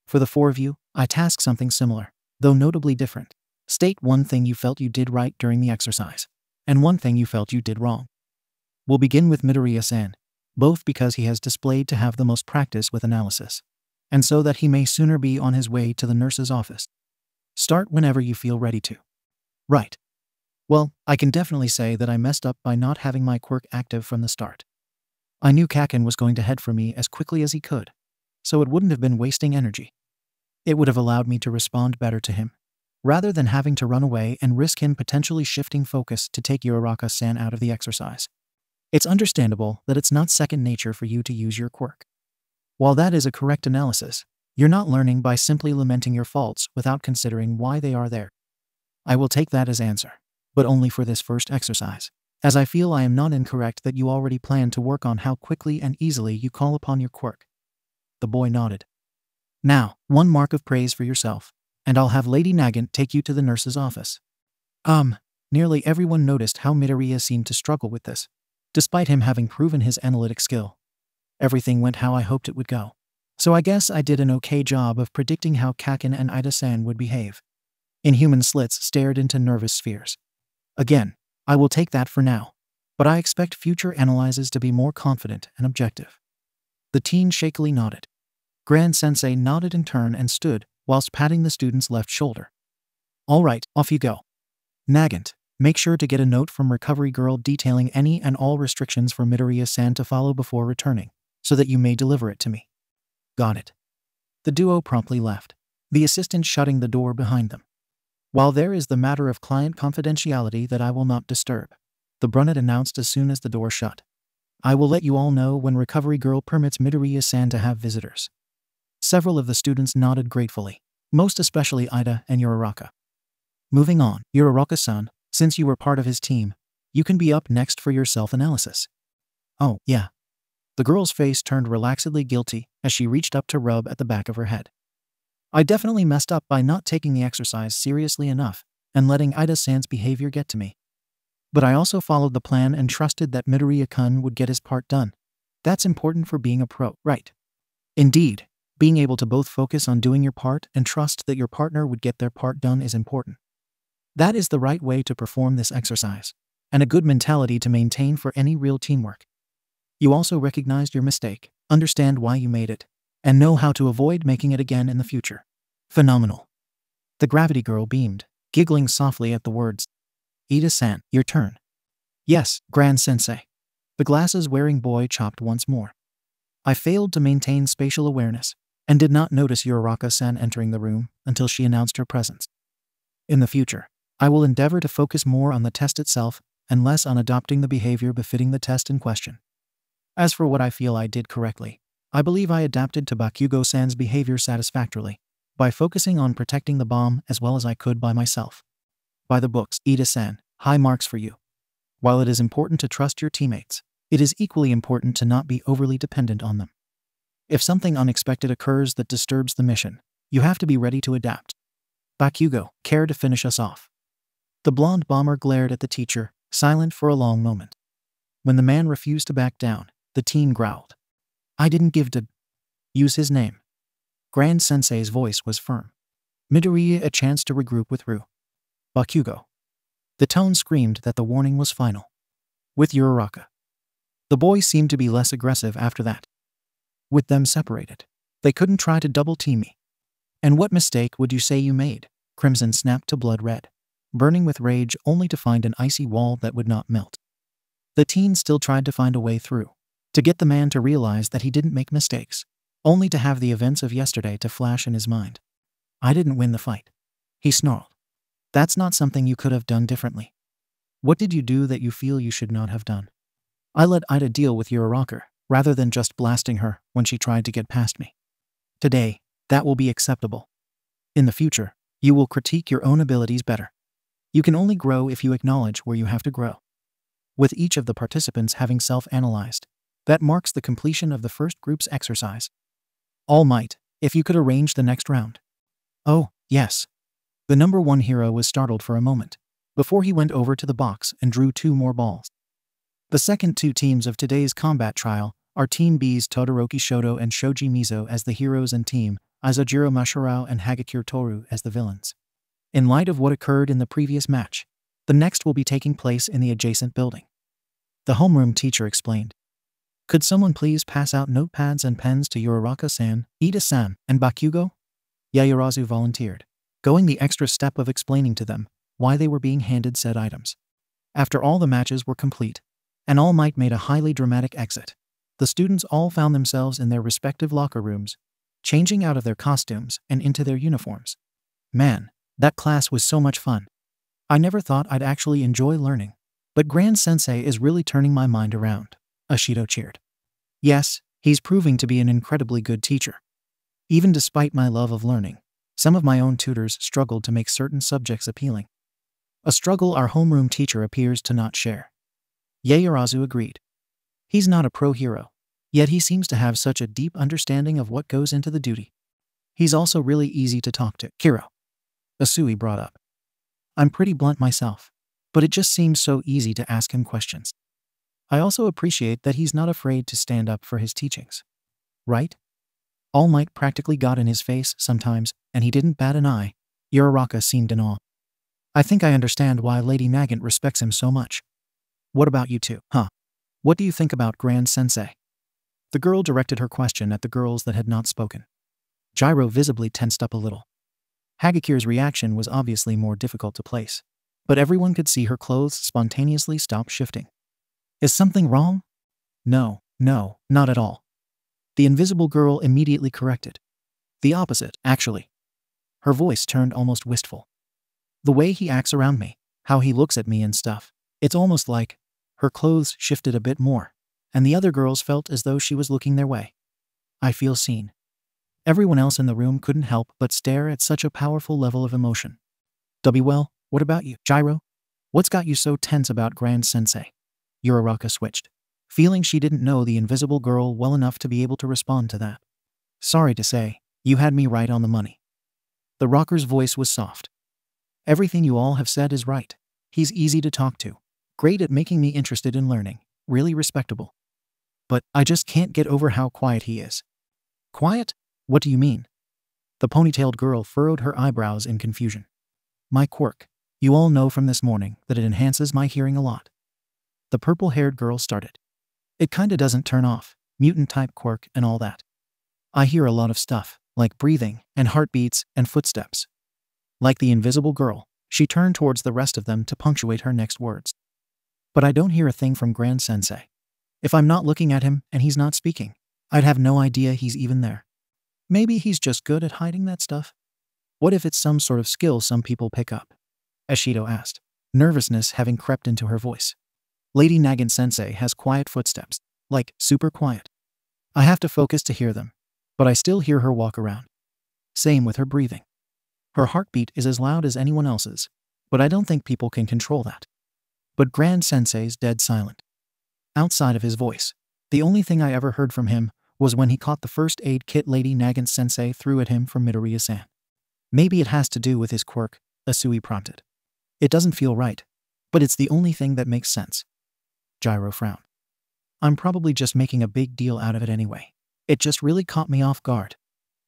For the four of you, I task something similar, though notably different. State one thing you felt you did right during the exercise, and one thing you felt you did wrong. We'll begin with Midoriya-san, both because he has displayed to have the most practice with analysis, and so that he may sooner be on his way to the nurse's office. Start whenever you feel ready to." "Right. Well, I can definitely say that I messed up by not having my quirk active from the start. I knew Kaken was going to head for me as quickly as he could, so it wouldn't have been wasting energy. It would have allowed me to respond better to him, rather than having to run away and risk him potentially shifting focus to take Uraraka-san out of the exercise. It's understandable that it's not second nature for you to use your quirk. While that is a correct analysis, you're not learning by simply lamenting your faults without considering why they are there. I will take that as answer, but only for this first exercise, as I feel I am not incorrect that you already plan to work on how quickly and easily you call upon your quirk." The boy nodded. "Now, one mark of praise for yourself, and I'll have Lady Nagant take you to the nurse's office." Nearly everyone noticed how Midoriya seemed to struggle with this, despite him having proven his analytic skill. Everything went how I hoped it would go, so I guess I did an okay job of predicting how Kaken and Ida-san would behave. Inhuman Slits stared into nervous spheres. "Again, I will take that for now, but I expect future analyses to be more confident and objective." The teen shakily nodded. Grand Sensei nodded in turn and stood, whilst patting the student's left shoulder. "All right, off you go. Nagant, make sure to get a note from Recovery Girl detailing any and all restrictions for Midoriya-san to follow before returning, so that you may deliver it to me." "Got it." The duo promptly left, the assistant shutting the door behind them. "While there is the matter of client confidentiality that I will not disturb," the brunette announced as soon as the door shut. "I will let you all know when Recovery Girl permits Midoriya-san to have visitors." Several of the students nodded gratefully, most especially Ida and Uraraka. "Moving on, Uraraka-san, since you were part of his team, you can be up next for your self-analysis." "Oh, yeah." The girl's face turned relaxedly guilty as she reached up to rub at the back of her head. "I definitely messed up by not taking the exercise seriously enough and letting Ida-san's behavior get to me. But I also followed the plan and trusted that Midoriya-kun would get his part done. That's important for being a pro, right?" "Indeed, being able to both focus on doing your part and trust that your partner would get their part done is important. That is the right way to perform this exercise, and a good mentality to maintain for any real teamwork. You also recognized your mistake, understand why you made it, and know how to avoid making it again in the future. Phenomenal. The gravity girl beamed, giggling softly at the words. Ida-san, your turn. Yes, Grand Sensei. The glasses-wearing boy chopped once more. I failed to maintain spatial awareness and did not notice Uraraka-san entering the room until she announced her presence. In the future, I will endeavor to focus more on the test itself and less on adopting the behavior befitting the test in question. As for what I feel I did correctly, I believe I adapted to Bakugo-san's behavior satisfactorily by focusing on protecting the bomb as well as I could by myself. By the books, Ida-san, high marks for you. While it is important to trust your teammates, it is equally important to not be overly dependent on them. If something unexpected occurs that disturbs the mission, you have to be ready to adapt. Bakugo, care to finish us off? The blonde bomber glared at the teacher, silent for a long moment. When the man refused to back down, the teen growled. I didn't give to use his name. Grand Sensei's voice was firm. Midoriya a chance to regroup with Ru. Bakugo. The tone screamed that the warning was final. With Uraraka. The boy seemed to be less aggressive after that. With them separated, they couldn't try to double-team me. And what mistake would you say you made? Crimson snapped to blood red, burning with rage only to find an icy wall that would not melt. The teen still tried to find a way through, to get the man to realize that he didn't make mistakes, only to have the events of yesterday to flash in his mind. I didn't win the fight. He snarled. That's not something you could have done differently. What did you do that you feel you should not have done? I let Ida deal with Uraraka, rather than just blasting her when she tried to get past me. Today, that will be acceptable. In the future, you will critique your own abilities better. You can only grow if you acknowledge where you have to grow. With each of the participants having self-analyzed, that marks the completion of the first group's exercise. All Might, if you could arrange the next round. Oh, yes. The number one hero was startled for a moment, before he went over to the box and drew 2 more balls. The second 2 teams of today's combat trial are Team B's Todoroki Shoto and Shoji Mizo as the heroes and Team Izojiro Mashirao and Hagakure Toru as the villains. In light of what occurred in the previous match, the next will be taking place in the adjacent building. The homeroom teacher explained. Could someone please pass out notepads and pens to Uraraka-san, Ida-san, and Bakugo? Yaoyorozu volunteered, going the extra step of explaining to them why they were being handed said items. After all the matches were complete, and All Might made a highly dramatic exit, the students all found themselves in their respective locker rooms, changing out of their costumes and into their uniforms. Man, that class was so much fun. I never thought I'd actually enjoy learning, but Grand Sensei is really turning my mind around, Ashido cheered. Yes, he's proving to be an incredibly good teacher. Even despite my love of learning, some of my own tutors struggled to make certain subjects appealing. A struggle our homeroom teacher appears to not share. Yaoyorozu agreed. He's not a pro hero, yet he seems to have such a deep understanding of what goes into the duty. He's also really easy to talk to. Kiro. Asui brought up. I'm pretty blunt myself, but it just seems so easy to ask him questions. I also appreciate that he's not afraid to stand up for his teachings. Right? All Might practically got in his face sometimes, and he didn't bat an eye. Uraraka seemed in awe. I think I understand why Lady Nagant respects him so much. What about you two, huh? What do you think about Grand Sensei? The girl directed her question at the girls that had not spoken. Gyro visibly tensed up a little. Hagakure's reaction was obviously more difficult to place, but everyone could see her clothes spontaneously stop shifting. Is something wrong? No, not at all. The invisible girl immediately corrected. The opposite, actually. Her voice turned almost wistful. The way he acts around me, how he looks at me and stuff, it's almost like her clothes shifted a bit more, and the other girls felt as though she was looking their way. I feel seen. Everyone else in the room couldn't help but stare at such a powerful level of emotion. Well, what about you, Gyro? What's got you so tense about Grand Sensei? Uraraka switched, feeling she didn't know the invisible girl well enough to be able to respond to that. Sorry to say, you had me right on the money. The rocker's voice was soft. Everything you all have said is right. He's easy to talk to, great at making me interested in learning, really respectable. But I just can't get over how quiet he is. Quiet? What do you mean? The ponytailed girl furrowed her eyebrows in confusion. My quirk. You all know from this morning that it enhances my hearing a lot. The purple-haired girl started. It kinda doesn't turn off, mutant-type quirk and all that. I hear a lot of stuff, like breathing, and heartbeats, and footsteps. Like the invisible girl, she turned towards the rest of them to punctuate her next words. But I don't hear a thing from Grand Sensei. If I'm not looking at him and he's not speaking, I'd have no idea he's even there. Maybe he's just good at hiding that stuff? What if it's some sort of skill some people pick up? Ashido asked, nervousness having crept into her voice. Lady Nagant-sensei has quiet footsteps, like super quiet. I have to focus to hear them, but I still hear her walk around. Same with her breathing. Her heartbeat is as loud as anyone else's, but I don't think people can control that. But Grand Sensei's dead silent. Outside of his voice, the only thing I ever heard from him was when he caught the first aid kit Lady Nagant-sensei threw at him from Midoriya-san. Maybe it has to do with his quirk, Asui prompted. It doesn't feel right, but it's the only thing that makes sense. Gyro frowned. I'm probably just making a big deal out of it anyway. It just really caught me off guard.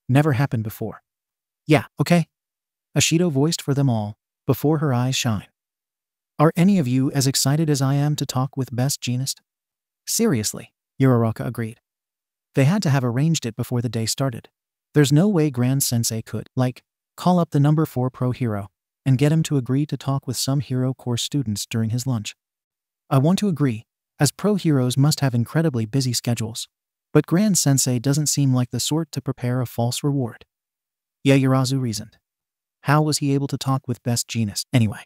Never happened before. Yeah, okay. Ashido voiced for them all, before her eyes shine. Are any of you as excited as I am to talk with Best Jeanist? Seriously, Uraraka agreed. They had to have arranged it before the day started. There's no way Grand Sensei could, call up the number 4 pro hero and get him to agree to talk with some hero course students during his lunch. I want to agree, as pro heroes must have incredibly busy schedules, but Grand Sensei doesn't seem like the sort to prepare a false reward. Yaoyorozu reasoned. How was he able to talk with Best Jeanist anyway?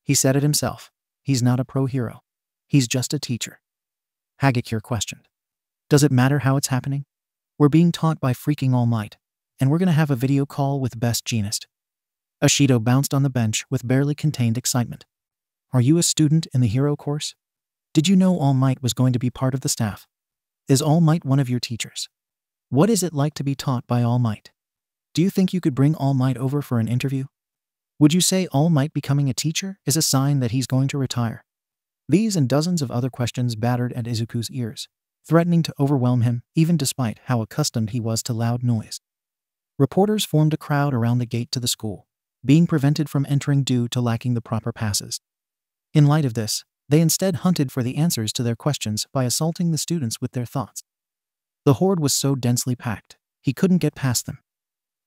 He said it himself. He's not a pro hero. He's just a teacher. Hagakure questioned. Does it matter how it's happening? We're being taught by freaking All Might, and we're gonna have a video call with Best Jeanist. Ashido bounced on the bench with barely contained excitement. Are you a student in the hero course? Did you know All Might was going to be part of the staff? Is All Might one of your teachers? What is it like to be taught by All Might? Do you think you could bring All Might over for an interview? Would you say All Might becoming a teacher is a sign that he's going to retire? These and dozens of other questions battered at Izuku's ears, threatening to overwhelm him even despite how accustomed he was to loud noise. Reporters formed a crowd around the gate to the school, being prevented from entering due to lacking the proper passes. In light of this, they instead hunted for the answers to their questions by assaulting the students with their thoughts. The horde was so densely packed, he couldn't get past them.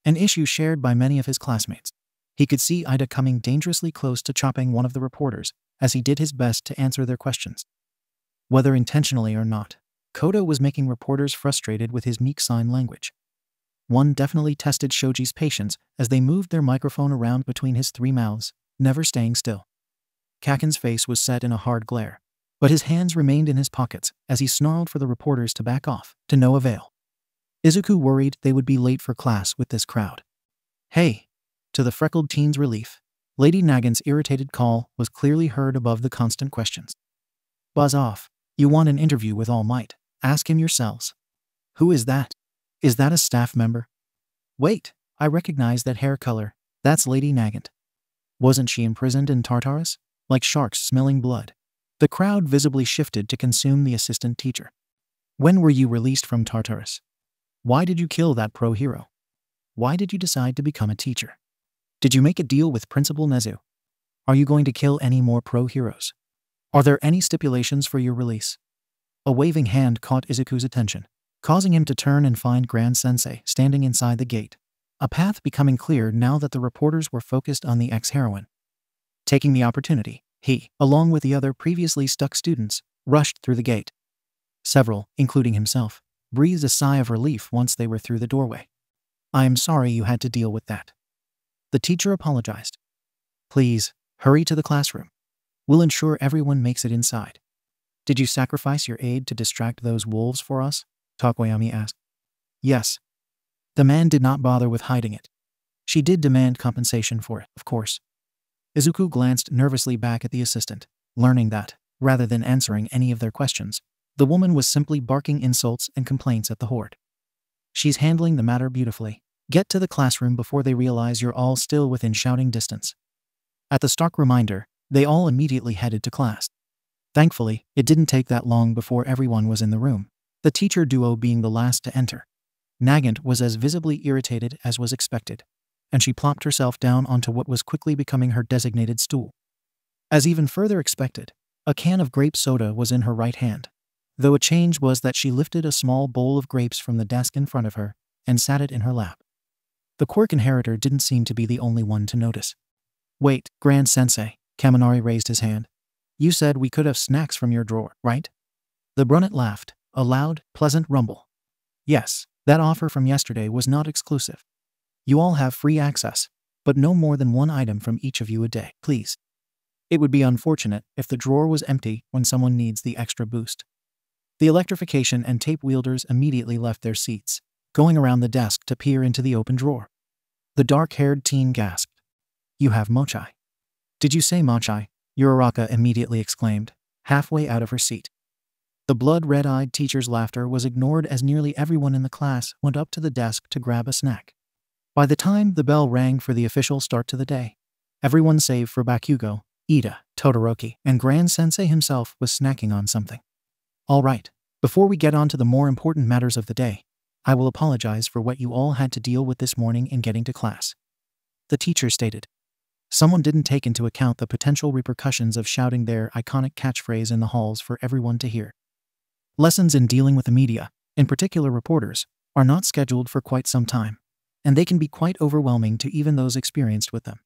An issue shared by many of his classmates. He could see Ida coming dangerously close to chopping one of the reporters as he did his best to answer their questions. Whether intentionally or not, Kodo was making reporters frustrated with his meek sign language. One definitely tested Shoji's patience as they moved their microphone around between his 3 mouths, never staying still. Kaken's face was set in a hard glare, but his hands remained in his pockets as he snarled for the reporters to back off, to no avail. Izuku worried they would be late for class with this crowd. Hey! To the freckled teen's relief, Lady Nagant's irritated call was clearly heard above the constant questions. Buzz off. You want an interview with All Might? Ask him yourselves. Who is that? Is that a staff member? Wait, I recognize that hair color. That's Lady Nagant. Wasn't she imprisoned in Tartarus? Like sharks smelling blood. The crowd visibly shifted to consume the assistant teacher. When were you released from Tartarus? Why did you kill that pro hero? Why did you decide to become a teacher? Did you make a deal with Principal Nezu? Are you going to kill any more pro heroes? Are there any stipulations for your release? A waving hand caught Izuku's attention, causing him to turn and find Grand Sensei standing inside the gate, a path becoming clear now that the reporters were focused on the ex-heroine. Taking the opportunity, he, along with the other previously stuck students, rushed through the gate. Several, including himself, breathed a sigh of relief once they were through the doorway. I am sorry you had to deal with that. The teacher apologized. Please, hurry to the classroom. We'll ensure everyone makes it inside. Did you sacrifice your aid to distract those wolves for us? Takoyami asked. Yes. The man did not bother with hiding it. She did demand compensation for it, of course. Izuku glanced nervously back at the assistant, learning that, rather than answering any of their questions, the woman was simply barking insults and complaints at the horde. She's handling the matter beautifully. Get to the classroom before they realize you're all still within shouting distance. At the stark reminder, they all immediately headed to class. Thankfully, it didn't take that long before everyone was in the room, the teacher duo being the last to enter. Nagant was as visibly irritated as was expected, and she plopped herself down onto what was quickly becoming her designated stool. As even further expected, a can of grape soda was in her right hand, though a change was that she lifted a small bowl of grapes from the desk in front of her and sat it in her lap. The quirk inheritor didn't seem to be the only one to notice. Wait, Grand Sensei, Kaminari raised his hand. You said we could have snacks from your drawer, right? The brunette laughed, a loud, pleasant rumble. Yes, that offer from yesterday was not exclusive. You all have free access, but no more than one item from each of you a day, please. It would be unfortunate if the drawer was empty when someone needs the extra boost. The electrification and tape wielders immediately left their seats, going around the desk to peer into the open drawer. The dark-haired teen gasped. You have mochi. Did you say mochi? Uraraka immediately exclaimed, halfway out of her seat. The blood-red-eyed teacher's laughter was ignored as nearly everyone in the class went up to the desk to grab a snack. By the time the bell rang for the official start to the day, everyone save for Bakugo, Ida, Todoroki, and Grand Sensei himself was snacking on something. All right, before we get on to the more important matters of the day, I will apologize for what you all had to deal with this morning in getting to class. The teacher stated. Someone didn't take into account the potential repercussions of shouting their iconic catchphrase in the halls for everyone to hear. Lessons in dealing with the media, in particular reporters, are not scheduled for quite some time, and they can be quite overwhelming to even those experienced with them.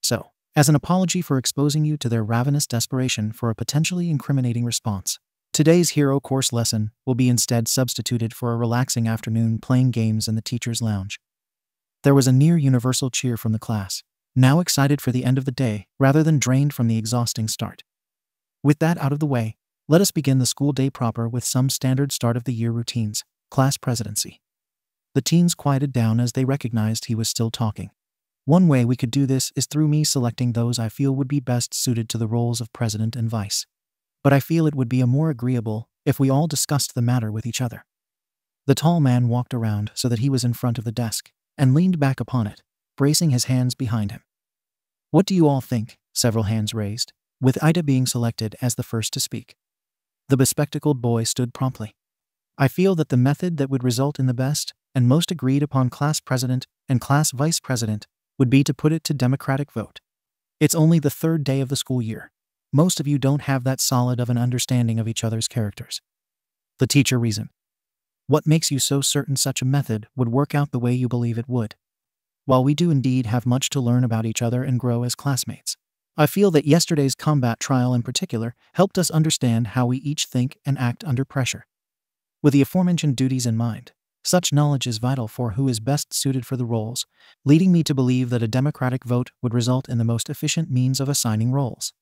So, as an apology for exposing you to their ravenous desperation for a potentially incriminating response, today's hero course lesson will be instead substituted for a relaxing afternoon playing games in the teacher's lounge. There was a near-universal cheer from the class, now excited for the end of the day rather than drained from the exhausting start. With that out of the way, let us begin the school day proper with some standard start-of-the-year routines. Class presidency. The teens quieted down as they recognized he was still talking. One way we could do this is through me selecting those I feel would be best suited to the roles of president and vice. But I feel it would be more agreeable if we all discussed the matter with each other. The tall man walked around so that he was in front of the desk, and leaned back upon it, bracing his hands behind him. What do you all think? Several hands raised, with Ida being selected as the first to speak. The bespectacled boy stood promptly. I feel that the method that would result in the best and most agreed upon class president and class vice president would be to put it to democratic vote. It's only the third day of the school year. Most of you don't have that solid of an understanding of each other's characters. The teacher reasoned. What makes you so certain such a method would work out the way you believe it would? While we do indeed have much to learn about each other and grow as classmates, I feel that yesterday's combat trial in particular helped us understand how we each think and act under pressure. With the aforementioned duties in mind, such knowledge is vital for who is best suited for the roles, leading me to believe that a democratic vote would result in the most efficient means of assigning roles.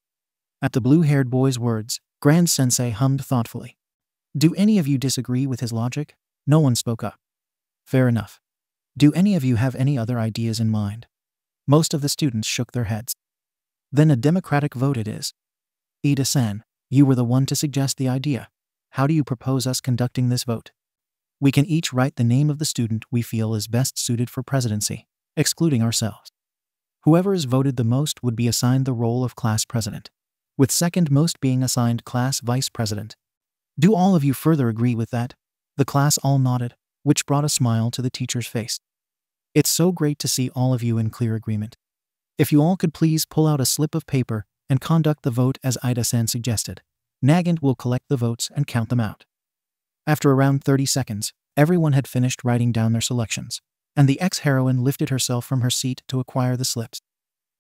At the blue-haired boy's words, Grand Sensei hummed thoughtfully. Do any of you disagree with his logic? No one spoke up. Fair enough. Do any of you have any other ideas in mind? Most of the students shook their heads. Then a democratic vote it is. Ida-san, you were the one to suggest the idea. How do you propose us conducting this vote? We can each write the name of the student we feel is best suited for presidency, excluding ourselves. Whoever is voted the most would be assigned the role of class president, with second most being assigned class vice president. Do all of you further agree with that? The class all nodded, which brought a smile to the teacher's face. It's so great to see all of you in clear agreement. If you all could please pull out a slip of paper and conduct the vote as Ida-san suggested. Nagant will collect the votes and count them out. After around 30 seconds, everyone had finished writing down their selections, and the ex-heroine lifted herself from her seat to acquire the slips.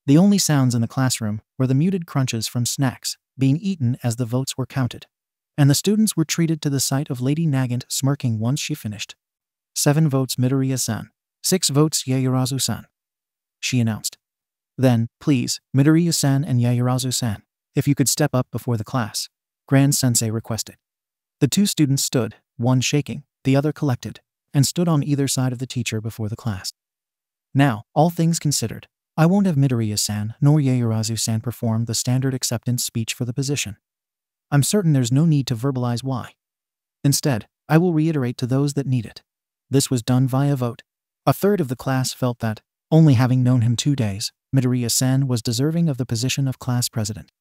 The only sounds in the classroom were the muted crunches from snacks being eaten as the votes were counted, and the students were treated to the sight of Lady Nagant smirking once she finished. 7 votes Midoriya-san, 6 votes Yaoyorozu-san, she announced. Then, please, Midoriya-san and Yaoyorozu-san, if you could step up before the class, Grand Sensei requested. The 2 students stood, one shaking, the other collected, and stood on either side of the teacher before the class. Now, all things considered, I won't have Midoriya-san nor Yaoyorozu-san perform the standard acceptance speech for the position. I'm certain there's no need to verbalize why. Instead, I will reiterate to those that need it. This was done via vote. A third of the class felt that, only having known him 2 days, Midoriya-san was deserving of the position of class president.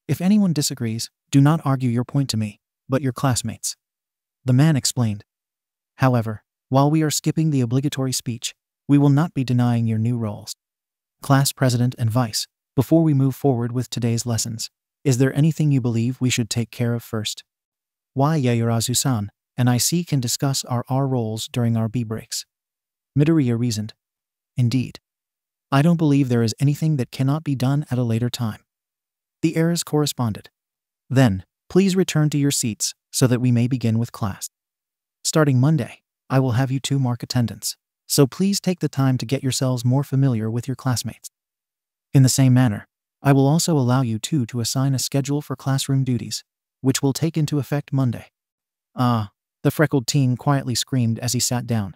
If anyone disagrees, do not argue your point to me, but your classmates. The man explained. However, while we are skipping the obligatory speech, we will not be denying your new roles. Class president and vice, before we move forward with today's lessons, is there anything you believe we should take care of first? Why Yaoyorozu-san and I can discuss our roles during our B breaks. Midoriya reasoned. Indeed. I don't believe there is anything that cannot be done at a later time. The heiress corresponded. Then, please return to your seats so that we may begin with class. Starting Monday, I will have you two mark attendance, so please take the time to get yourselves more familiar with your classmates. In the same manner, I will also allow you two to assign a schedule for classroom duties, which will take into effect Monday. Ah, the freckled teen quietly screamed as he sat down.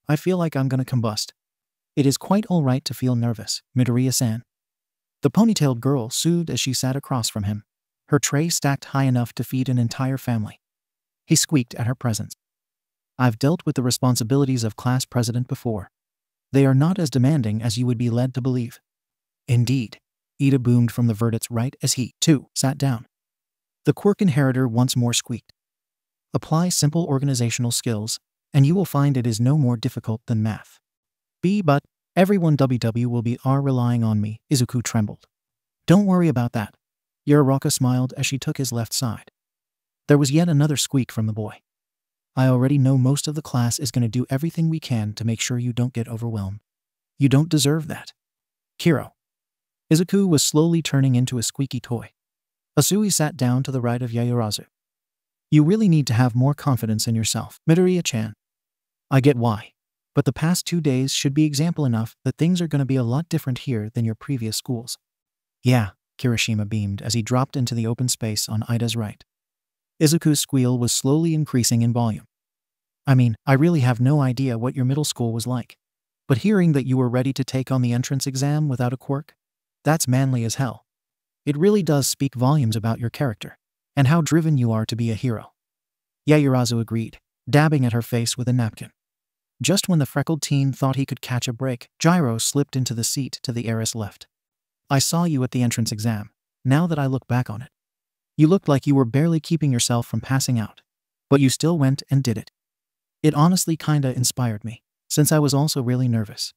I feel like I'm gonna combust. It is quite all right to feel nervous, Midoriya-san. The ponytailed girl soothed as she sat across from him, her tray stacked high enough to feed an entire family. He squeaked at her presence. I've dealt with the responsibilities of class president before. They are not as demanding as you would be led to believe. Indeed, Ida boomed from the verdict's right as he, too, sat down. The quirk inheritor once more squeaked. Apply simple organizational skills, and you will find it is no more difficult than math. But everyone WW will be relying on me, Izuku trembled. Don't worry about that. Uraraka smiled as she took his left side. There was yet another squeak from the boy. I already know most of the class is going to do everything we can to make sure you don't get overwhelmed. You don't deserve that. Kiro. Izuku was slowly turning into a squeaky toy. Asui sat down to the right of Yaoyorozu. You really need to have more confidence in yourself, Midoriya-chan. I get why, but the past 2 days should be example enough that things are going to be a lot different here than your previous schools. Yeah, Kirishima beamed as he dropped into the open space on Ida's right. Izuku's squeal was slowly increasing in volume. I mean, I really have no idea what your middle school was like, but hearing that you were ready to take on the entrance exam without a quirk, that's manly as hell. It really does speak volumes about your character, and how driven you are to be a hero. Yaoyorozu agreed, dabbing at her face with a napkin. Just when the freckled teen thought he could catch a break, Gyro slipped into the seat to the heiress left. I saw you at the entrance exam, now that I look back on it. You looked like you were barely keeping yourself from passing out, but you still went and did it. It honestly kinda inspired me, since I was also really nervous.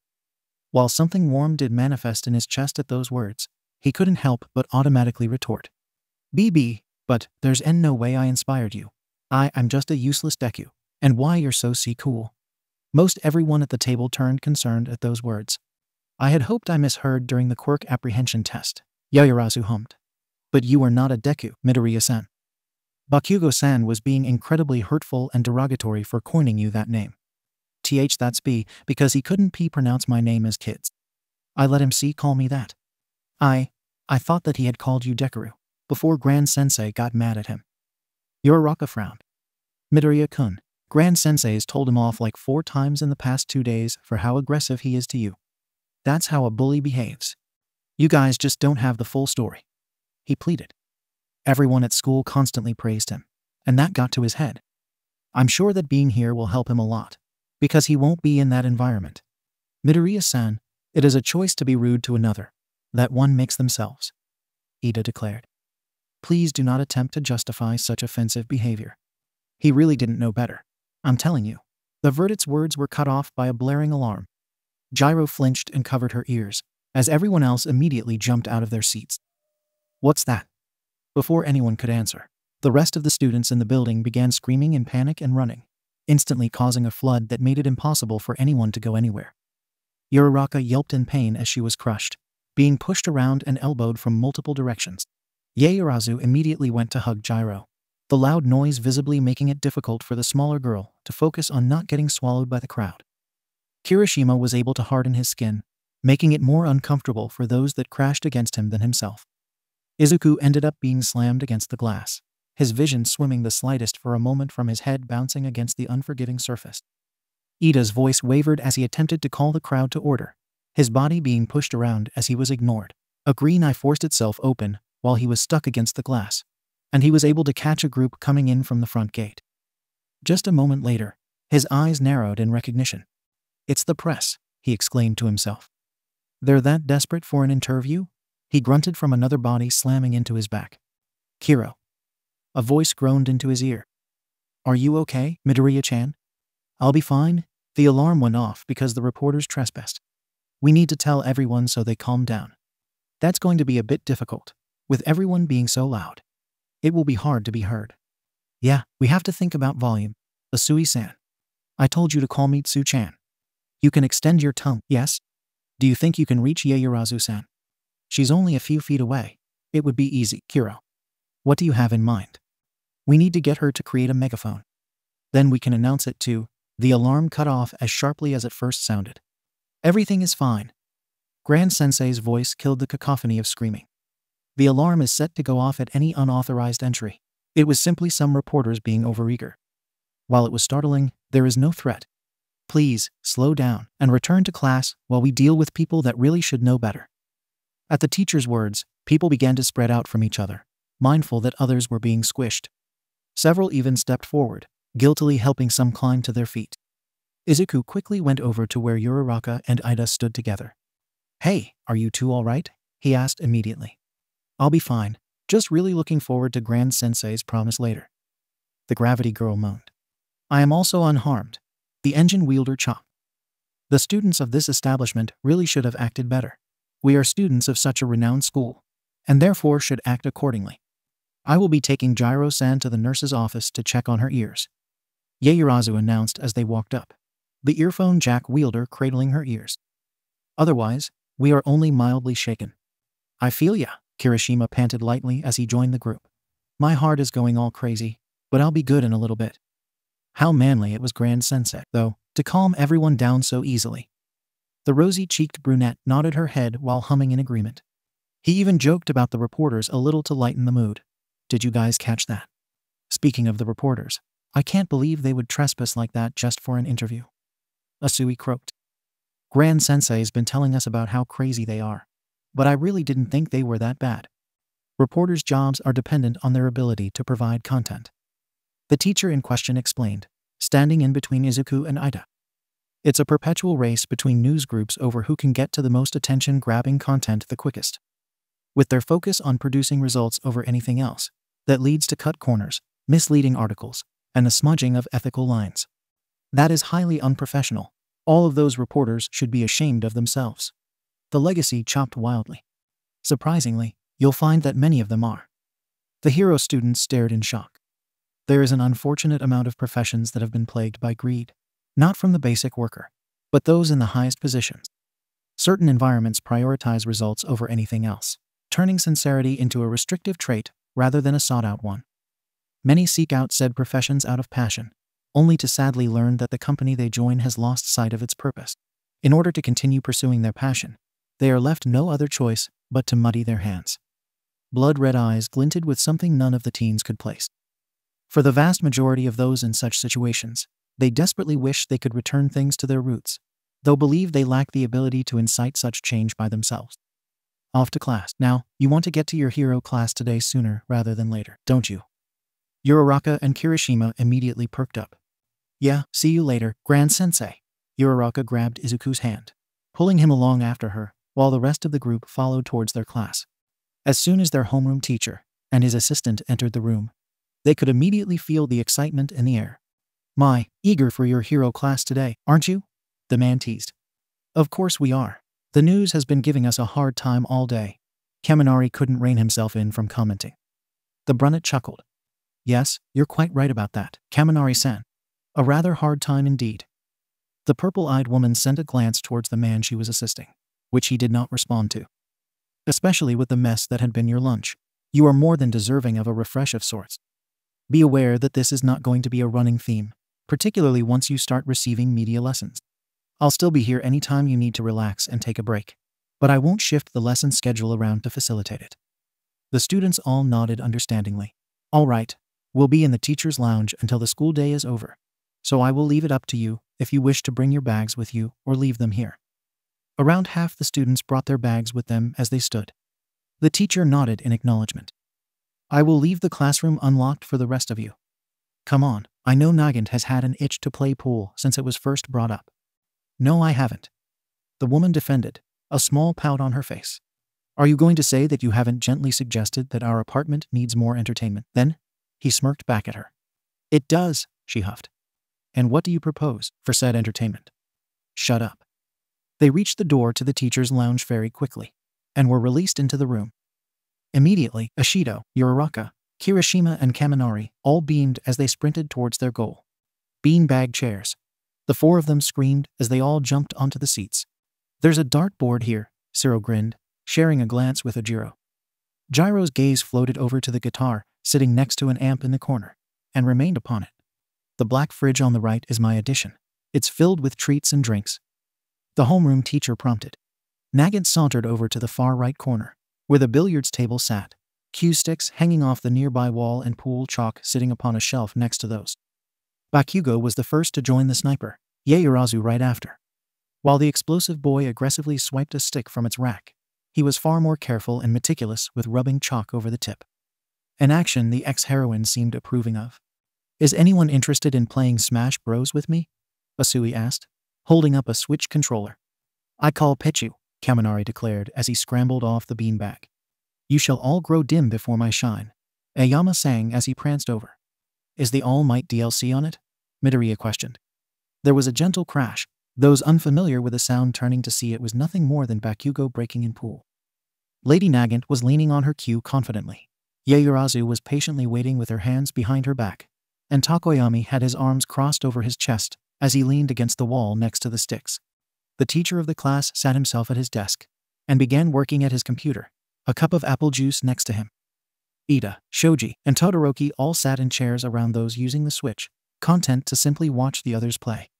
While something warm did manifest in his chest at those words, he couldn't help but automatically retort. BB, but there's no way I inspired you. I'm just a useless Deku, and why you're so cool. Most everyone at the table turned concerned at those words. I had hoped I misheard during the quirk apprehension test, Yaoyorozu hummed. But you are not a Deku, Midoriya-san. Bakugo-san was being incredibly hurtful and derogatory for coining you that name. That's because he couldn't pronounce my name as kids. I let him call me that. I thought that he had called you Deku before Grand Sensei got mad at him. Uraraka frowned. Midoriya-kun, Grand Sensei's told him off like 4 times in the past 2 days for how aggressive he is to you. That's how a bully behaves. You guys just don't have the full story. He pleaded. Everyone at school constantly praised him, and that got to his head. I'm sure that being here will help him a lot, because he won't be in that environment. Midoriya-san, it is a choice to be rude to another, that one makes themselves, Ida declared. Please do not attempt to justify such offensive behavior. He really didn't know better. I'm telling you. The verdict's words were cut off by a blaring alarm. Gyro flinched and covered her ears, as everyone else immediately jumped out of their seats. What's that? Before anyone could answer, the rest of the students in the building began screaming in panic and running, instantly causing a flood that made it impossible for anyone to go anywhere. Uraraka yelped in pain as she was crushed, being pushed around and elbowed from multiple directions. Yaoyorozu immediately went to hug Gyro, the loud noise visibly making it difficult for the smaller girl to focus on not getting swallowed by the crowd. Kirishima was able to harden his skin, making it more uncomfortable for those that crashed against him than himself. Izuku ended up being slammed against the glass, his vision swimming the slightest for a moment from his head bouncing against the unforgiving surface. Ida's voice wavered as he attempted to call the crowd to order, his body being pushed around as he was ignored. A green eye forced itself open while he was stuck against the glass, and he was able to catch a group coming in from the front gate. Just a moment later, his eyes narrowed in recognition. It's the press, he exclaimed to himself. They're that desperate for an interview? He grunted from another body slamming into his back. Kiro. A voice groaned into his ear. Are you okay, Midoriya-chan? I'll be fine. The alarm went off because the reporters trespassed. We need to tell everyone so they calm down. That's going to be a bit difficult, with everyone being so loud. It will be hard to be heard. Yeah, we have to think about volume. Asui-san. I told you to call me Tsu-chan. You can extend your tongue, yes? Do you think you can reach Yaoyorozu-san? She's only a few feet away. It would be easy, Kiro. What do you have in mind? We need to get her to create a megaphone. Then we can announce it too. The alarm cut off as sharply as it first sounded. Everything is fine. Grand Sensei's voice killed the cacophony of screaming. The alarm is set to go off at any unauthorized entry. It was simply some reporters being overeager. While it was startling, there is no threat. Please, slow down and return to class while we deal with people that really should know better. At the teacher's words, people began to spread out from each other, mindful that others were being squished. Several even stepped forward, guiltily helping some climb to their feet. Izuku quickly went over to where Uraraka and Ida stood together. Hey, are you two all right? He asked immediately. I'll be fine, just really looking forward to Grand Sensei's promise later. The gravity girl moaned. I am also unharmed. The engine wielder chopped. The students of this establishment really should have acted better. We are students of such a renowned school, and therefore should act accordingly. I will be taking Jiro-san to the nurse's office to check on her ears. Yaoyorozu announced as they walked up, the earphone jack wielder cradling her ears. Otherwise, we are only mildly shaken. I feel ya, Kirishima panted lightly as he joined the group. My heart is going all crazy, but I'll be good in a little bit. How manly it was Grand Sensei, though, to calm everyone down so easily. The rosy-cheeked brunette nodded her head while humming in agreement. He even joked about the reporters a little to lighten the mood. Did you guys catch that? Speaking of the reporters, I can't believe they would trespass like that just for an interview. Asui croaked. Grand Sensei's been telling us about how crazy they are, but I really didn't think they were that bad. Reporters' jobs are dependent on their ability to provide content. The teacher in question explained, standing in between Izuku and Ida. It's a perpetual race between news groups over who can get to the most attention-grabbing content the quickest. With their focus on producing results over anything else, that leads to cut corners, misleading articles, and the smudging of ethical lines. That is highly unprofessional. All of those reporters should be ashamed of themselves. The legacy chopped wildly. Surprisingly, you'll find that many of them are. The hero students stared in shock. There is an unfortunate amount of professions that have been plagued by greed, not from the basic worker, but those in the highest positions. Certain environments prioritize results over anything else, turning sincerity into a restrictive trait rather than a sought-out one. Many seek out said professions out of passion, only to sadly learn that the company they join has lost sight of its purpose. In order to continue pursuing their passion, they are left no other choice but to muddy their hands. Blood-red eyes glinted with something none of the teens could place. For the vast majority of those in such situations, they desperately wish they could return things to their roots, though believe they lack the ability to incite such change by themselves. Off to class. Now, you want to get to your hero class today sooner rather than later, don't you? Uraraka and Kirishima immediately perked up. Yeah, see you later, Grand Sensei. Uraraka grabbed Izuku's hand, pulling him along after her, while the rest of the group followed towards their class. As soon as their homeroom teacher and his assistant entered the room, they could immediately feel the excitement in the air. My, eager for your hero class today, aren't you? The man teased. Of course we are. The news has been giving us a hard time all day. Kaminari couldn't rein himself in from commenting. The brunette chuckled. Yes, you're quite right about that, Kaminari-san. A rather hard time indeed. The purple-eyed woman sent a glance towards the man she was assisting, which he did not respond to. Especially with the mess that had been your lunch. You are more than deserving of a refresh of sorts. Be aware that this is not going to be a running theme, particularly once you start receiving media lessons. I'll still be here anytime you need to relax and take a break, but I won't shift the lesson schedule around to facilitate it. The students all nodded understandingly. All right, we'll be in the teacher's lounge until the school day is over, so I will leave it up to you if you wish to bring your bags with you or leave them here. Around half the students brought their bags with them as they stood. The teacher nodded in acknowledgement. I will leave the classroom unlocked for the rest of you. Come on, I know Nagant has had an itch to play pool since it was first brought up. No, I haven't. The woman defended, a small pout on her face. Are you going to say that you haven't gently suggested that our apartment needs more entertainment, then? He smirked back at her. It does, she huffed. And what do you propose for said entertainment? Shut up. They reached the door to the teacher's lounge very quickly, and were released into the room. Immediately, Ashido, Uraraka, Kirishima and Kaminari all beamed as they sprinted towards their goal. Beanbag chairs. The four of them screamed as they all jumped onto the seats. There's a dartboard here, Ciro grinned, sharing a glance with Ojiro. Gyro's gaze floated over to the guitar, sitting next to an amp in the corner, and remained upon it. The black fridge on the right is my addition. It's filled with treats and drinks. The homeroom teacher prompted. Nagant sauntered over to the far right corner, where the billiards table sat, cue sticks hanging off the nearby wall and pool chalk sitting upon a shelf next to those. Bakugo was the first to join the sniper, Yaoyorozu right after. While the explosive boy aggressively swiped a stick from its rack, he was far more careful and meticulous with rubbing chalk over the tip. An action the ex-heroine seemed approving of. Is anyone interested in playing Smash Bros with me? Asui asked, holding up a Switch controller. I call Pichu, Kaminari declared as he scrambled off the beanbag. You shall all grow dim before my shine, Aoyama sang as he pranced over. Is the All Might DLC on it? Midoriya questioned. There was a gentle crash, those unfamiliar with the sound turning to see it was nothing more than Bakugo breaking in pool. Lady Nagant was leaning on her cue confidently. Yaoyorozu was patiently waiting with her hands behind her back, and Tokoyami had his arms crossed over his chest as he leaned against the wall next to the sticks. The teacher of the class sat himself at his desk and began working at his computer, a cup of apple juice next to him. Ida, Shoji, and Todoroki all sat in chairs around those using the Switch, content to simply watch the others play.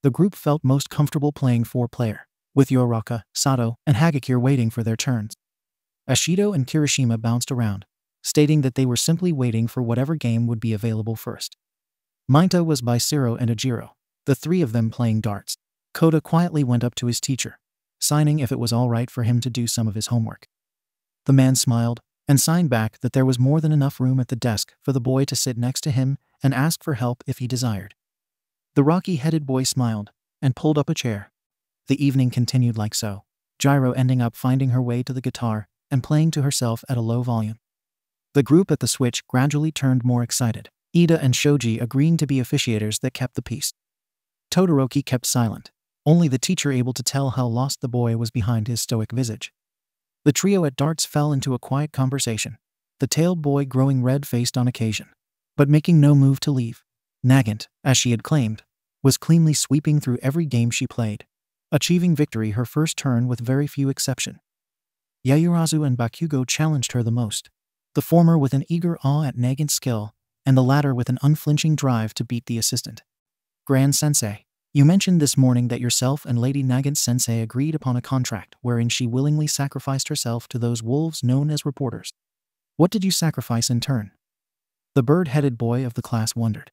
The group felt most comfortable playing 4-player, with Yoraka, Sato, and Hagakure waiting for their turns. Ashido and Kirishima bounced around, stating that they were simply waiting for whatever game would be available first. Mainta was by Ciro and Ojiro, the three of them playing darts. Kota quietly went up to his teacher, signing if it was all right for him to do some of his homework. The man smiled and signed back that there was more than enough room at the desk for the boy to sit next to him and ask for help if he desired. The rocky-headed boy smiled and pulled up a chair. The evening continued like so, Gyro ending up finding her way to the guitar and playing to herself at a low volume. The group at the Switch gradually turned more excited, Ida and Shoji agreeing to be officiators that kept the peace. Todoroki kept silent, only the teacher able to tell how lost the boy was behind his stoic visage. The trio at darts fell into a quiet conversation, the tailed boy growing red-faced on occasion, but making no move to leave. Nagant, as she had claimed, was cleanly sweeping through every game she played, achieving victory her first turn with very few exception. Yaoyorozu and Bakugo challenged her the most, the former with an eager awe at Nagant's skill, and the latter with an unflinching drive to beat the assistant. Grand Sensei, you mentioned this morning that yourself and Lady Nagant Sensei agreed upon a contract wherein she willingly sacrificed herself to those wolves known as reporters. What did you sacrifice in turn? The bird-headed boy of the class wondered.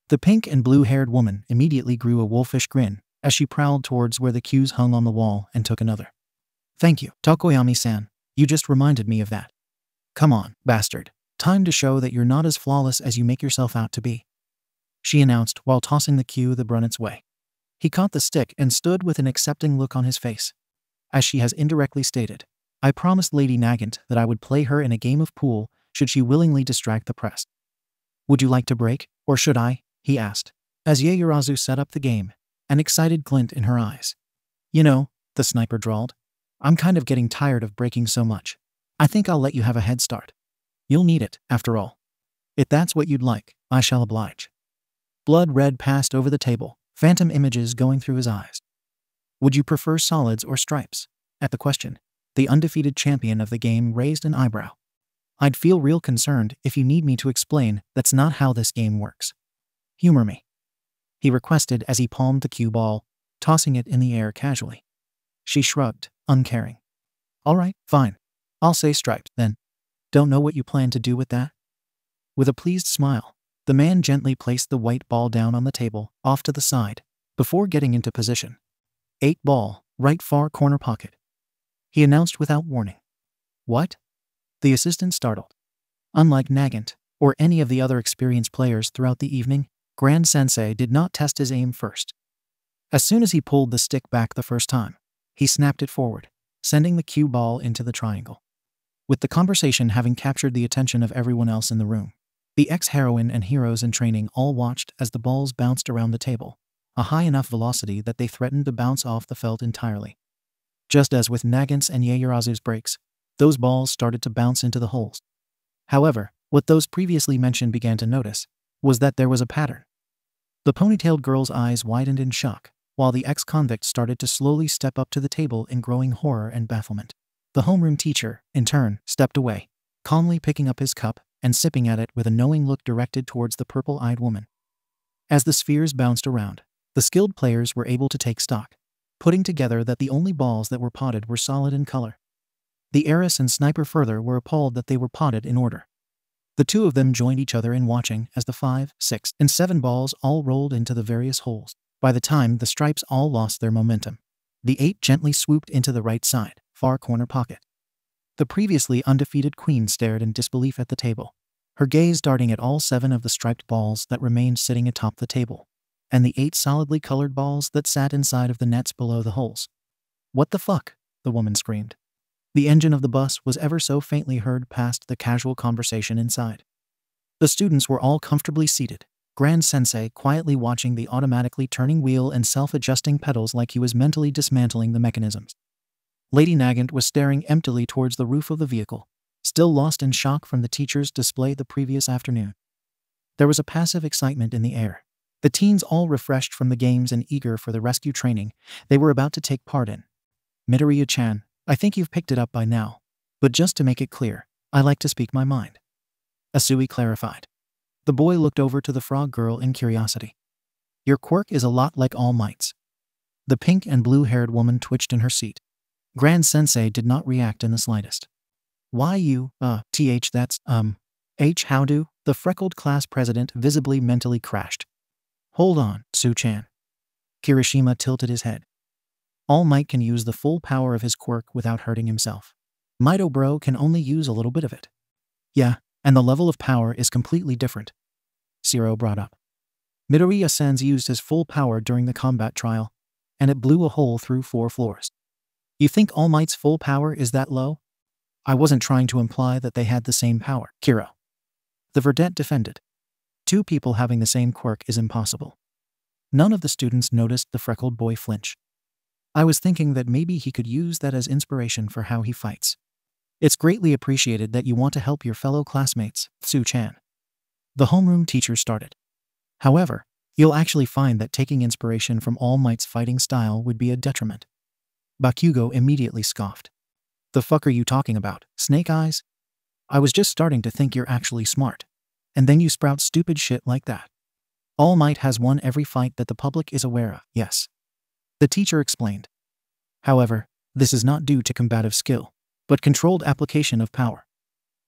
The pink and blue-haired woman immediately grew a wolfish grin as she prowled towards where the cues hung on the wall and took another. Thank you, Tokoyami-san. You just reminded me of that. Come on, bastard. Time to show that you're not as flawless as you make yourself out to be, she announced while tossing the cue the Brunnet's way. He caught the stick and stood with an accepting look on his face. As she has indirectly stated, I promised Lady Nagant that I would play her in a game of pool should she willingly distract the press. Would you like to break, or should I? He asked, as Yaoyorozu set up the game, an excited glint in her eyes. You know, the sniper drawled, I'm kind of getting tired of breaking so much. I think I'll let you have a head start. You'll need it, after all. If that's what you'd like, I shall oblige. Blood red passed over the table, phantom images going through his eyes. Would you prefer solids or stripes? At the question, the undefeated champion of the game raised an eyebrow. I'd feel real concerned if you need me to explain that's not how this game works. Humor me, he requested as he palmed the cue ball, tossing it in the air casually. She shrugged, uncaring. All right, fine. I'll say striped, then. Don't know what you plan to do with that? With a pleased smile, the man gently placed the white ball down on the table, off to the side, before getting into position. 8 ball, right far corner pocket, he announced without warning. What? The assistant startled. Unlike Nagant, or any of the other experienced players throughout the evening, Grand Sensei did not test his aim first. As soon as he pulled the stick back the first time, he snapped it forward, sending the cue ball into the triangle. With the conversation having captured the attention of everyone else in the room, the ex-heroine and heroes in training all watched as the balls bounced around the table, a high enough velocity that they threatened to bounce off the felt entirely. Just as with Nagant's and Yaoyorozu's breaks, those balls started to bounce into the holes. However, what those previously mentioned began to notice was that there was a pattern. The ponytailed girl's eyes widened in shock, while the ex-convict started to slowly step up to the table in growing horror and bafflement. The homeroom teacher, in turn, stepped away, calmly picking up his cup and sipping at it with a knowing look directed towards the purple-eyed woman. As the spheres bounced around, the skilled players were able to take stock, putting together that the only balls that were potted were solid in color. The heiress and sniper further were appalled that they were potted in order. The two of them joined each other in watching as the 5, 6, and 7 balls all rolled into the various holes. By the time the stripes all lost their momentum, the 8 gently swooped into the right side, far corner pocket. The previously undefeated queen stared in disbelief at the table, her gaze darting at all 7 of the striped balls that remained sitting atop the table, and the 8 solidly colored balls that sat inside of the nets below the holes. "What the fuck?" the woman screamed. The engine of the bus was ever so faintly heard past the casual conversation inside. The students were all comfortably seated, Grand Sensei quietly watching the automatically turning wheel and self-adjusting pedals like he was mentally dismantling the mechanisms. Lady Nagant was staring emptily towards the roof of the vehicle, still lost in shock from the teacher's display the previous afternoon. There was a passive excitement in the air. The teens, all refreshed from the games and eager for the rescue training they were about to take part in. "Midoriya-chan, I think you've picked it up by now, but just to make it clear, I like to speak my mind," Asui clarified. The boy looked over to the frog girl in curiosity. "Your quirk is a lot like All Might's." The pink and blue-haired woman twitched in her seat. Grand Sensei did not react in the slightest. "Why you, that's, how do?" The freckled class president visibly mentally crashed. "Hold on, Su-chan." Kirishima tilted his head. "All Might can use the full power of his quirk without hurting himself. Mido Bro can only use a little bit of it." "Yeah, and the level of power is completely different," Zero brought up. "Midoriya-san's used his full power during the combat trial, and it blew a hole through 4 floors. You think All Might's full power is that low?" "I wasn't trying to imply that they had the same power, Kiro," the verdette defended. "2 people having the same quirk is impossible." None of the students noticed the freckled boy flinch. "I was thinking that maybe he could use that as inspiration for how he fights." "It's greatly appreciated that you want to help your fellow classmates, Su-chan," the homeroom teacher started. "However, you'll actually find that taking inspiration from All Might's fighting style would be a detriment." Bakugo immediately scoffed. "The fuck are you talking about, Snake Eyes? I was just starting to think you're actually smart, and then you sprout stupid shit like that." "All Might has won every fight that the public is aware of, yes," the teacher explained. "However, this is not due to combative skill, but controlled application of power.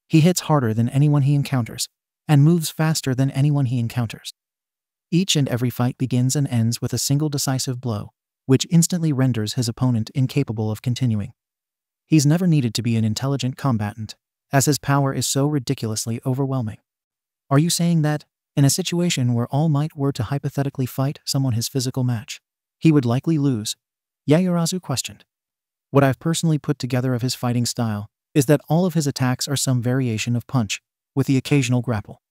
He hits harder than anyone he encounters, and moves faster than anyone he encounters. Each and every fight begins and ends with a single decisive blow, which instantly renders his opponent incapable of continuing. He's never needed to be an intelligent combatant, as his power is so ridiculously overwhelming." "Are you saying that, in a situation where All Might were to hypothetically fight someone his physical match, he would likely lose?" Yaoyorozu questioned. "What I've personally put together of his fighting style is that all of his attacks are some variation of punch, with the occasional grapple.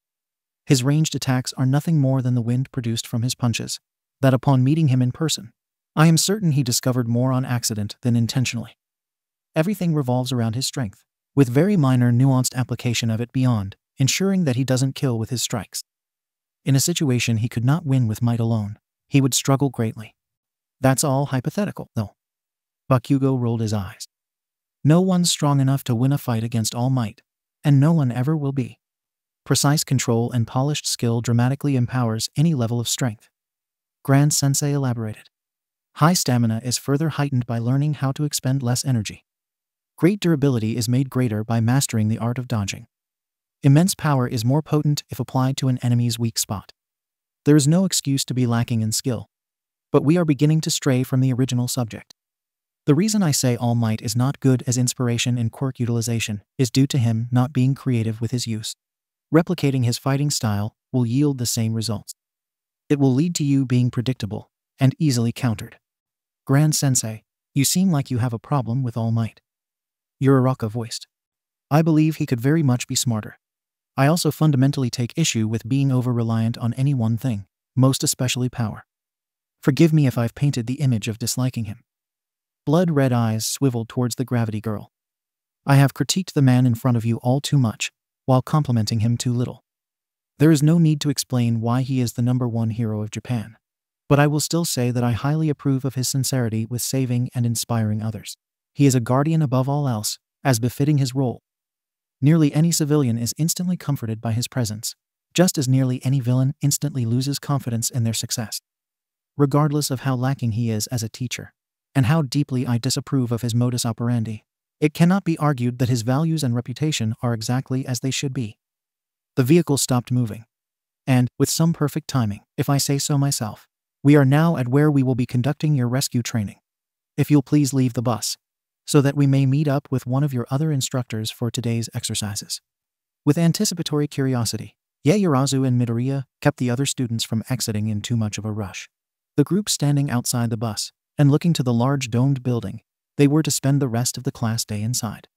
His ranged attacks are nothing more than the wind produced from his punches, that upon meeting him in person, I am certain he discovered more on accident than intentionally. Everything revolves around his strength, with very minor nuanced application of it beyond, ensuring that he doesn't kill with his strikes. In a situation he could not win with might alone, he would struggle greatly. That's all hypothetical, though." Bakugo rolled his eyes. "No one's strong enough to win a fight against All Might, and no one ever will be. Precise control and polished skill dramatically empowers any level of strength." Grand Sensei elaborated. "High stamina is further heightened by learning how to expend less energy. Great durability is made greater by mastering the art of dodging. Immense power is more potent if applied to an enemy's weak spot. There is no excuse to be lacking in skill. But we are beginning to stray from the original subject. The reason I say All Might is not good as inspiration in quirk utilization is due to him not being creative with his use. Replicating his fighting style will yield the same results. It will lead to you being predictable and easily countered." "Grand Sensei, you seem like you have a problem with All Might," Uraraka voiced. "I believe he could very much be smarter. I also fundamentally take issue with being over-reliant on any one thing, most especially power. Forgive me if I've painted the image of disliking him." Blood-red eyes swiveled towards the gravity girl. "I have critiqued the man in front of you all too much, while complimenting him too little. There is no need to explain why he is the #1 hero of Japan. But I will still say that I highly approve of his sincerity with saving and inspiring others. He is a guardian above all else, as befitting his role. Nearly any civilian is instantly comforted by his presence, just as nearly any villain instantly loses confidence in their success. Regardless of how lacking he is as a teacher, and how deeply I disapprove of his modus operandi, it cannot be argued that his values and reputation are exactly as they should be. The vehicle stopped moving. And, with some perfect timing, if I say so myself, we are now at where we will be conducting your rescue training. If you'll please leave the bus, so that we may meet up with one of your other instructors for today's exercises. With anticipatory curiosity, Yaoyorozu and Midoriya kept the other students from exiting in too much of a rush. The group standing outside the bus, and looking to the large domed building, they were to spend the rest of the class day inside.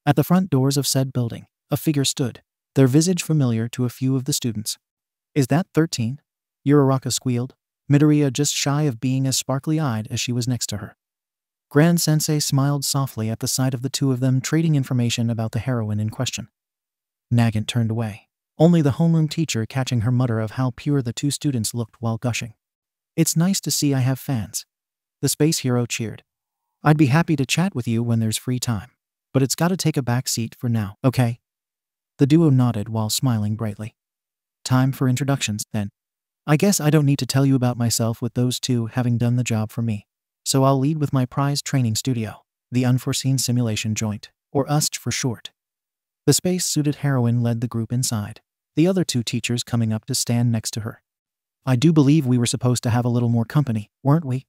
At the front doors of said building, a figure stood, their visage familiar to a few of the students. "Is that 13? Uraraka squealed, Midoriya just shy of being as sparkly-eyed as she was next to her. Grand Sensei smiled softly at the sight of the two of them trading information about the heroine in question. Nagant turned away, only the homeroom teacher catching her mutter of how pure the two students looked while gushing. "It's nice to see I have fans." The space hero cheered. "I'd be happy to chat with you when there's free time, but it's gotta take a back seat for now, okay?" The duo nodded while smiling brightly. "Time for introductions, then. I guess I don't need to tell you about myself with those two having done the job for me. So I'll lead with my prized training studio, the Unforeseen Simulation Joint, or UST for short." The space-suited heroine led the group inside, the other two teachers coming up to stand next to her. "I do believe we were supposed to have a little more company, weren't we?"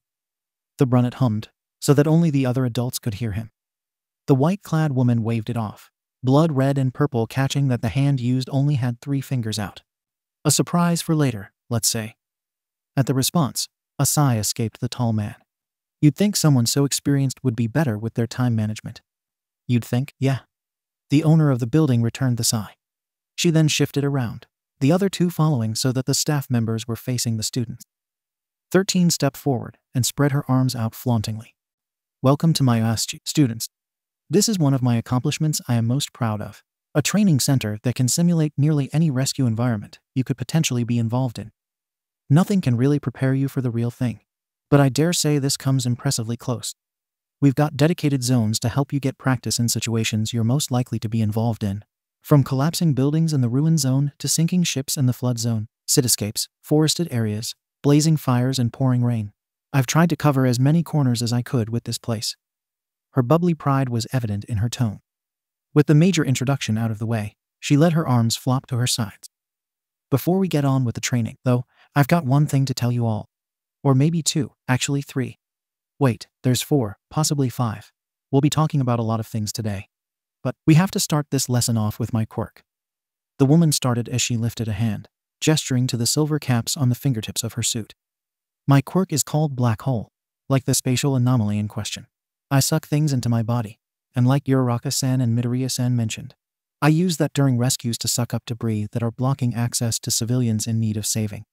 The brunette hummed, so that only the other adults could hear him. The white-clad woman waved it off, blood red and purple, catching that the hand used only had 3 fingers out. "A surprise for later, let's say." At the response, a sigh escaped the tall man. "You'd think someone so experienced would be better with their time management." "You'd think, yeah." The owner of the building returned the sigh. She then shifted around, the other two following so that the staff members were facing the students. 13 stepped forward and spread her arms out flauntingly. "Welcome to my UST, students. This is one of my accomplishments I am most proud of. A training center that can simulate nearly any rescue environment you could potentially be involved in. Nothing can really prepare you for the real thing, but I dare say this comes impressively close. We've got dedicated zones to help you get practice in situations you're most likely to be involved in, from collapsing buildings in the ruin zone to sinking ships in the flood zone, cityscapes, forested areas, blazing fires and pouring rain. I've tried to cover as many corners as I could with this place." Her bubbly pride was evident in her tone. With the major introduction out of the way, she let her arms flop to her sides. "Before we get on with the training, though, I've got one thing to tell you all. Or maybe 2, actually 3. Wait, there's 4, possibly 5. We'll be talking about a lot of things today. But we have to start this lesson off with my quirk." The woman started as she lifted a hand, gesturing to the silver caps on the fingertips of her suit. "My quirk is called Black Hole, like the spatial anomaly in question. I suck things into my body, and like Uraraka-san and Midoriya-san mentioned, I use that during rescues to suck up debris that are blocking access to civilians in need of saving.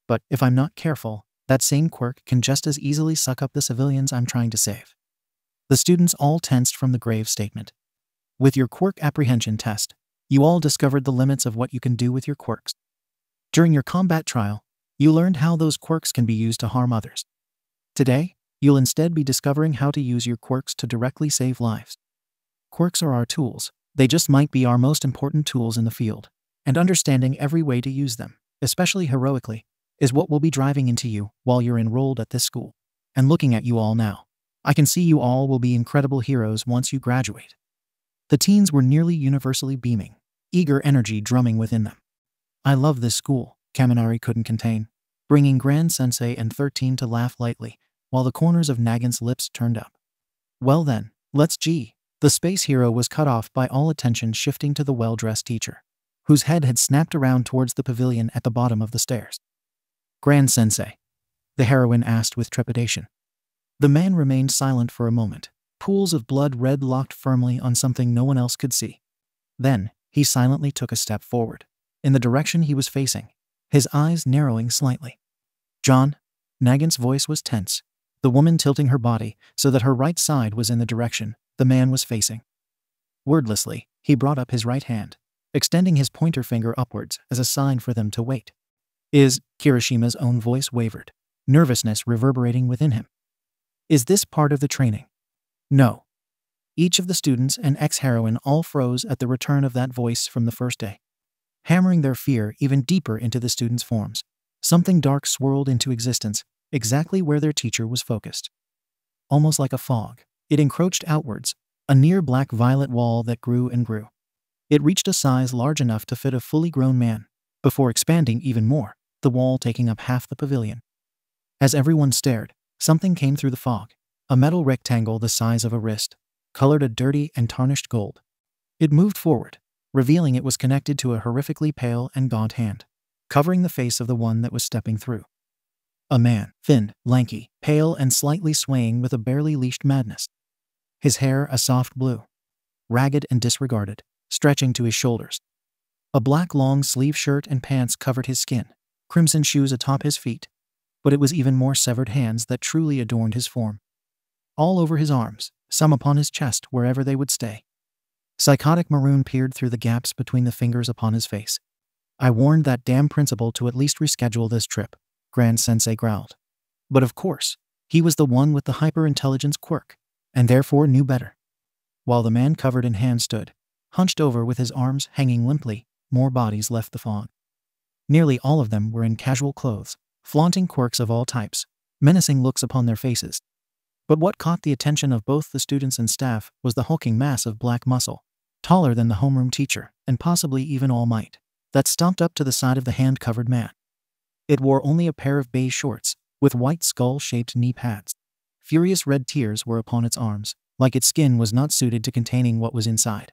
But if I'm not careful, that same quirk can just as easily suck up the civilians I'm trying to save." The students all tensed from the grave statement. With your quirk apprehension test, you all discovered the limits of what you can do with your quirks. During your combat trial, you learned how those quirks can be used to harm others. Today, you'll instead be discovering how to use your quirks to directly save lives. Quirks are our tools. They just might be our most important tools in the field. And understanding every way to use them, especially heroically, is what will be driving into you while you're enrolled at this school. And looking at you all now, I can see you all will be incredible heroes once you graduate." The teens were nearly universally beaming, eager energy drumming within them. "I love this school," Kaminari couldn't contain, bringing Grand Sensei and 13 to laugh lightly, while the corners of Nagant's lips turned up. "Well then, let's G." The space hero was cut off by all attention shifting to the well-dressed teacher, whose head had snapped around towards the pavilion at the bottom of the stairs. "Grand Sensei?" the heroine asked with trepidation. The man remained silent for a moment, pools of blood red locked firmly on something no one else could see. Then, he silently took a step forward, in the direction he was facing, his eyes narrowing slightly. "John?" Nagant's voice was tense, the woman tilting her body so that her right side was in the direction the man was facing. Wordlessly, he brought up his right hand, extending his pointer finger upwards as a sign for them to wait. Is, Kirishima's own voice wavered, nervousness reverberating within him. Is this part of the training? No. Each of the students and ex-heroine all froze at the return of that voice from the first day, hammering their fear even deeper into the students' forms. Something dark swirled into existence, exactly where their teacher was focused. Almost like a fog, it encroached outwards, a near black-violet wall that grew and grew. It reached a size large enough to fit a fully grown man, before expanding even more, the wall taking up half the pavilion. As everyone stared, something came through the fog, a metal rectangle the size of a wrist, colored a dirty and tarnished gold. It moved forward, revealing it was connected to a horrifically pale and gaunt hand, covering the face of the one that was stepping through. A man, thin, lanky, pale and slightly swaying with a barely leashed madness. His hair a soft blue, ragged and disregarded, stretching to his shoulders. A black long-sleeve shirt and pants covered his skin, crimson shoes atop his feet, but it was even more severed hands that truly adorned his form. All over his arms, some upon his chest wherever they would stay. Psychotic maroon peered through the gaps between the fingers upon his face. I warned that damn principal to at least reschedule this trip, Grand Sensei growled. But of course, he was the one with the hyper-intelligence quirk, and therefore knew better. While the man covered in hands stood, hunched over with his arms hanging limply, more bodies left the fog. Nearly all of them were in casual clothes, flaunting quirks of all types, menacing looks upon their faces. But what caught the attention of both the students and staff was the hulking mass of black muscle, taller than the homeroom teacher, and possibly even All Might, that stomped up to the side of the hand-covered man. It wore only a pair of beige shorts, with white skull-shaped knee pads. Furious red tears were upon its arms, like its skin was not suited to containing what was inside.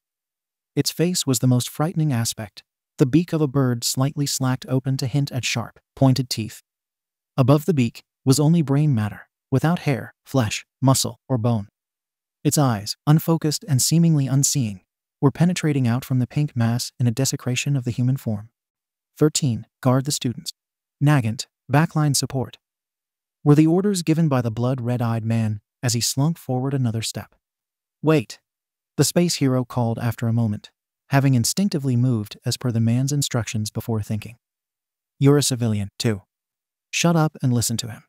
Its face was the most frightening aspect, the beak of a bird slightly slacked open to hint at sharp, pointed teeth. Above the beak was only brain matter, without hair, flesh, muscle, or bone. Its eyes, unfocused and seemingly unseeing, were penetrating out from the pink mass in a desecration of the human form. 13. Guard the students. Nagant, backline support, were the orders given by the blood-red-eyed man as he slunk forward another step. Wait, the space hero called after a moment, having instinctively moved as per the man's instructions before thinking. You're a civilian, too. Shut up and listen to him.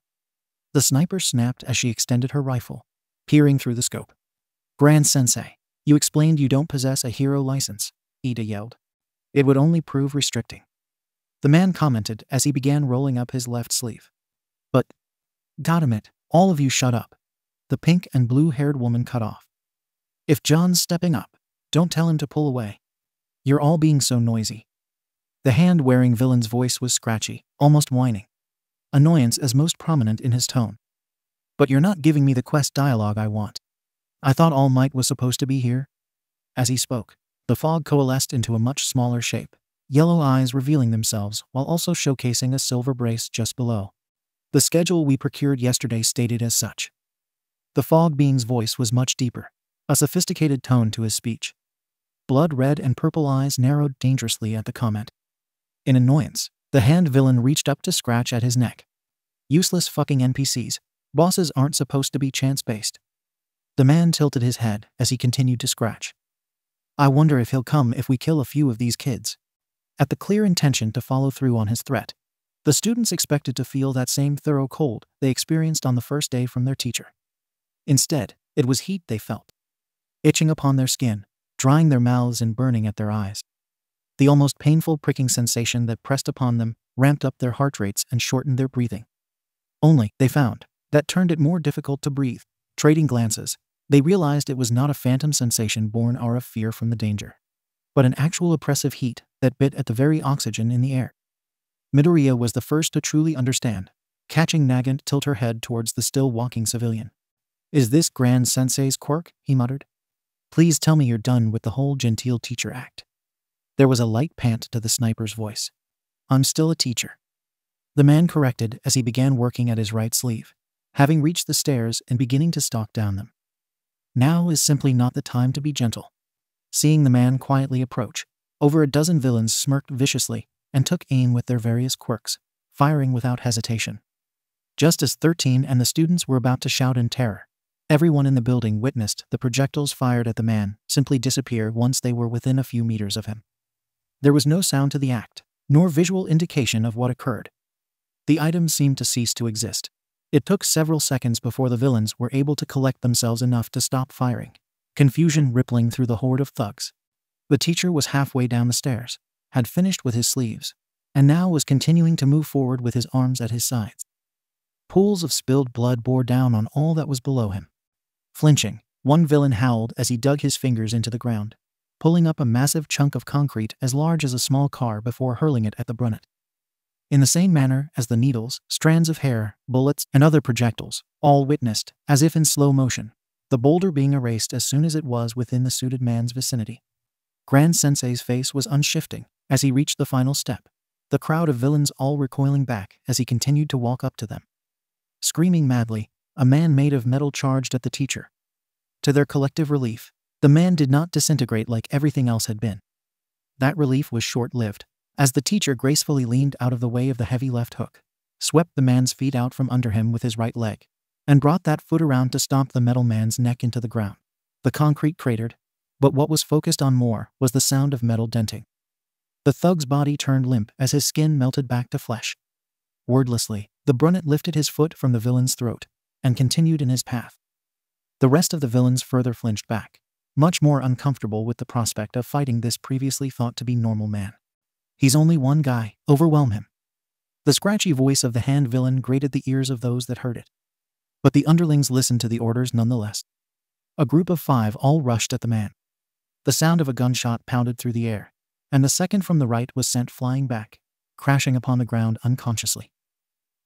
The sniper snapped as she extended her rifle, peering through the scope. Grand Sensei, you explained you don't possess a hero license, Ida yelled. It would only prove restricting. The man commented as he began rolling up his left sleeve. But, goddammit, all of you shut up. The pink and blue-haired woman cut off. If John's stepping up, don't tell him to pull away. You're all being so noisy. The hand-wearing villain's voice was scratchy, almost whining. Annoyance as most prominent in his tone. But you're not giving me the quest dialogue I want. I thought All Might was supposed to be here. As he spoke, the fog coalesced into a much smaller shape, yellow eyes revealing themselves while also showcasing a silver brace just below. The schedule we procured yesterday stated as such. The fog being's voice was much deeper, a sophisticated tone to his speech. Blood red and purple eyes narrowed dangerously at the comment. In annoyance, the hand villain reached up to scratch at his neck. Useless fucking NPCs. Bosses aren't supposed to be chance-based. The man tilted his head as he continued to scratch. I wonder if he'll come if we kill a few of these kids. At the clear intention to follow through on his threat, the students expected to feel that same thorough cold they experienced on the first day from their teacher. Instead, it was heat they felt, itching upon their skin, drying their mouths and burning at their eyes. The almost painful pricking sensation that pressed upon them ramped up their heart rates and shortened their breathing. Only, they found, that turned it more difficult to breathe. Trading glances, they realized it was not a phantom sensation born out of fear from the danger, but an actual oppressive heat that bit at the very oxygen in the air. Midoriya was the first to truly understand, catching Nagant tilt her head towards the still walking civilian. Is this Grand Sensei's quirk? He muttered. Please tell me you're done with the whole genteel teacher act. There was a light pant to the sniper's voice. I'm still a teacher. The man corrected as he began working at his right sleeve, having reached the stairs and beginning to stalk down them. Now is simply not the time to be gentle. Seeing the man quietly approach, over a dozen villains smirked viciously and took aim with their various quirks, firing without hesitation. Just as 13 and the students were about to shout in terror, everyone in the building witnessed the projectiles fired at the man simply disappear once they were within a few meters of him. There was no sound to the act, nor visual indication of what occurred. The items seemed to cease to exist. It took several seconds before the villains were able to collect themselves enough to stop firing, confusion rippling through the horde of thugs. The teacher was halfway down the stairs, had finished with his sleeves, and now was continuing to move forward with his arms at his sides. Pools of spilled blood bore down on all that was below him. Flinching, one villain howled as he dug his fingers into the ground, pulling up a massive chunk of concrete as large as a small car before hurling it at the brunette. In the same manner as the needles, strands of hair, bullets, and other projectiles, all witnessed, as if in slow motion, the boulder being erased as soon as it was within the suited man's vicinity. Grand Sensei's face was unshifting as he reached the final step, the crowd of villains all recoiling back as he continued to walk up to them. Screaming madly, a man made of metal charged at the teacher. To their collective relief, the man did not disintegrate like everything else had been. That relief was short-lived, as the teacher gracefully leaned out of the way of the heavy left hook, swept the man's feet out from under him with his right leg, and brought that foot around to stomp the metal man's neck into the ground. The concrete cratered, but what was focused on more was the sound of metal denting. The thug's body turned limp as his skin melted back to flesh. Wordlessly, the brunette lifted his foot from the villain's throat and continued in his path. The rest of the villains further flinched back, much more uncomfortable with the prospect of fighting this previously thought to be normal man. He's only one guy, overwhelm him. The scratchy voice of the hand villain grated the ears of those that heard it. But the underlings listened to the orders nonetheless. A group of 5 all rushed at the man. The sound of a gunshot pounded through the air, and the second from the right was sent flying back, crashing upon the ground unconsciously.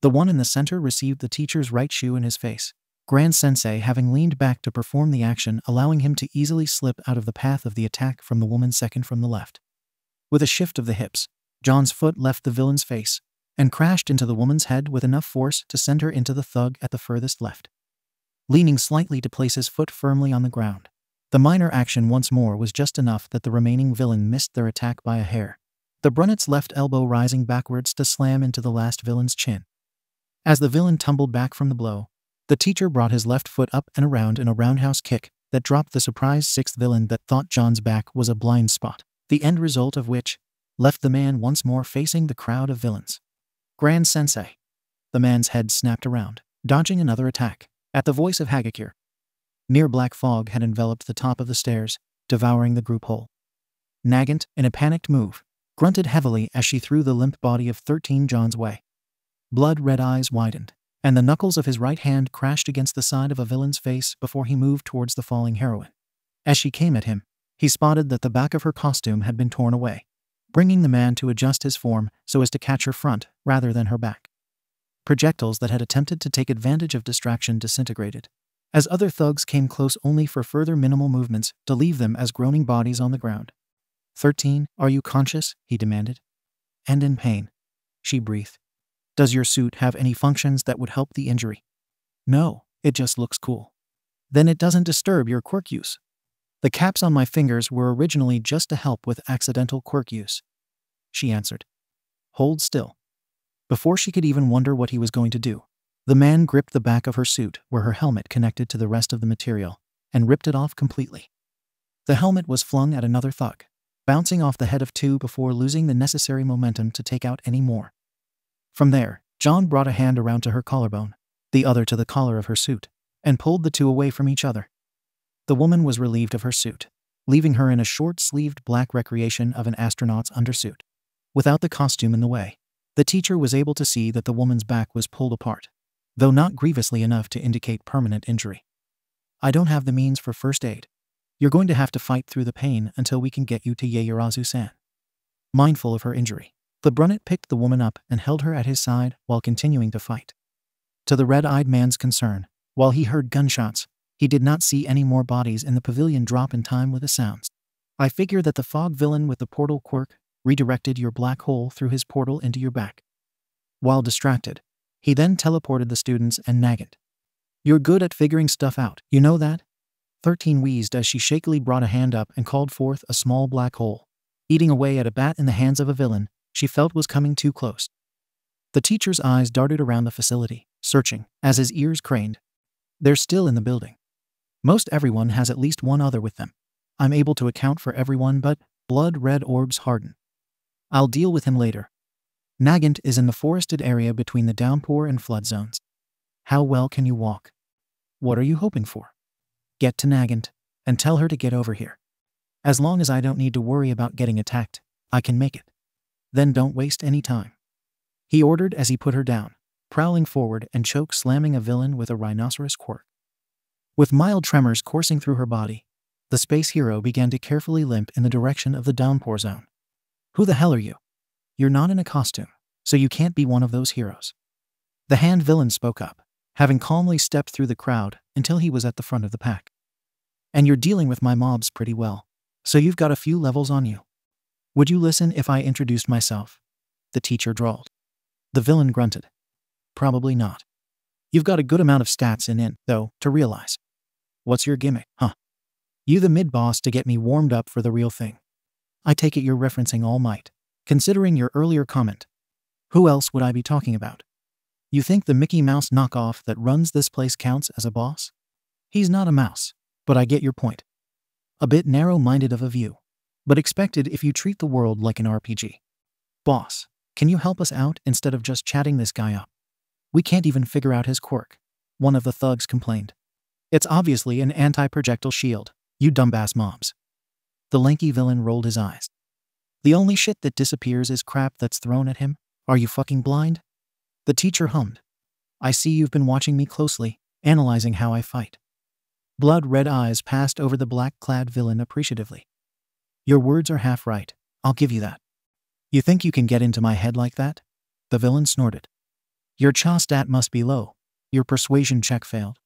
The one in the center received the teacher's right shoe in his face, Grand Sensei having leaned back to perform the action, allowing him to easily slip out of the path of the attack from the woman second from the left. With a shift of the hips, John's foot left the villain's face and crashed into the woman's head with enough force to send her into the thug at the furthest left. Leaning slightly to place his foot firmly on the ground, the minor action once more was just enough that the remaining villain missed their attack by a hair, the brunette's left elbow rising backwards to slam into the last villain's chin. As the villain tumbled back from the blow, the teacher brought his left foot up and around in a roundhouse kick that dropped the surprised 6th villain that thought John's back was a blind spot, the end result of which left the man once more facing the crowd of villains. Grand Sensei. The man's head snapped around, dodging another attack, at the voice of Hagakure. Near black fog had enveloped the top of the stairs, devouring the group whole. Nagant, in a panicked move, grunted heavily as she threw the limp body of 13 John's way. Blood-red eyes widened, and the knuckles of his right hand crashed against the side of a villain's face before he moved towards the falling heroine. As she came at him, he spotted that the back of her costume had been torn away, bringing the man to adjust his form so as to catch her front rather than her back. Projectiles that had attempted to take advantage of distraction disintegrated, as other thugs came close only for further minimal movements to leave them as groaning bodies on the ground. 13, are you conscious? He demanded. And in pain, she breathed. Does your suit have any functions that would help the injury? No, it just looks cool. Then it doesn't disturb your quirk use. The caps on my fingers were originally just to help with accidental quirk use, she answered. Hold still. Before she could even wonder what he was going to do, the man gripped the back of her suit where her helmet connected to the rest of the material and ripped it off completely. The helmet was flung at another thug, bouncing off the head of 2 before losing the necessary momentum to take out any more. From there, John brought a hand around to her collarbone, the other to the collar of her suit, and pulled the 2 away from each other. The woman was relieved of her suit, leaving her in a short-sleeved black recreation of an astronaut's undersuit. Without the costume in the way, the teacher was able to see that the woman's back was pulled apart, though not grievously enough to indicate permanent injury. I don't have the means for first aid. You're going to have to fight through the pain until we can get you to Yaoyorozu-san. Mindful of her injury, the brunette picked the woman up and held her at his side while continuing to fight. To the red-eyed man's concern, while he heard gunshots, he did not see any more bodies in the pavilion drop in time with the sounds. I figure that the fog villain with the portal quirk redirected your black hole through his portal into your back. While distracted, he then teleported the students and Nagant. You're good at figuring stuff out, you know that? 13 wheezed as she shakily brought a hand up and called forth a small black hole, eating away at a bat in the hands of a villain she felt was coming too close. The teacher's eyes darted around the facility, searching, as his ears craned. They're still in the building. Most everyone has at least one other with them. I'm able to account for everyone, but blood-red orbs harden. I'll deal with him later. Nagant is in the forested area between the downpour and flood zones. How well can you walk? What are you hoping for? Get to Nagant and tell her to get over here. As long as I don't need to worry about getting attacked, I can make it. Then don't waste any time. He ordered as he put her down, prowling forward and choke slamming a villain with a rhinoceros quirk. With mild tremors coursing through her body, the space hero began to carefully limp in the direction of the downpour zone. Who the hell are you? You're not in a costume, so you can't be one of those heroes. The hand villain spoke up, having calmly stepped through the crowd until he was at the front of the pack. And you're dealing with my mobs pretty well, so you've got a few levels on you. Would you listen if I introduced myself? The teacher drawled. The villain grunted. Probably not. You've got a good amount of stats in, though, to realize. What's your gimmick, huh? You the mid-boss to get me warmed up for the real thing. I take it you're referencing All Might, considering your earlier comment. Who else would I be talking about? You think the Mickey Mouse knockoff that runs this place counts as a boss? He's not a mouse, but I get your point. A bit narrow-minded of a view, but expected if you treat the world like an RPG. Boss, can you help us out instead of just chatting this guy up? We can't even figure out his quirk, one of the thugs complained. It's obviously an anti-projectile shield, you dumbass mobs. The lanky villain rolled his eyes. The only shit that disappears is crap that's thrown at him. Are you fucking blind? The teacher hummed. I see you've been watching me closely, analyzing how I fight. Blood-red eyes passed over the black-clad villain appreciatively. Your words are half right, I'll give you that. You think you can get into my head like that? The villain snorted. Your cha stat must be low. Your persuasion check failed.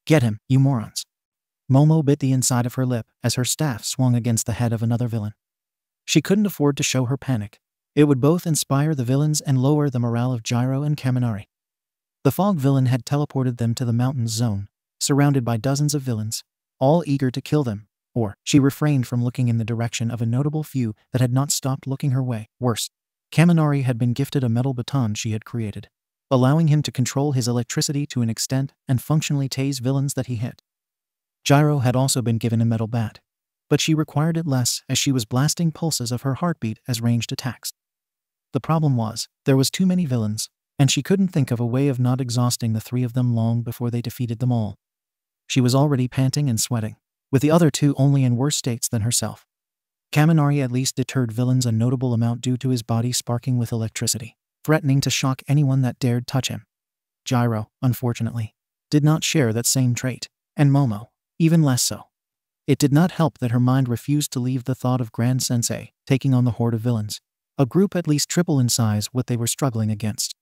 Get him, you morons. Momo bit the inside of her lip as her staff swung against the head of another villain. She couldn't afford to show her panic. It would both inspire the villains and lower the morale of Gyro and Kaminari. The fog villain had teleported them to the mountains zone, surrounded by dozens of villains, all eager to kill them, or she refrained from looking in the direction of a notable few that had not stopped looking her way. Worse, Kaminari had been gifted a metal baton she had created, allowing him to control his electricity to an extent and functionally tase villains that he hit. Gyro had also been given a metal bat, but she required it less as she was blasting pulses of her heartbeat as ranged attacks. The problem was, there was too many villains, and she couldn't think of a way of not exhausting the three of them long before they defeated them all. She was already panting and sweating, with the other two only in worse states than herself. Kaminari at least deterred villains a notable amount due to his body sparking with electricity, threatening to shock anyone that dared touch him. Gyro, unfortunately, did not share that same trait, and Momo, even less so. It did not help that her mind refused to leave the thought of Grand Sensei taking on the horde of villains, a group at least triple in size what they were struggling against.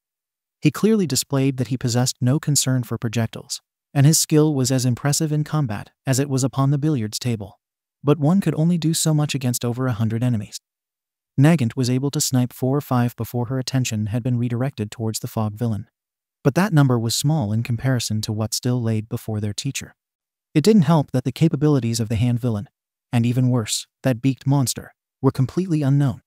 He clearly displayed that he possessed no concern for projectiles, and his skill was as impressive in combat as it was upon the billiards table. But one could only do so much against over 100 enemies. Nagant was able to snipe 4 or 5 before her attention had been redirected towards the fog villain. But that number was small in comparison to what still laid before their teacher. It didn't help that the capabilities of the hand villain, and even worse, that beaked monster, were completely unknown.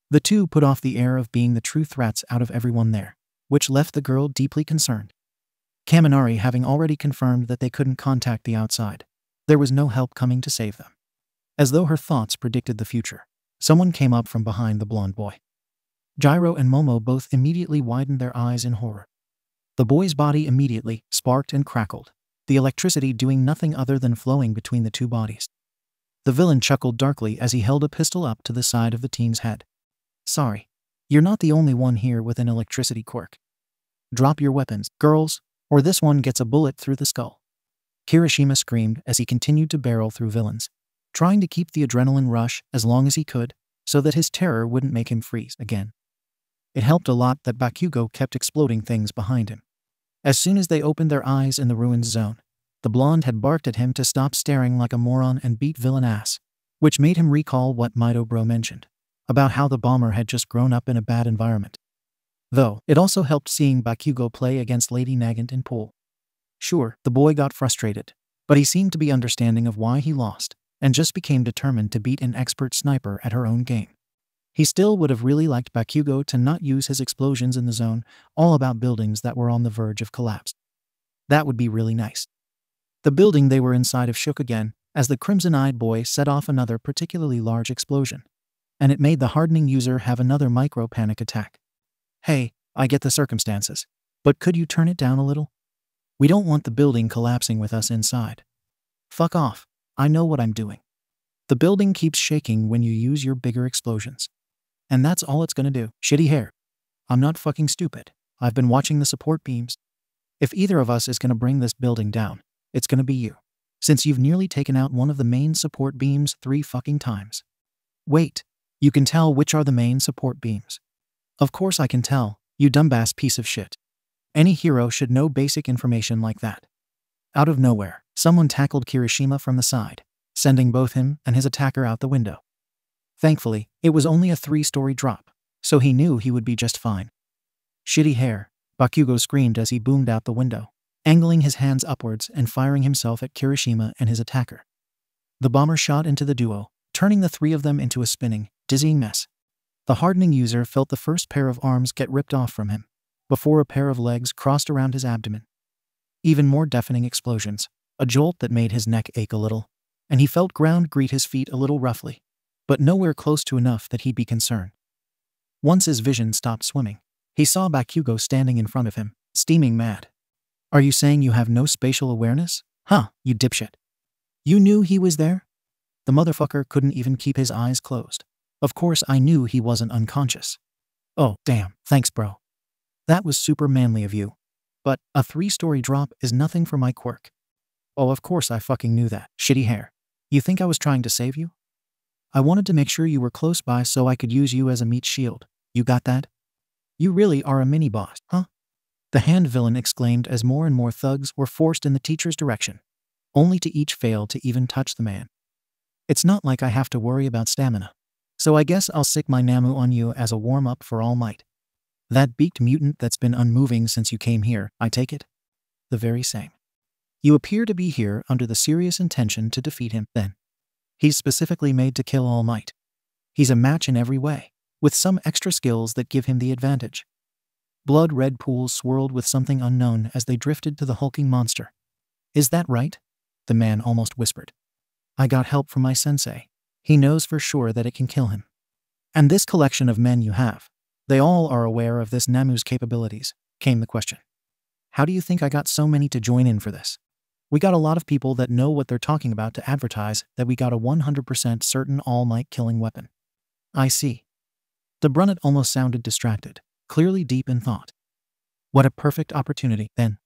The two put off the air of being the true threats out of everyone there, which left the girl deeply concerned. Kaminari having already confirmed that they couldn't contact the outside, there was no help coming to save them. As though her thoughts predicted the future, someone came up from behind the blonde boy. Gyro and Momo both immediately widened their eyes in horror. The boy's body immediately sparked and crackled, the electricity doing nothing other than flowing between the two bodies. The villain chuckled darkly as he held a pistol up to the side of the teen's head. Sorry, you're not the only one here with an electricity quirk. Drop your weapons, girls, or this one gets a bullet through the skull. Kirishima screamed as he continued to barrel through villains, trying to keep the adrenaline rush as long as he could so that his terror wouldn't make him freeze again. It helped a lot that Bakugo kept exploding things behind him. As soon as they opened their eyes in the ruins zone, the blonde had barked at him to stop staring like a moron and beat villain ass, which made him recall what Mido Bro mentioned about how the bomber had just grown up in a bad environment. Though, it also helped seeing Bakugo play against Lady Nagant in pool. Sure, the boy got frustrated, but he seemed to be understanding of why he lost, and just became determined to beat an expert sniper at her own game. He still would have really liked Bakugo to not use his explosions in the zone, all about buildings that were on the verge of collapse. That would be really nice. The building they were inside of shook again, as the crimson-eyed boy set off another particularly large explosion. and it made the hardening user have another micro-panic attack. Hey, I get the circumstances, but could you turn it down a little? We don't want the building collapsing with us inside. Fuck off, I know what I'm doing. The building keeps shaking when you use your bigger explosions. And that's all it's gonna do. Shitty hair. I'm not fucking stupid. I've been watching the support beams. If either of us is gonna bring this building down, it's gonna be you. Since you've nearly taken out one of the main support beams 3 fucking times. Wait, you can tell which are the main support beams. Of course I can tell, you dumbass piece of shit. Any hero should know basic information like that. Out of nowhere, someone tackled Kirishima from the side, sending both him and his attacker out the window. Thankfully, it was only a 3-story drop, so he knew he would be just fine. Shitty hair, Bakugo screamed as he boomed out the window, angling his hands upwards and firing himself at Kirishima and his attacker. The bomber shot into the duo, turning the 3 of them into a spinning, dizzying mess. The hardening user felt the first pair of arms get ripped off from him, before a pair of legs crossed around his abdomen. Even more deafening explosions, a jolt that made his neck ache a little, and he felt ground greet his feet a little roughly, but nowhere close to enough that he'd be concerned. Once his vision stopped swimming, he saw Bakugo standing in front of him, steaming mad. Are you saying you have no spatial awareness? Huh, you dipshit. You knew he was there? The motherfucker couldn't even keep his eyes closed. Of course I knew he wasn't unconscious. Oh, damn, thanks bro. That was super manly of you. But a 3-story drop is nothing for my quirk. Oh, of course I fucking knew that. Shitty hair. You think I was trying to save you? I wanted to make sure you were close by so I could use you as a meat shield. You got that? You really are a mini-boss, huh? The hand villain exclaimed as more and more thugs were forced in the teacher's direction, only to each fail to even touch the man. It's not like I have to worry about stamina, so I guess I'll sick my Namu on you as a warm-up for All Might. That beaked mutant that's been unmoving since you came here, I take it? The very same. You appear to be here under the serious intention to defeat him, then. He's specifically made to kill All Might. He's a match in every way, with some extra skills that give him the advantage. Blood-red pools swirled with something unknown as they drifted to the hulking monster. Is that right? The man almost whispered. I got help from my sensei. He knows for sure that it can kill him. And this collection of men you have, they all are aware of this Namu's capabilities, came the question. How do you think I got so many to join in for this? We got a lot of people that know what they're talking about to advertise that we got a 100% certain All Might killing weapon. I see. The Brunet almost sounded distracted, clearly deep in thought. What a perfect opportunity, then.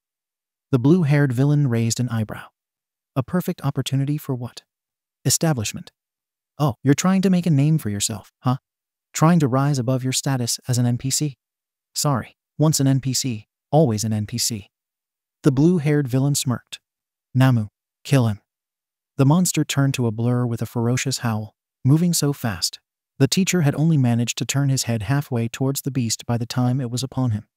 The blue-haired villain raised an eyebrow. A perfect opportunity for what? Establishment. Oh, you're trying to make a name for yourself, huh? Trying to rise above your status as an NPC? Sorry, once an NPC, always an NPC. The blue-haired villain smirked. Namu, kill him. The monster turned to a blur with a ferocious howl, moving so fast. The teacher had only managed to turn his head halfway towards the beast by the time it was upon him.